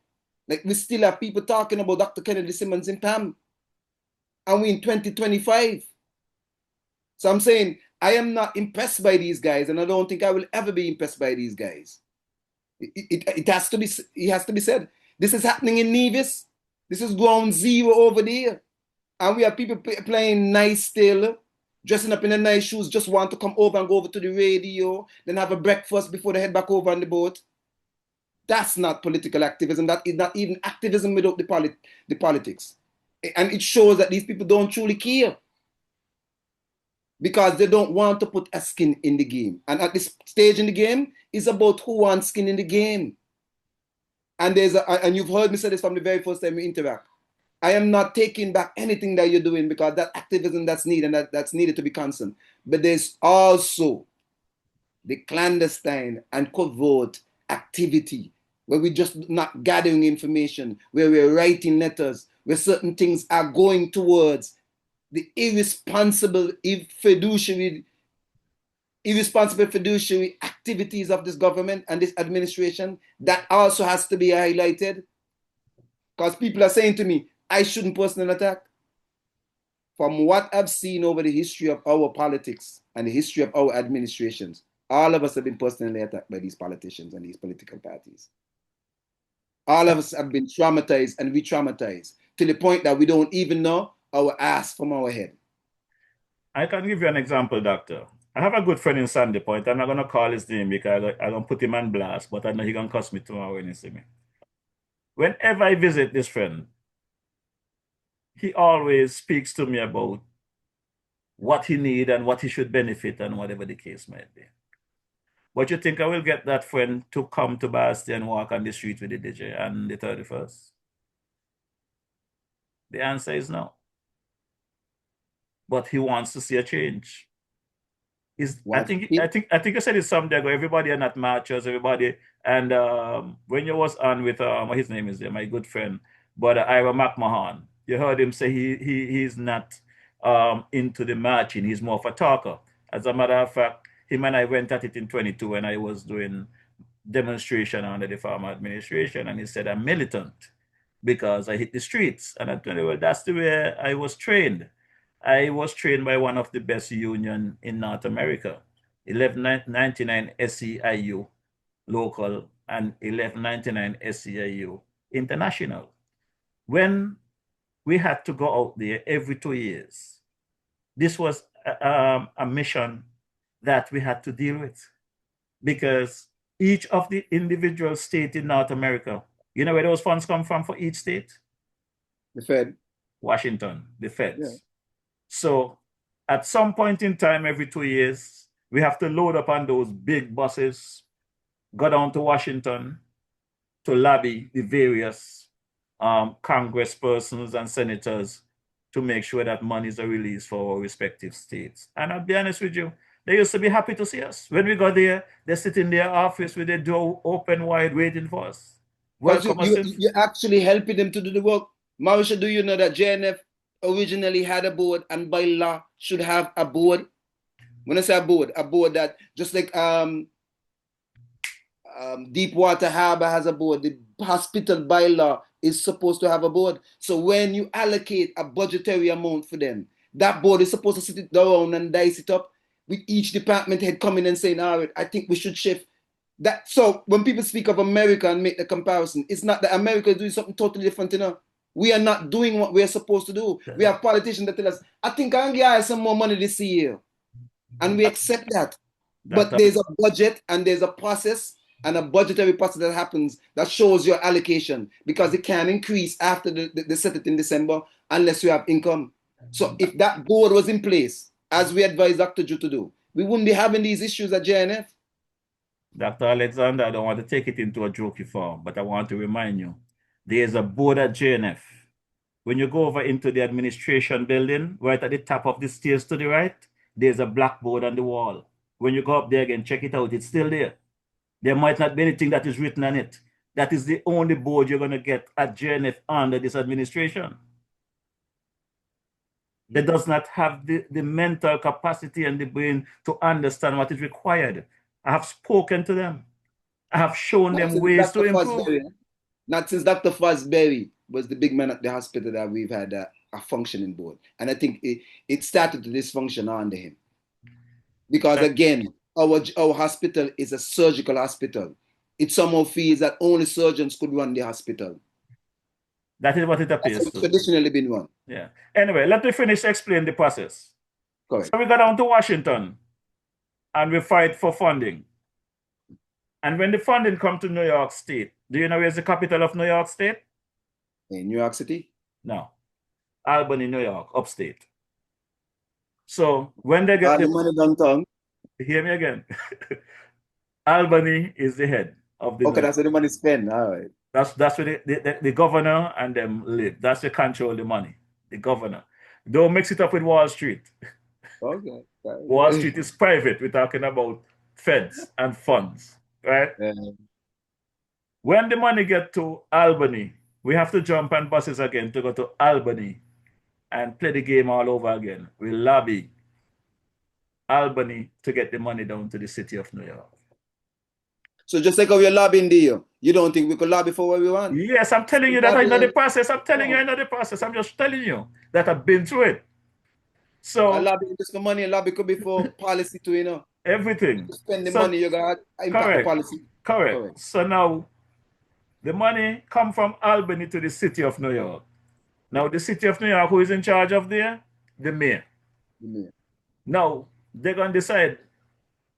Like, we still have people talking about Dr. Kennedy Simmons in PAM. And we're in 2025. So I'm saying, I am not impressed by these guys, and I don't think I will ever be impressed by these guys. It has to be said. This is happening in Nevis. This is ground zero over there. And we have people playing nice still, dressing up in their nice shoes, just want to come over and go over to the radio, then have a breakfast before they head back over on the boat. That's not political activism. That is not even activism without the politics. And it shows that these people don't truly care, because they don't want to put a skin in the game. And at this stage in the game, it's about who wants skin in the game. And and you've heard me say this from the very first time we interact. I am not taking back anything that you're doing because that activism that's needed and that's needed to be constant. But there's also the clandestine and covert activity where we're just not gathering information, where we're writing letters, where certain things are going towards the irresponsible fiduciary activities of this government and this administration. That also has to be highlighted, because people are saying to me, I shouldn't personally attack. From what I've seen over the history of our politics and the history of our administrations, all of us have been personally attacked by these politicians and these political parties. All of us have been traumatized and re-traumatized to the point that we don't even know our ass from our head. I can give you an example, Doctor. I have a good friend in Sandy Point. I'm not going to call his name because I'm going to put him on blast, but I know he's going to cuss me tomorrow when he see me. Whenever I visit this friend, he always speaks to me about what he needs and what he should benefit and whatever the case might be. But you think I will get that friend to come to Basti and walk on the street with the DJ on the 31st? The answer is no. But he wants to see a change. I think I said it some day ago. Everybody are not marchers, everybody. And when you was on with what his name is there, my good friend, but Ira McMahon, you heard him say he's not into the marching. He's more of a talker. As a matter of fact, him and I went at it in 22 when I was doing demonstration under the former administration, and he said I'm militant because I hit the streets. And I told him, well, that's the way I was trained. I was trained by one of the best union in North America, 1199 SEIU local and 1199 SEIU international. When we had to go out there every 2 years, this was a mission that we had to deal with, because each of the individual states in North America, you know where those funds come from for each state? The Fed. Washington, the Feds. Yeah. So at some point in time, every 2 years, we have to load up on those big buses, go down to Washington to lobby the various congresspersons and senators to make sure that monies are released for our respective states. And I'll be honest with you, they used to be happy to see us. When we got there, they sit in their office with their door open wide waiting for us. Welcome us. You're actually helping them to do the work. Marisha, do you know that JNF originally had a board and by law should have a board? When I say a board that just like Deepwater Harbor has a board, the hospital by law is supposed to have a board. So when you allocate a budgetary amount for them, that board is supposed to sit it down and dice it up with each department head coming and saying, all right, I think we should shift that. So when people speak of America and make the comparison, it's not that America is doing something totally different, you know. We are not doing what we are supposed to do. We have politicians that tell us, I think I can get some more money this year. And we accept that. But there's a budget and there's a process and a budgetary process that happens that shows your allocation, because it can increase after they set it in December unless you have income. So if that board was in place, as we advise Dr. Ju to do, we wouldn't be having these issues at JNF. Dr. Alexander, I don't want to take it into a jokey form, but I want to remind you, there's a board at JNF. When you go over into the administration building, right at the top of the stairs to the right, there's a blackboard on the wall. When you go up there again, check it out, it's still there. There might not be anything that is written on it. That is the only board you're going to get at JNF under this administration. That does not have the mental capacity and the brain to understand what is required. I have spoken to them. I have shown them ways to improve. Not since Dr. Fosberry was the big man at the hospital that we've had a functioning board. And I think it started to dysfunction under him. Because again, our hospital is a surgical hospital. It somehow feels that only surgeons could run the hospital. That is what it appears to. Traditionally been run. Yeah. Anyway, let me finish explain the process. Correct. So we go down to Washington and we fight for funding. And when the funding comes to New York State, do you know where's the capital of New York State? In New York City? No. Albany, New York, upstate. So when they get the money downtown. Hear me again. Albany is the head of the. Okay, that's where the money is spent. All right. That's where the governor and them live. That's the control the money. The governor. Don't mix it up with Wall Street. Okay. Wall Street is private. We're talking about feds and funds, right? When the money get to Albany, we have to jump on buses again to go to Albany and play the game all over again. We lobby Albany to get the money down to the city of New York. So just like how we're lobbying there, you don't think we could lobby for what we want? Yes, I'm telling you that I know the process. I'm telling you I know the process. I'm just telling you that I've been through it. So a lobby just for money, a lobby could be for policy too, you know. Everything. You spend the money you got, impact the policy. Correct. So now the money come from Albany to the city of New York. Now the city of New York, who is in charge of there? The mayor. Now they're gonna decide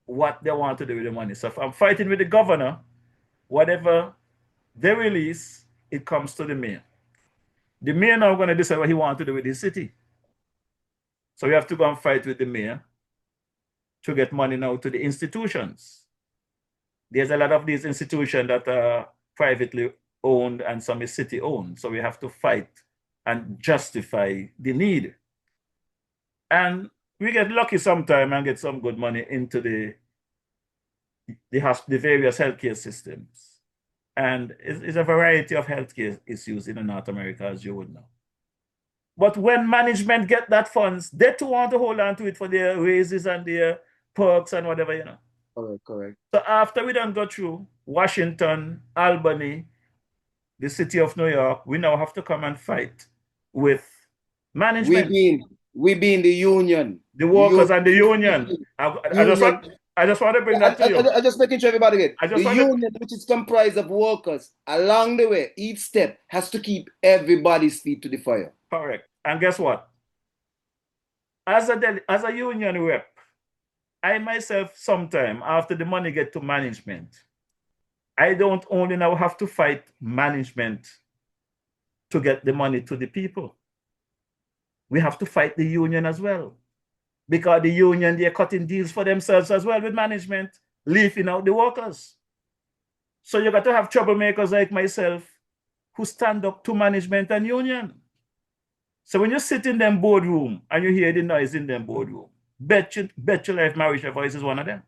what they want to do with the money. So if I'm fighting with the governor, whatever they release, it comes to the mayor. The mayor now going to decide what he wants to do with his city. So we have to go and fight with the mayor to get money now to the institutions. There's a lot of these institutions that are privately owned and some is city owned. So we have to fight and justify the need. And we get lucky sometime and get some good money into the various healthcare systems. And it's a variety of healthcare issues in North America, as you would know. But when management get that funds, they too want to hold on to it for their raises and their perks and whatever, you know. Correct. So after we done go through Washington, Albany, the city of New York, we now have to come and fight with management. We being the union. The workers and the union. I just want to bring that to you. I just making sure everybody get the union, which is comprised of workers, along the way, each step has to keep everybody's feet to the fire. Correct. And guess what? As a union rep, I myself sometime after the money get to management, I don't only now have to fight management to get the money to the people. We have to fight the union as well. Because the union, they're cutting deals for themselves as well with management, leaving out the workers. So you got to have troublemakers like myself who stand up to management and union. So when you sit in them boardroom and you hear the noise in them boardroom, bet your life Marisha Voice is one of them.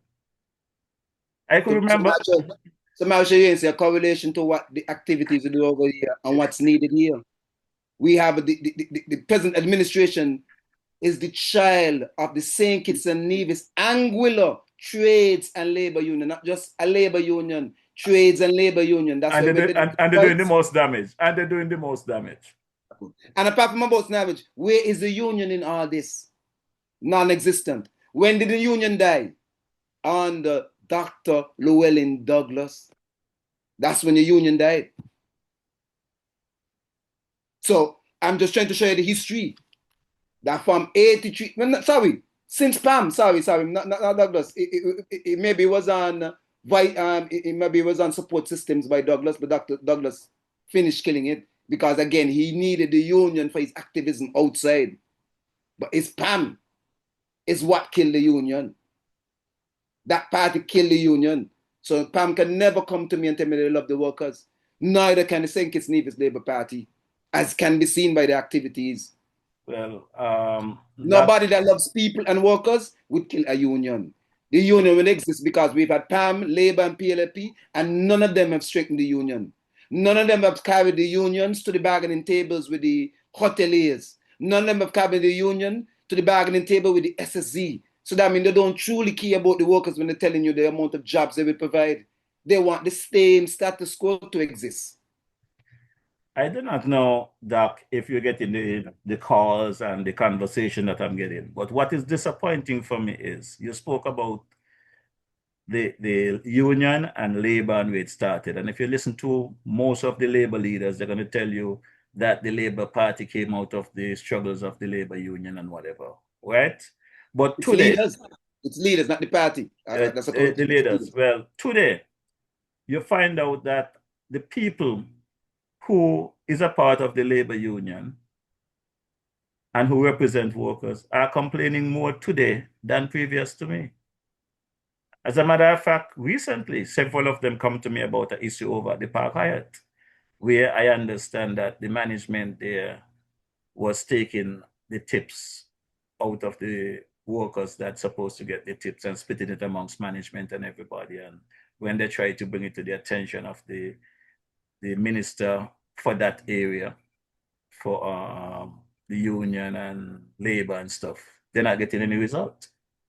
I could remember. So Marisha, you see a correlation to what the activities we do over here and what's needed here. We have the present administration is the child of the St. Kitts and Nevis Anguilla Trades and Labor Union, not just a labor union, trades and labor union. That's and they're doing the most damage. And they're doing the most damage. And apart from most damage, where is the union in all this? Non-existent. When did the union die? Under Dr. Llewellyn Douglas. That's when the union died. So I'm just trying to show you the history. That from 83, since Pam, not Douglas. It maybe was on it was on support systems by Douglas, but Dr. Douglas finished killing it because again he needed the union for his activism outside. But it's Pam is what killed the union. That party killed the union. So Pam can never come to me and tell me they love the workers. Neither can the St. Kitts Nevis Labour Party, as can be seen by the activities. Well, nobody that loves people and workers would kill a union. The union will exist because we've had PAM, Labour, and PLP, and none of them have strengthened the union. None of them have carried the unions to the bargaining tables with the hoteliers. None of them have carried the union to the bargaining table with the SSZ. So that means they don't truly care about the workers when they're telling you the amount of jobs they will provide. They want the same status quo to exist. I do not know, Doc, if you're getting the calls and the conversation that I'm getting. But what is disappointing for me is you spoke about the union and labor and where it started. And if you listen to most of the labor leaders, they're going to tell you that the Labor Party came out of the struggles of the labor union and whatever, right? But it's today... It's leaders, not the party. That's the leaders. Well, today, you find out that the people who is a part of the labor union and who represent workers are complaining more today than previous to me. As a matter of fact, recently, several of them come to me about an issue over at the Park Hyatt. where I understand that the management there was taking the tips out of the workers that's supposed to get the tips and splitting it amongst management and everybody. And when they try to bring it to the attention of the minister for that area, for the union and labor and stuff, they're not getting any result.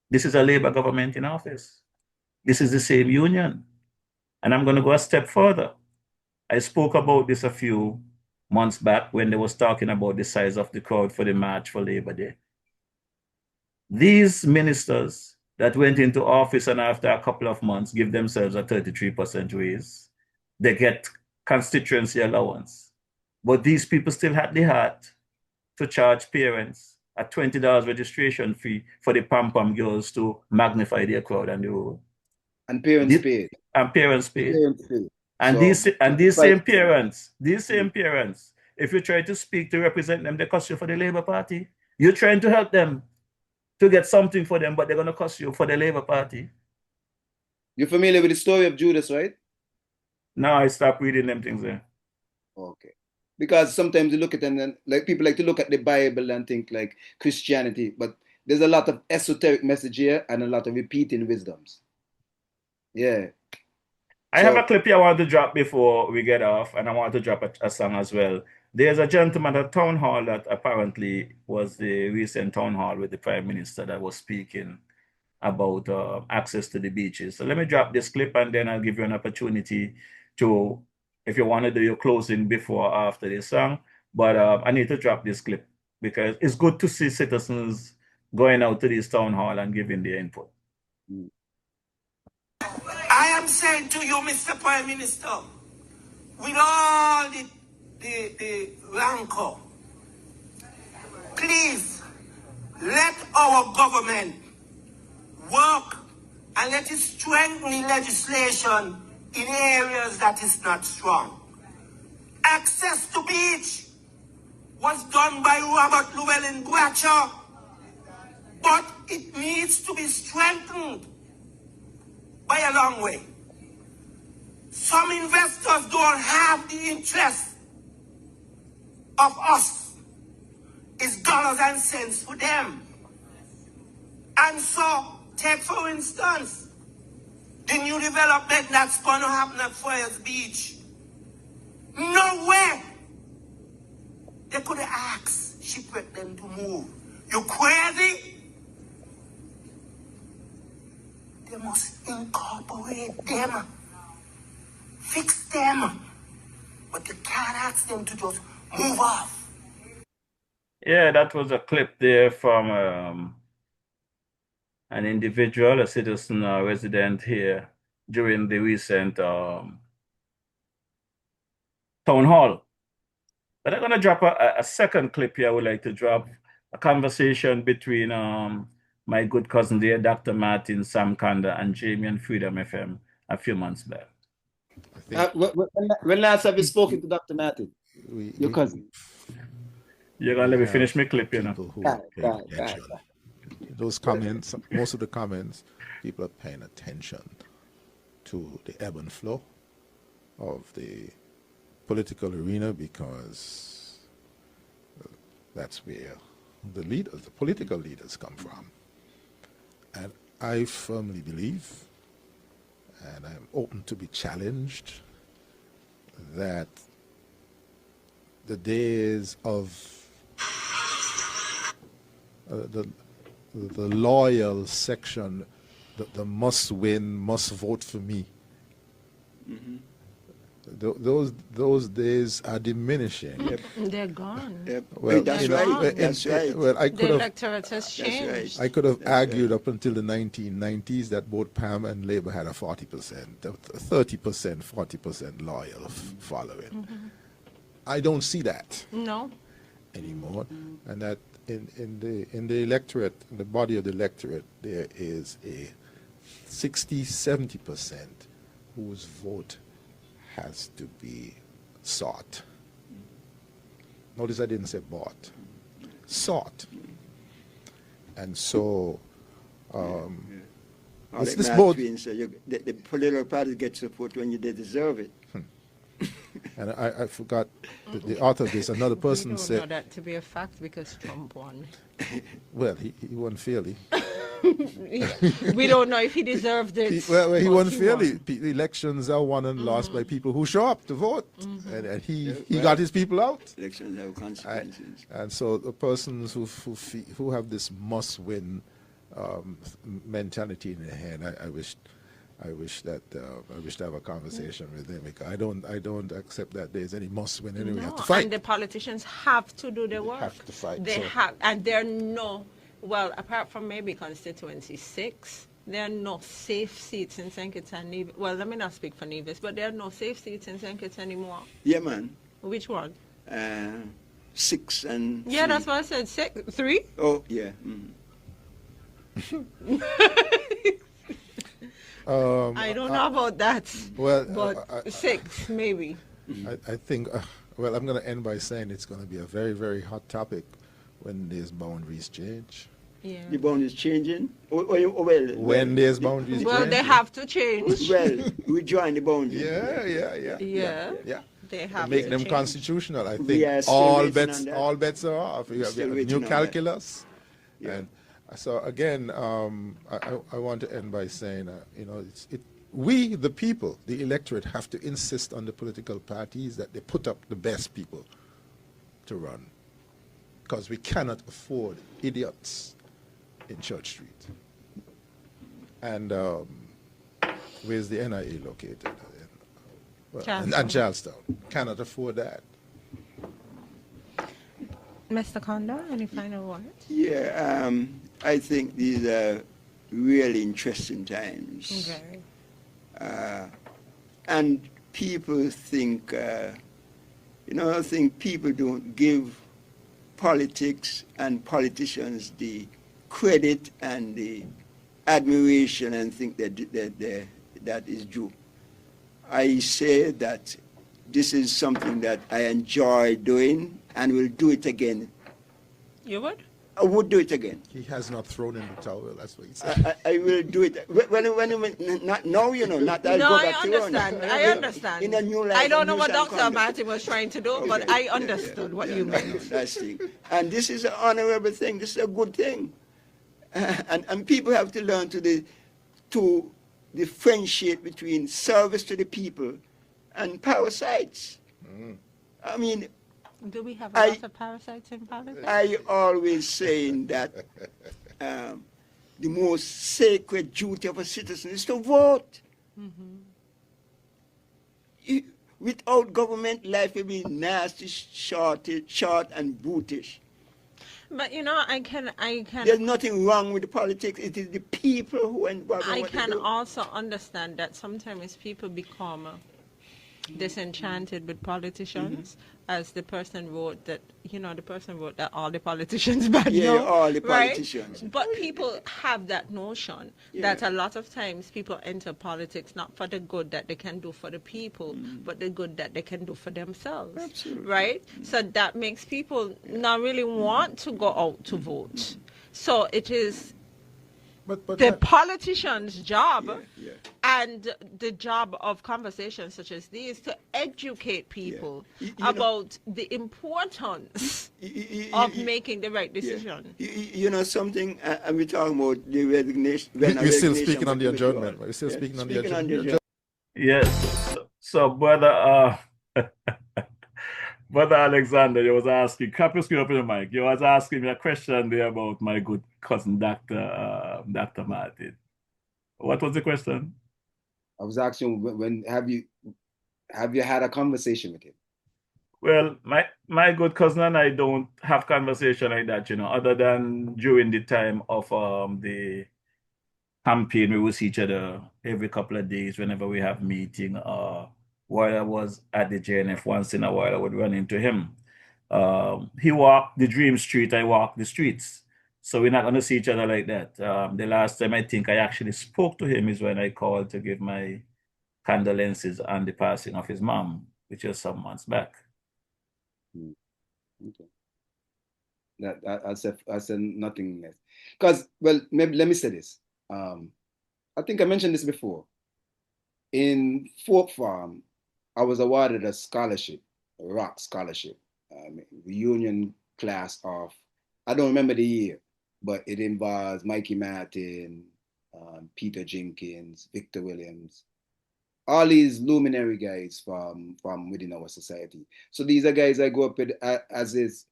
This is a labor government in office. This is the same union. And I'm going to go a step further. I spoke about this a few months back when they was talking about the size of the crowd for the March for Labor Day. These ministers that went into office and after a couple of months give themselves a 33% raise, they get constituency allowance. But these people still had the heart to charge parents a $20 registration fee for the pom-pom girls to magnify their crowd on the road. And parents paid. And parents paid. And So, these same parents, if you try to speak to represent them, they cost you for the Labour Party. You're trying to help them to get something for them, but they're going to cost you for the Labour Party. You're familiar with the story of Judas, right? No, I stopped reading them things there. Okay. Because sometimes you look at them and like people like to look at the Bible and think like Christianity, but there's a lot of esoteric message here and a lot of repeating wisdoms. Yeah. I have a clip here I want to drop before we get off, and I want to drop a song as well. There's a gentleman at town hall that apparently was the recent town hall with the Prime Minister that was speaking about access to the beaches. So let me drop this clip and then I'll give you an opportunity to, if you want to do your closing before or after this song. But I need to drop this clip because it's good to see citizens going out to this town hall and giving their input. I am saying to you, Mr. Prime Minister, with all the rancor, please let our government work and let it strengthen the legislation in areas that is not strong. Access to beach was done by Robert Llewellyn Bratcher, but it needs to be strengthened by a long way. Some investors don't have the interest of us. It's dollars and cents for them. And so, take for instance, the new development that's going to happen at Friars Beach. No way they could have asked shipwreck them to move. You crazy? They must incorporate them, fix them, but you can't ask them to just move off. Yeah, that was a clip there from an individual, a citizen, a resident here during the recent town hall. But I'm going to drop a second clip here I would like to drop, a conversation between my good cousin there, Dr. Martin, Sam Kanda, and Jamie on Freedom FM a few months back. When last have you spoken to Dr. Martin? Your cousin? You're going to let me finish my clip, you know. Those comments, most of the comments, people are paying attention to the ebb and flow of the political arena because that's where the leaders, the political leaders come from. And I firmly believe, and I'm open to be challenged, that the days of the loyal section, the must win, must vote for me, those days are diminishing. Yep. They're gone. Yep. Well, that's right. That's right. Well, I could the electorate has changed. I could have argued up until the 1990s that both PAM and Labour had a 40%, 30%, 40% loyal following. I don't see that. No. Anymore, and that in the electorate, in the body of the electorate, there is a 60-70% whose vote has to be sought. Notice I didn't say bought. Sought. And so this both means the political party gets support when they deserve it. And I forgot the author of this. Another person We don't said, know that to be a fact because Trump won. well, he won fairly. We don't know if he deserved it. Well, he but won fairly. The elections are won and lost by people who show up to vote. And he got his people out. Elections have consequences. And so the persons who have this must-win mentality in their head, I wish to have a conversation with them, because I don't accept that there's any must-win anyway. We have to fight. And the politicians have to do the work. Have to fight. They have, and there are no, well, apart from maybe constituency 6, there are no safe seats in St. Kitts and Nevis. Well, let me not speak for Nevis, but there are no safe seats in St. Kitts anymore. Yeah, man. Which one? 6 and 3. Yeah, that's what I said. 3? Oh, yeah. I don't know about that. Well, but 6 maybe. I think. Well, I'm going to end by saying it's going to be a very, very hot topic when there's boundaries change. Yeah. The boundaries changing? When there's boundaries changing. They have to change. Well, we join the boundaries. Yeah. They have make to them change. constitutional. I think all bets are off. We have new calculus. Yeah. And so again, I want to end by saying, we, the people, the electorate, have to insist on the political parties that they put up the best people to run, because we cannot afford idiots in Church Street. And where's the NIA located? And Charlestown. Cannot afford that. Mr. Kondo, any final words? Yeah, I think these are really interesting times. Okay. And people think, I think people don't give politics and politicians the credit and the admiration and think that is due. I say that this is something that I enjoy doing and will do it again. You would? I would do it again. He has not thrown in the towel, that's what he said. I will do it. Not now, not that No, go I back to understand. run. I understand. In a new life, I don't know new what sound Dr. coming. Martin was trying to do, but I understood what you meant. That's the thing. And this is an honorable thing. This is a good thing. And people have to learn to differentiate between service to the people and parasites. I mean, do we have a lot of parasites in politics? I always saying that the most sacred duty of a citizen is to vote. Without government, life will be nasty, short and brutish. But I can. There's nothing wrong with the politics. It is the people who are involved. I can also understand that sometimes people become disenchanted with politicians, as the person wrote that. The person wrote that all the politicians bad. Yeah, no, all the right? politicians. But people have that notion that a lot of times people enter politics not for the good that they can do for the people, but the good that they can do for themselves. Absolutely. Right? So that makes people not really want to go out to vote. So it is the politician's job and the job of conversations such as these to educate people about the importance of making the right decision. Something, and we're talking about the resignation. We're still speaking on the adjournment. We're still speaking on the adjournment. Yes. So, brother, Brother Alexander, you was asking, cap your screen up in the mic. You was asking me a question there about my good cousin, Dr. Martin. What was the question? I was asking, when have you had a conversation with him? Well, my good cousin and I don't have conversation like that, other than during the time of the campaign. We will see each other every couple of days whenever we have meeting. While I was at the JNF, once in a while I would run into him. He walked the dream street, I walked the streets. So we're not going to see each other like that. The last time I think I actually spoke to him is when I called to give my condolences on the passing of his mom, which was some months back. Okay. I said nothing less. Because, well, maybe let me say this. I think I mentioned this before. In Folk Farm, I was awarded a scholarship, a rock scholarship, reunion class of, I don't remember the year, but it involves Mikey Martin, Peter Jenkins, Victor Williams, all these luminary guys from within our society. So these are guys I grew up with as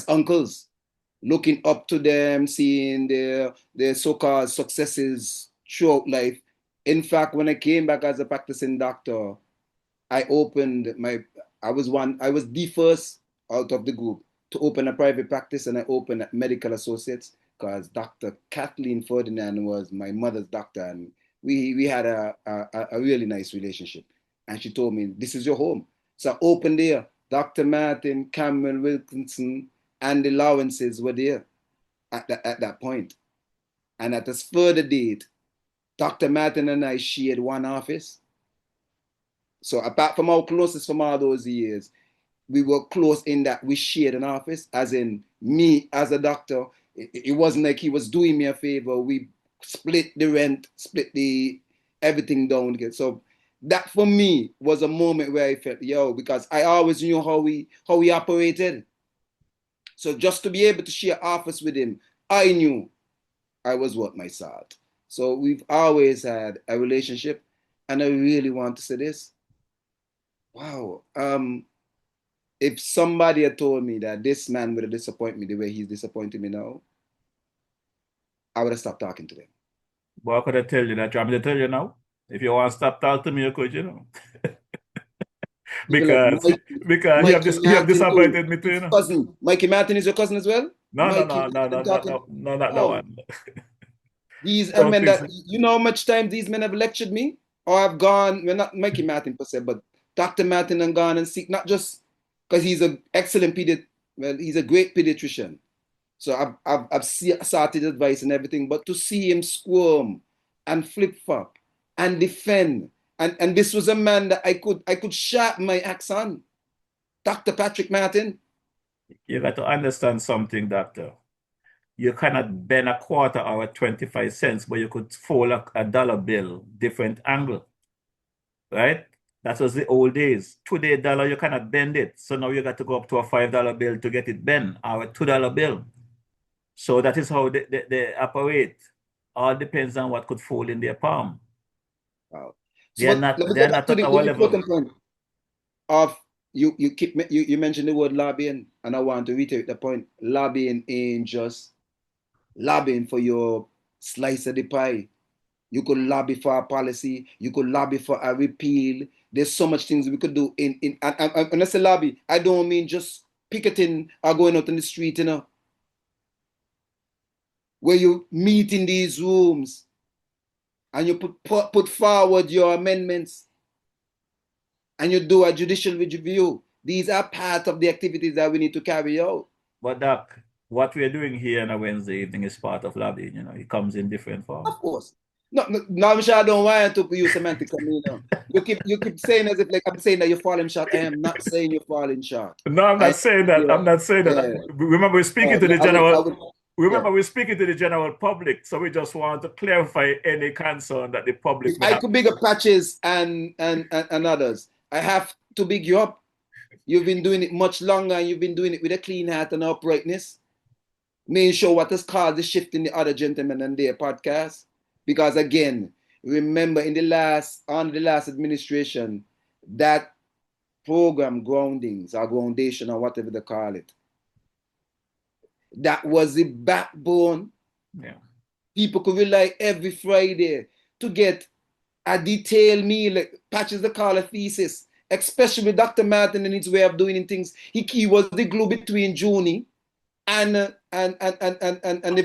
uncles, looking up to them, seeing their so-called successes throughout life. In fact, when I came back as a practicing doctor, I was the first out of the group to open a private practice, and I opened at Medical Associates because Dr. Kathleen Ferdinand was my mother's doctor, and we had a really nice relationship. And she told me, this is your home. So I opened there. Dr. Martin, Cameron Wilkinson, and the Lawrences were there at that point. And at this further date, Dr. Martin and I shared one office. So apart from our closeness from all those years, we were close in that we shared an office, as in me as a doctor. It wasn't like he was doing me a favor. We split the rent, split the everything down together. So that for me was a moment where I felt, because I always knew how we operated. So just to be able to share office with him, I knew I was worth my salt. So we've always had a relationship, and I really want to say this. Wow. If somebody had told me that this man would have disappointed me the way he's disappointed me now, I would have stopped talking to them. Well, could I tell you that? You want me to tell you now? If you want to stop talking to me, you could, because Mikey you have disappointed me too, you know. Cousin. Mikey Martin is your cousin as well? No, not that one. These men that, you know how much time these men have lectured me? Or I've gone, well, not Mikey Martin per se, but Dr. Martin and gone and seek, not just because he's an excellent he's a great pediatrician. So I've sought his advice and everything, but to see him squirm and flip-flop and defend, and this was a man that I could sharpen my axe on. Dr. Patrick Martin. You got to understand something, doctor. You cannot bend a quarter or 25 cents, but you could fold a dollar bill, different angle, right? That was the old days. Today, dollar, you cannot bend it. So now you got to go up to a $5 bill to get it bent, or a $2 bill. So that is how they operate. All depends on what could fold in their palm. Wow. They're not at our level. Point of you mentioned the word lobbying, and I want to reiterate the point. Lobbying ain't just lobbying for your slice of the pie. You could lobby for a policy. You could lobby for a repeal. There's so much things we could do and when I say lobby, I don't mean just picketing or going out in the street, where you meet in these rooms and you put forward your amendments and you do a judicial review. These are part of the activities that we need to carry out. But Doc, what we're doing here on a Wednesday evening is part of lobbying, It comes in different forms. Of course. No, I'm sure I don't want to use semantics. You keep saying as if like I'm saying that you're falling short. I am not saying you're falling short. No, I'm not saying that. I'm not saying that. Yeah. Remember, we're speaking to the general. We're speaking to the general public, so we just want to clarify any concern that the public. I could big up Patches and others. I have to big you up. You've been doing it much longer, and you've been doing it with a clean heart and uprightness. Making sure what has caused the shift in the other gentlemen and their podcast. Because again, remember under the last administration, that program groundings or groundation or whatever they call it, that was the backbone. Yeah. People could rely every Friday to get a detailed meal, like Patches they call a thesis, especially with Dr. Martin and his way of doing things. He was the glue between Juni and the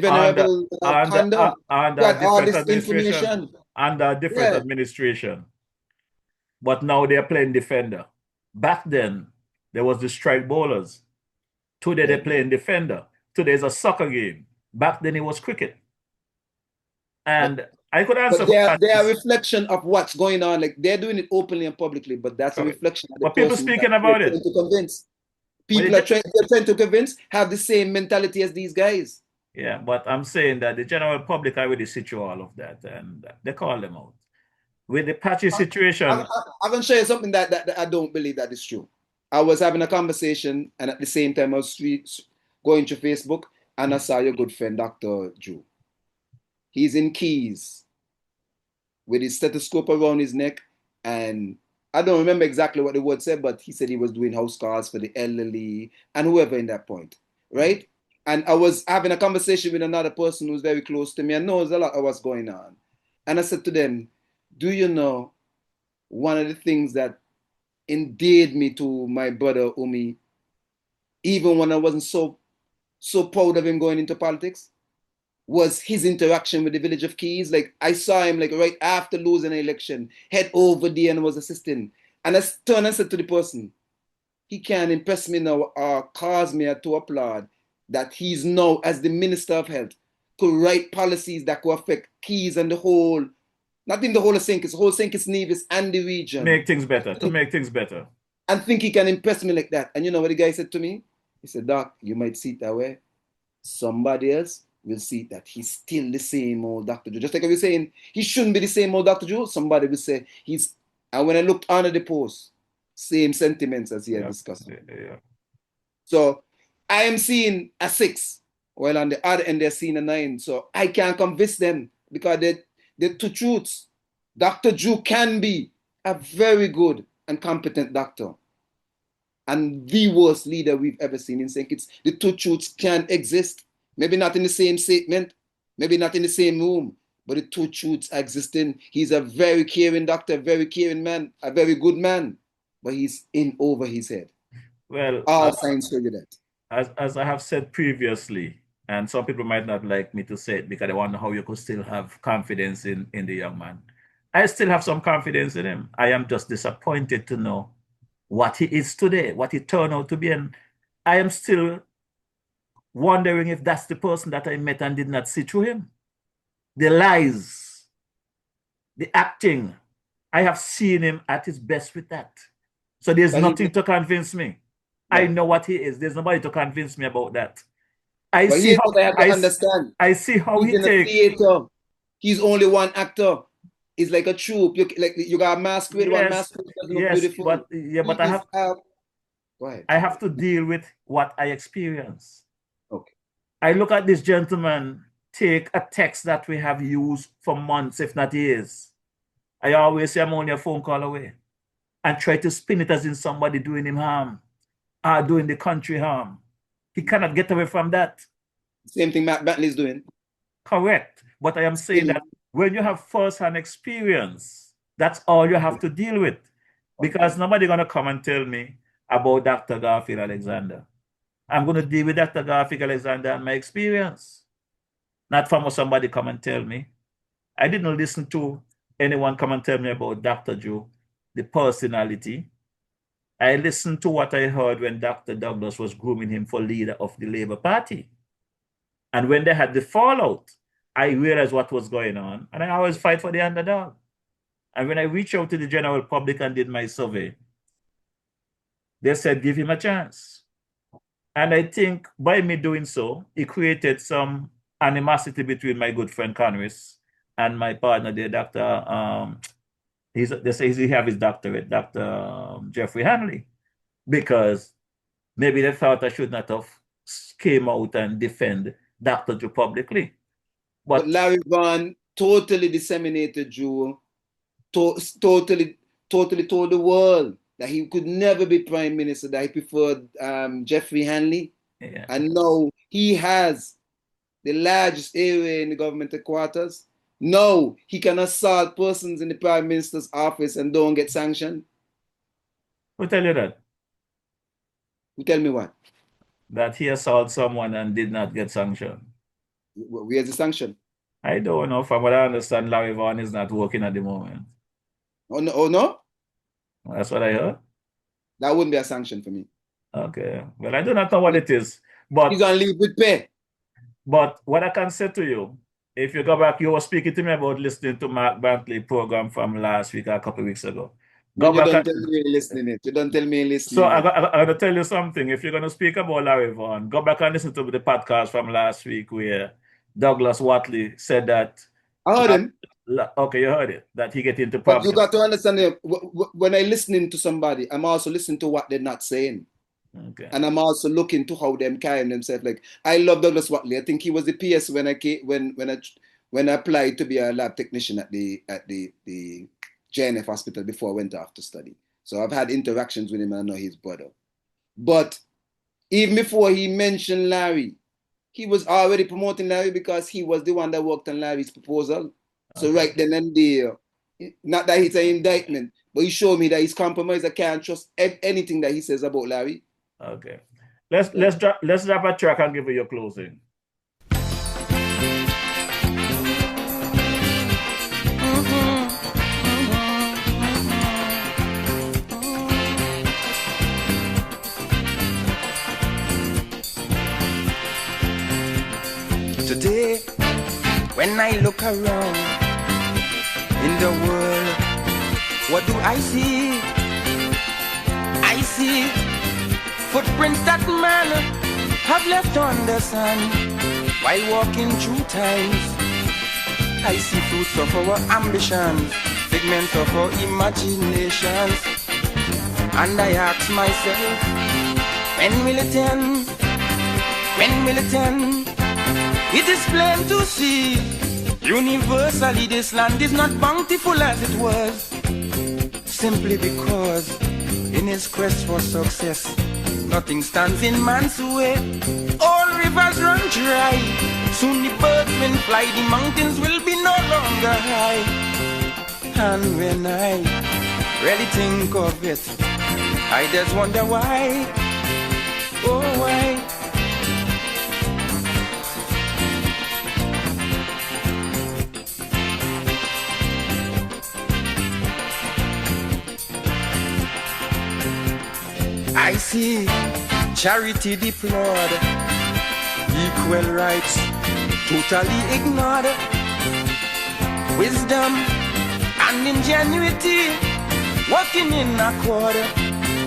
venerable Panda. Under different administration. But now they're playing defender. Back then, there was the strike bowlers. Today they're playing defender. Today is a soccer game. Back then it was cricket. And I could answer. But they are a reflection of what's going on. Like they're doing it openly and publicly, but that's a reflection of the but people speaking about it. To convince. People are trying to convince, have the same mentality as these guys. Yeah, but I'm saying that the general public already see through all of that, and they call them out. with the patchy situation. I'm going to show you something that I don't believe that is true. I was having a conversation, and at the same time I was going to Facebook, and I saw your good friend, Dr. Drew. He's in Keys with his stethoscope around his neck, and I don't remember exactly what the word said, but he said he was doing house calls for the elderly and whoever in that point, right? And I was having a conversation with another person who's very close to me and knows a lot of what's going on. And I said to them, do you know one of the things that endeared me to my brother Umi, even when I wasn't so proud of him going into politics, was his interaction with the village of Keys. Like, I saw him like right after losing an election, head over there and was assisting. And I turned and said to the person, he can't impress me now or cause me to applaud that he's now, as the Minister of Health, could write policies that could affect Keys and the whole, not even the whole of St. Kitts, whole St. Kitts Nevis and the region. Make things better, to make things better. And think he can impress me like that. And you know what the guy said to me? He said, Doc, you might see it that way. Somebody else will see that he's still the same old Dr. Joe. Just like I was saying, he shouldn't be the same old Dr. Joe. Somebody will say he's, and when I looked under the post, same sentiments as he had discussed. Yeah. So I am seeing a 6, while on the other end they're seeing a 9. So I can't convince them because they're two truths. Dr. Drew can be a very good and competent doctor and the worst leader we've ever seen in St. Kitts. The two truths can exist. Maybe not in the same statement, maybe not in the same room, but the two truths are existing. He's a very caring doctor, a very caring man, a very good man, but he's in over his head. Well, all signs show you that. As I have said previously, and some people might not like me to say it because they wonder how you could still have confidence in the young man. I still have some confidence in him. I am just disappointed to know what he is today, what he turned out to be. And I am still wondering if that's the person that I met and did not see through him. The lies, the acting, I have seen him at his best with that. So there's nothing to convince me. I know what he is. There's nobody to convince me about that. I see how I have to understand. I see how he takes. Theater. He's only one actor. It's like a troupe. You got a masquerade. Yes, one masquerade doesn't look beautiful. But I have to deal with what I experience. Okay. I look at this gentleman take a text that we have used for months, if not years. I always say I'm only a phone call away, and try to spin it as in somebody doing him harm, or doing the country harm. He cannot get away from that. Same thing Matt Bentley is doing. Correct. But I am saying that when you have first-hand experience, that's all you have to deal with. Because nobody's going to come and tell me about Dr. Garfield Alexander. I'm going to deal with Dr. Garfield Alexander and my experience. Not from somebody come and tell me. I didn't listen to anyone come and tell me about Dr. Joe, the personality. I listened to what I heard when Dr. Douglas was grooming him for leader of the Labour Party. And when they had the fallout, I realized what was going on. And I always fight for the underdog. And when I reached out to the general public and did my survey, they said, give him a chance. And I think by me doing so, it created some animosity between my good friend Conris and my partner there, Dr. They say he have his doctorate, Dr. Jeffrey Hanley, because maybe they thought I should not have came out and defend Dr. Joe publicly. But Larry Vaughan totally disseminated Joe, totally told the world that he could never be prime minister, that he preferred Jeffrey Hanley. Yeah. And now he has the largest area in the government headquarters. No, he can assault persons in the prime minister's office and don't get sanctioned. Who tell you that? Who tell me what? That he assaulted someone and did not get sanctioned. Where's the sanction? I don't know. From what I understand, Larry Vaughan is not working at the moment. Oh no? Oh, no? That's what I heard. That wouldn't be a sanction for me. Okay. Well, I do not know what it is. But he's on leave with pay. But what I can say to you, if you go back, you were speaking to me about listening to Mark Bentley program from last week or a couple of weeks ago. You don't tell me you're listening it. You don't tell me you're listening. So I'm going to tell you something. If you're going to speak about Larry Vaughan, go back and listen to the podcast from last week where Douglas Watley said that Okay, you heard it. That he get into But you problems. got to understand, when I listening to somebody, I'm also listening to what they're not saying. Okay. And I'm also looking to how them carrying themselves. Like, I love Douglas Watley. I think he was the PS when I applied to be a lab technician at the JNF hospital before I went off to study. So I've had interactions with him and I know his brother. But even before he mentioned Larry, he was already promoting Larry because he was the one that worked on Larry's proposal. So right then and there, not that it's an indictment, but he showed me that he's compromised. I can't trust anything that he says about Larry. Okay. Let's drop a track and give you your closing. Today, when I look around in the world, what do I see? I see footprints that man have left on the sand while walking through times. I see fruits of our ambitions, figments of our imaginations, and I ask myself, when will it end? When will it end? It is plain to see, universally this land is not bountiful as it was, simply because in his quest for success, nothing stands in man's way. All rivers run dry, soon the birds will fly, the mountains will be no longer high. And when I really think of it, I just wonder why, oh why. I see charity deplored, equal rights totally ignored, wisdom and ingenuity working in accord,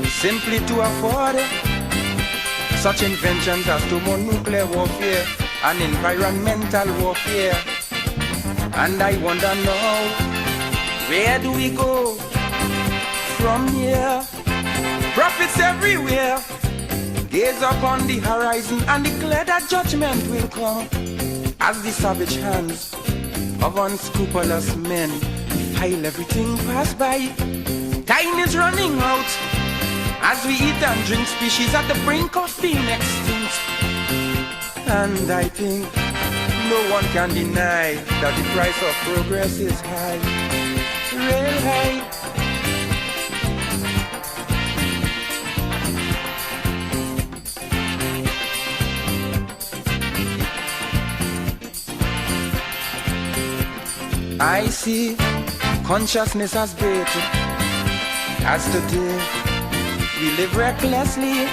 simply to afford such inventions as thermonuclear warfare and environmental warfare. And I wonder now, where do we go from here? Prophets everywhere gaze upon the horizon and declare that judgment will come as the savage hands of unscrupulous men pile everything pass by. Time is running out as we eat and drink, species at the brink of being extinct. And I think no one can deny that the price of progress is high, real high. I see consciousness as bait, as today we live recklessly.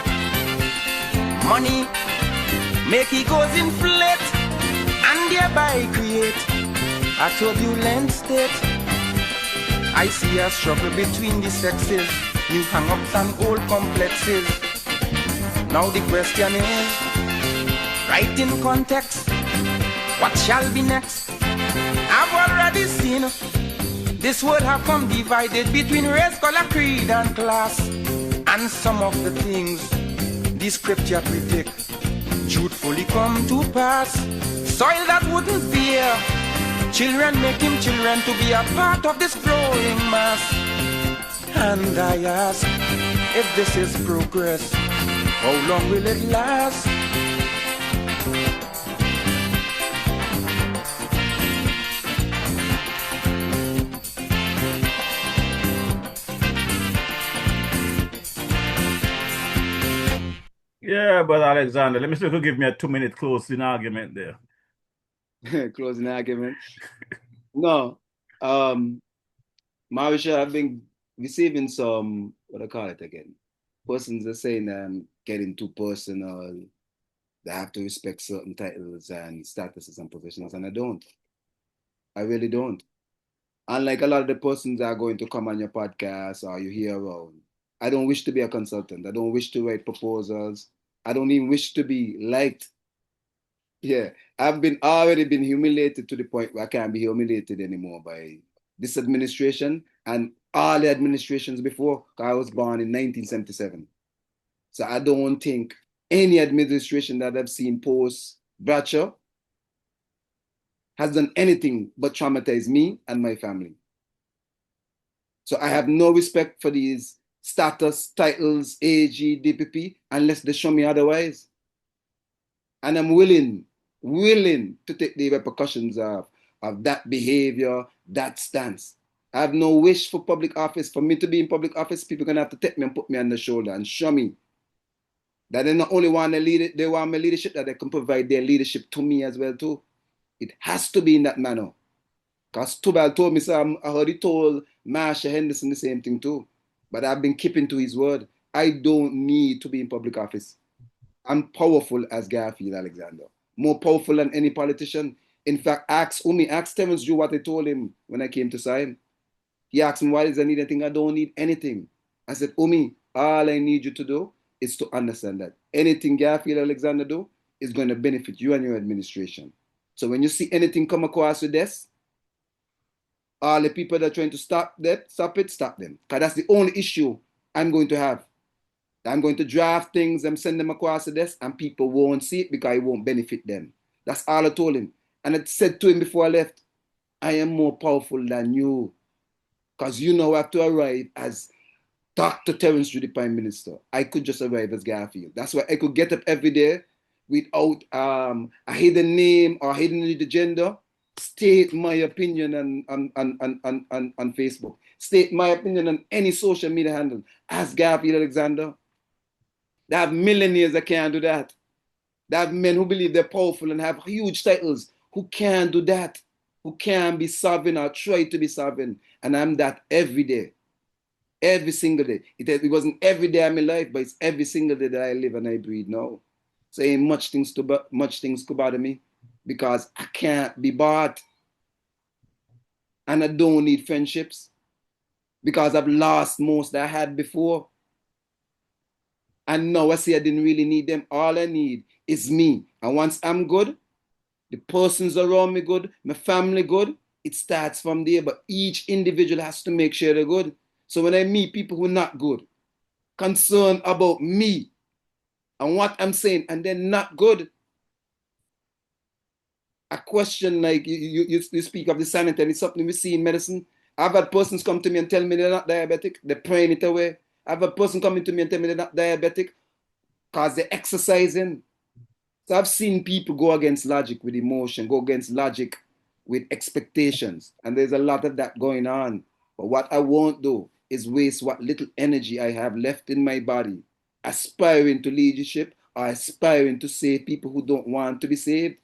Money make egos inflate and thereby create a turbulent state. I see a struggle between the sexes, new hang-ups and old complexes. Now the question is, right in context, what shall be next? I've already seen this world have come divided between race, color, creed, and class. And some of the things the scripture predict truthfully come to pass. Soil that wouldn't bear children, making children to be a part of this growing mass. And I ask, if this is progress, how long will it last? Yeah, but Alexander, let me see if you give me a 2-minute closing argument there. Closing argument. No. Marisha, I've been receiving some, what I call it again? Persons are saying getting too personal. They have to respect certain titles and statuses and positions, and I don't. I really don't. Unlike a lot of the persons that are going to come on your podcast or you hear around, I don't wish to be a consultant. I don't wish to write proposals. I don't even wish to be liked. Yeah, I've already been humiliated to the point where I can't be humiliated anymore by this administration and all the administrations before. 'Cause I was born in 1977. So I don't think any administration that I've seen post Bradshaw has done anything but traumatize me and my family. So I have no respect for these status, titles, AG, DPP, unless they show me otherwise. And I'm willing to take the repercussions of that behavior, that stance. I have no wish for public office. For me to be in public office, people are going to have to take me and put me on the shoulder and show me that they not only want to lead it, they want my leadership, that they can provide their leadership to me as well too. It has to be in that manner. Because Tubal told me, so I heard he told Marsha Henderson the same thing too. But I've been keeping to his word. I don't need to be in public office. I'm powerful as Garfield Alexander. More powerful than any politician. In fact, ask Terence Drew what I told him when I came to sign. He asked me, why does I need anything? I don't need anything. I said, Umi, all I need you to do is to understand that anything Garfield Alexander do is going to benefit you and your administration. So when you see anything come across your desk, all the people that are trying to stop them. Because that's the only issue I'm going to have. I'm going to draft things and send them across the desk, and people won't see it because it won't benefit them. That's all I told him. And I said to him before I left, I am more powerful than you. Because you know I have to arrive as Dr. Terence Drew, the Prime Minister. I could just arrive as Garfield. That's why I could get up every day without a hidden name or hidden agenda. State my opinion on Facebook. State my opinion on any social media handle as Garfield Alexander. They have millionaires that can't do that. They have men who believe they're powerful and have huge titles who can't do that, who can't be sovereign or try to be sovereign. And I'm that every day, every single day. It wasn't every day of my life, but it's every single day that I live and I breathe now. So ain't much things could bother me because I can't be bought. And I don't need friendships because I've lost most that I had before. And now I see I didn't really need them. All I need is me. And once I'm good, the persons around me good, my family good, it starts from there. But each individual has to make sure they're good. So when I meet people who are not good, concerned about me and what I'm saying, and they're not good, a question like you speak of the sanity, and it's something we see in medicine. I've had persons come to me and tell me they're not diabetic. They're praying it away. I've had a person coming to me and tell me they're not diabetic because they're exercising. So I've seen people go against logic with emotion, go against logic with expectations. And there's a lot of that going on. But what I won't do is waste what little energy I have left in my body aspiring to leadership or aspiring to save people who don't want to be saved.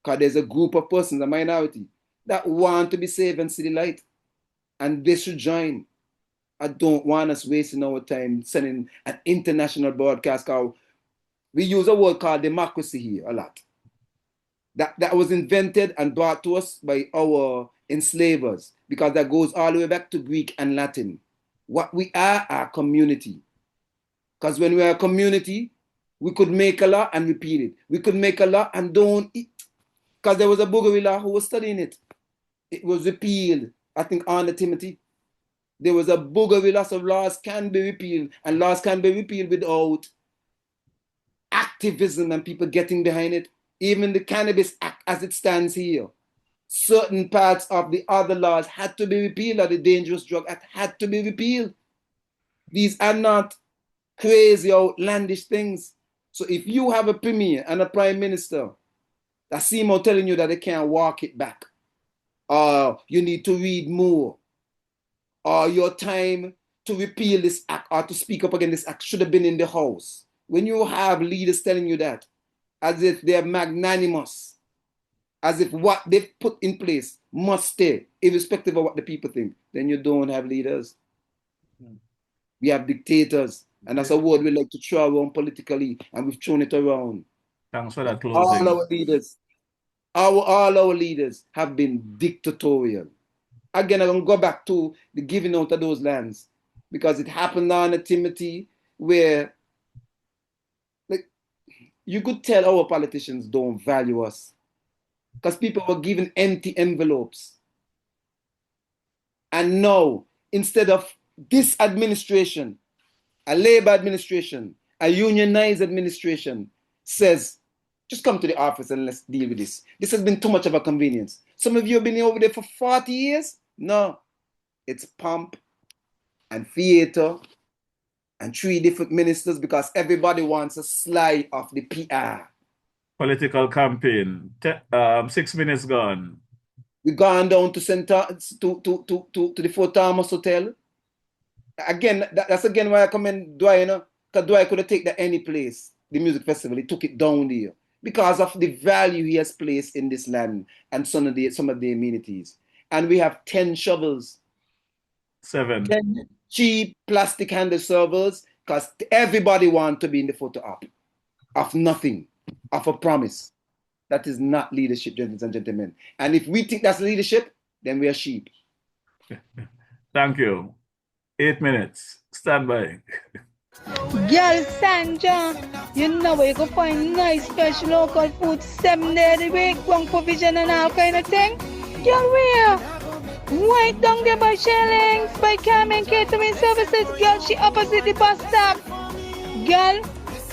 Because there's a group of persons, a minority, that want to be saved and see the light. And they should join. I don't want us wasting our time sending an international broadcast call. We use a word called democracy here a lot. That was invented and brought to us by our enslavers because that goes all the way back to Greek and Latin. What we are a community. Because when we are a community, we could make a law and repeal it. We could make a law and don't eat. Because there was a Buggery law who was studying it. It was repealed, I think, under Timothy. There was a Buggery law, so laws can be repealed, and laws can be repealed without activism and people getting behind it. Even the Cannabis Act as it stands here, certain parts of the other laws had to be repealed, or the Dangerous Drug Act had to be repealed. These are not crazy, outlandish things. So if you have a premier and a prime minister that seem out telling you that they can't walk it back, or you need to read more, or your time to repeal this act or to speak up against this act should have been in the House. When you have leaders telling you that, as if they're magnanimous, as if what they've put in place must stay, irrespective of what the people think, then you don't have leaders. We have dictators, and that's a word we like to throw around politically, and we've thrown it around. Thanks for that closing. All our leaders have been dictatorial. Again, I'm going to go back to the giving out of those lands, because it happened on Timothy where you could tell our politicians don't value us because people were given empty envelopes. And now, instead of this administration, a labor administration, a unionized administration says, just come to the office and let's deal with this. This has been too much of a convenience. Some of you have been over there for 40 years. No, it's pomp and theater and 3 different ministers because everybody wants a slide of the PR. Political campaign. 6 minutes gone. We gone down to the Fort Thomas Hotel. Again, that's again why I commend Dwyer, because Dwyer could have taken that any place, the music festival. He took it down there because of the value he has placed in this land and some of the amenities. And we have 10 shovels. 7. 10 cheap plastic handle shovels because everybody wants to be in the photo op of nothing, of a promise. That is not leadership, gentlemen and gentlemen. And if we think that's leadership, then we are sheep. Thank you. 8 minutes. Stand by. Girl, Sandra, you know where you can find nice, fresh, local food 7 days a week, one provision and all kind of thing. Girl, where? Right down there by Shellings, by Carmen Catering Services. Girl, she opposite the bus stop. Girl,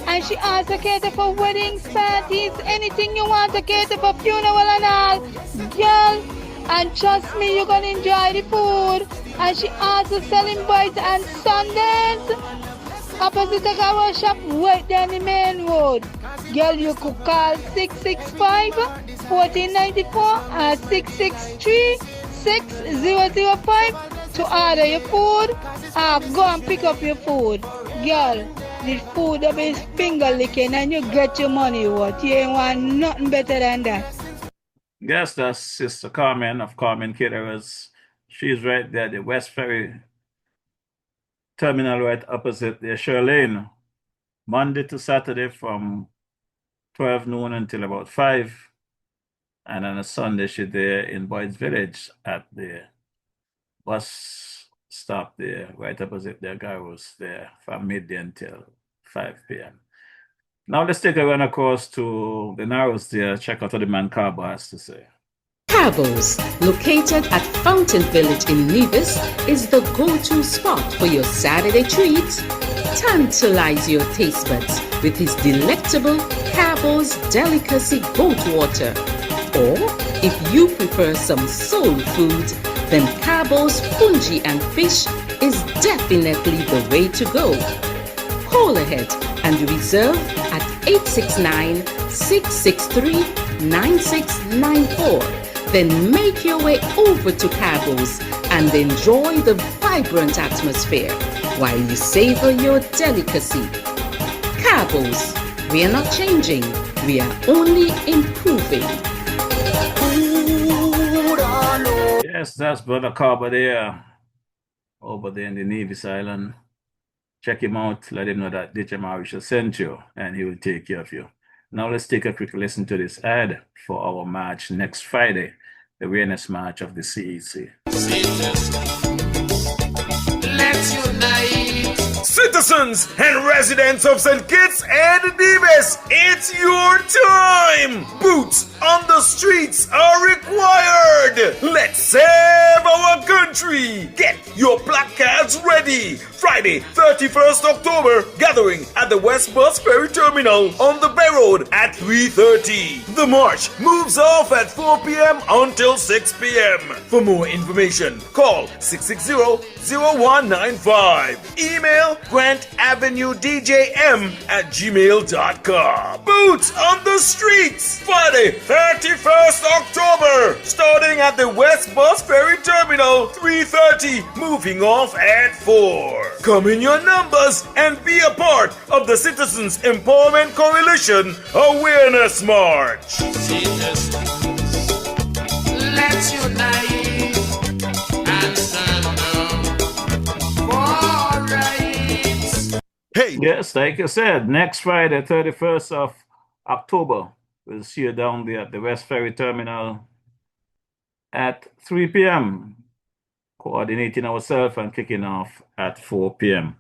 and she also cater for weddings, parties, anything you want to cater for, funeral and all. Girl, and trust me, you're gonna enjoy the food. And she also selling bites and sundaes. Opposite the car shop, right there in the main road. Girl, you could call 665-1494 or 663-6005 to order your food or go and pick up your food. Girl, the food will be finger licking and you get your money worth. You ain't want nothing better than that. Yes, that's Sister Carmen of Carmen Caterers. She's right there, the West Ferry terminal right opposite the Shirlane. Monday to Saturday from 12 noon until about 5. And on a Sunday, she's there in Boyd's Village at the bus stop there, right opposite their Garros there from midday until 5 p.m. Now let's take a run across to the Narrows there, check out what the man Carbo has to say. Cabos, located at Fountain Village in Nevis, is the go-to spot for your Saturday treats. Tantalize your taste buds with his delectable Cabos Delicacy Goat Water. Or, if you prefer some soul food, then Cabos Fungi and Fish is definitely the way to go. Call ahead and reserve at 869-663-9694. Then make your way over to Cabos and enjoy the vibrant atmosphere while you savor your delicacy. Cabos, we are not changing, we are only improving. Yes, that's Brother Carbo there, over there in the Nevis Island. Check him out, let him know that DJ Mauritius sent you, and he will take care of you. Now let's take a quick listen to this ad for our march next Friday, the awareness march of the CEC. Let's unite. Citizens and residents of St. Kitts and Nevis, it's your time! Boots on the streets are required! Let's save our country! Get your placards ready! Friday, 31st October, gathering at the West Bus Ferry Terminal on the Bay Road at 3:30. The march moves off at 4 p.m. until 6 p.m. For more information, call 660-0195. Email grantavenuedjm@gmail.com. Boots on the streets! Friday, 31st October, starting at the West Bus Ferry Terminal, 3:30, moving off at 4. Come in your numbers and be a part of the Citizens Empowerment Coalition Awareness March. Let's unite and stand up for rights. Hey! Yes, like I said, next Friday, 31st of October, we'll see you down there at the West Ferry Terminal at 3 p.m., coordinating ourselves and kicking off at 4 p.m.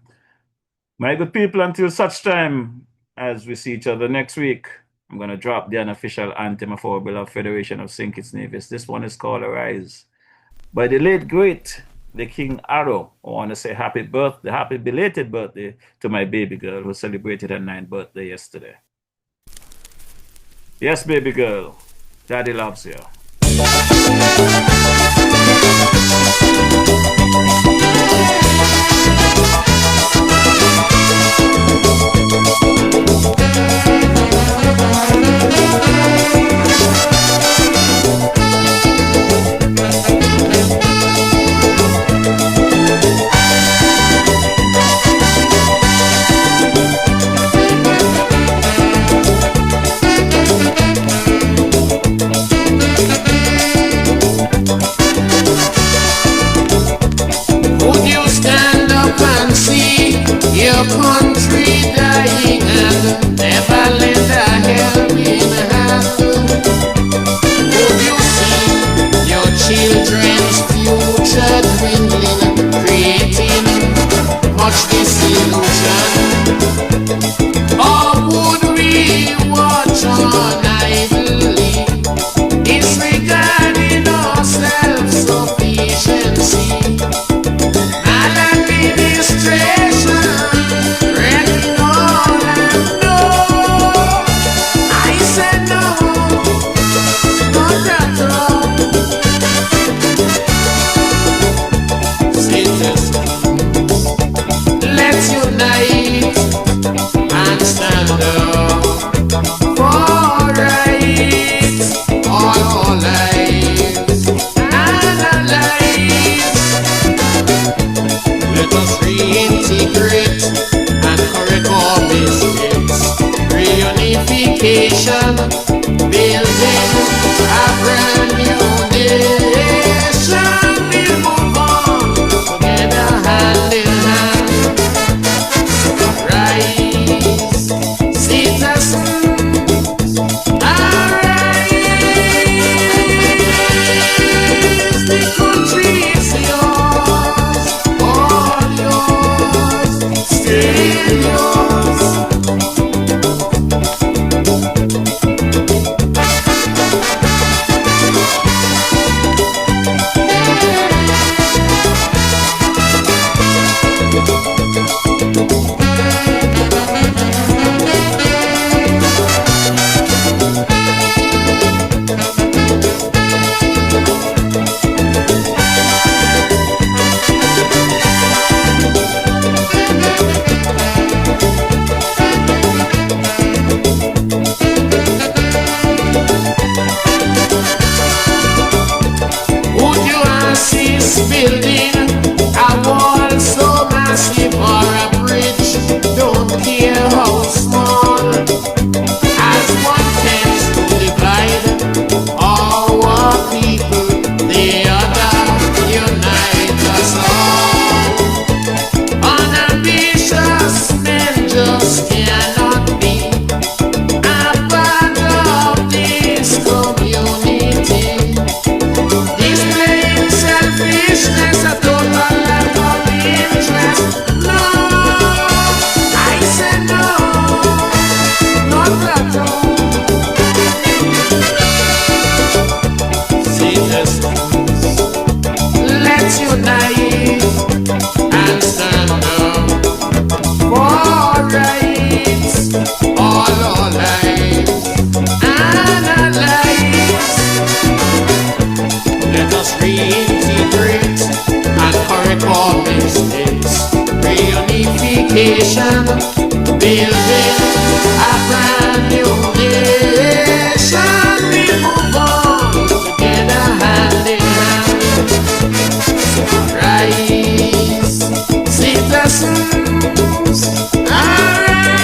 My good people, until such time, as we see each other next week, I'm going to drop the unofficial anthem of our beloved Federation of St. Kitts Nevis. This one is called Arise by the late, great, the King Arrow. I want to say happy belated birthday to my baby girl who celebrated her 9th birthday yesterday. Yes, baby girl, Daddy loves you. Would you stand up and see your country dying and never lend a helping hand? Would you see your children's future dwindling, creating much disillusion? Or would we watch on idly, disregarding our self-sufficiency? Maladministration, wrecking all and no. I said no, not at all. Citizens, let's unite and stand up for rights, all our lives and our lives. Let us reintegrate and correct our mistakes. Reunification, building a brand new nation. We'll move on together, hand in hand. Rise, citizens, arise. The country is yours, all yours, still yours. Would you assist building a wall so massive or a bridge? Don't care how small, as one tends to divide our people, the other unite us all. Unambitious men just cannot be a part of this community. Displaying selfishness, a total lack of interest. No, I said no, not at all. Citizens, let's unite and stand up for rights, all our lives and our lives. Let us reintegrate and correct our mistakes. Reunification, building a brand new nation. We move on together, hand in hand. Rise, citizens, arise.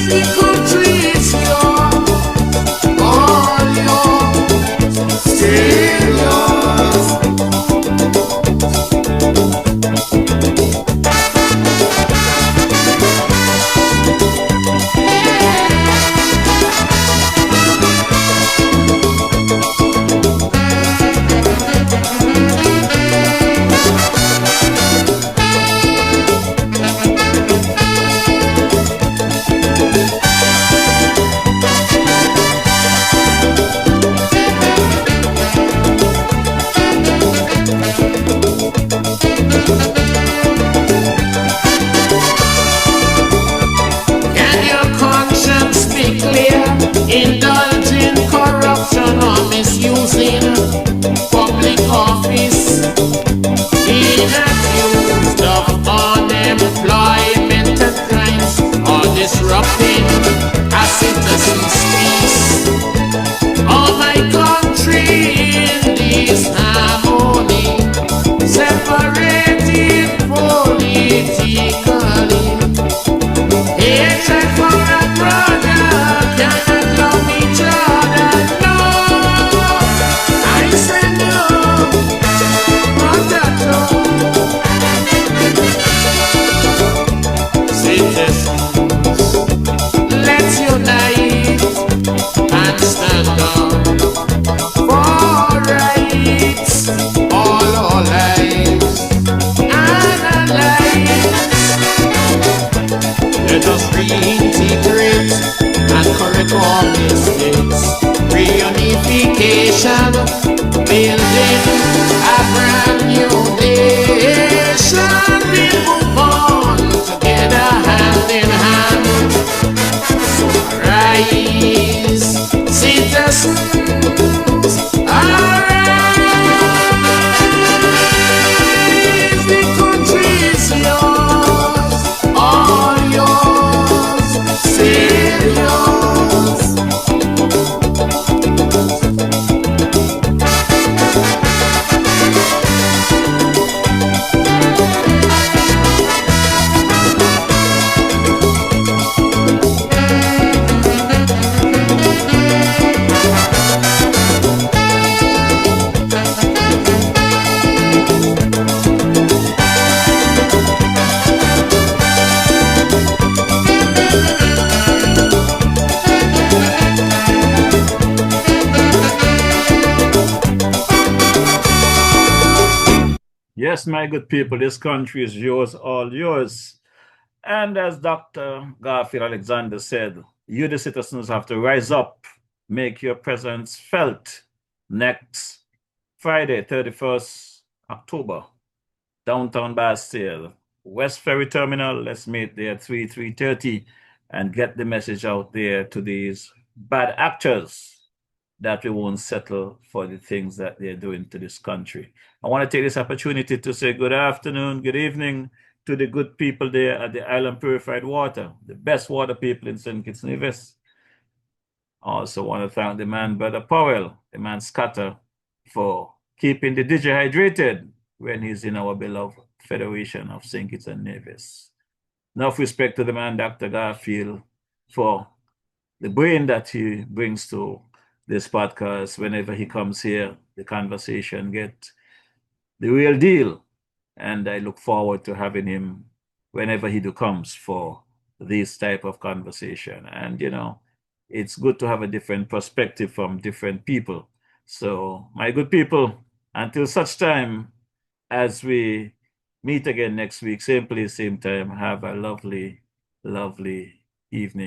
The country is yours, all yours, still yours. nation, building a brand new nation. We'll move on together, hand in hand. So rise, citizens, arise. The country is yours, all yours, still yours. Yes, my good people, this country is yours, all yours. And as Dr. Garfield Alexander said, you, the citizens, have to rise up, make your presence felt next Friday, 31st October, downtown Bastille, West Ferry Terminal. Let's meet there at 3:30 and get the message out there to these bad actors that we won't settle for the things that they're doing to this country. I want to take this opportunity to say good afternoon, good evening to the good people there at the Island Purified Water, the best water people in St. Kitts Nevis. Also want to thank the man, Brother Powell, the man Scatter, for keeping the DJ hydrated when he's in our beloved Federation of St. Kitts and Nevis. Enough respect to the man, Dr. Garfield, for the brain that he brings to this podcast. Whenever he comes here, the conversation get the real deal. And I look forward to having him whenever he comes for this type of conversation. And, you know, it's good to have a different perspective from different people. So, my good people, until such time as we meet again next week, same place, same time, have a lovely, lovely evening.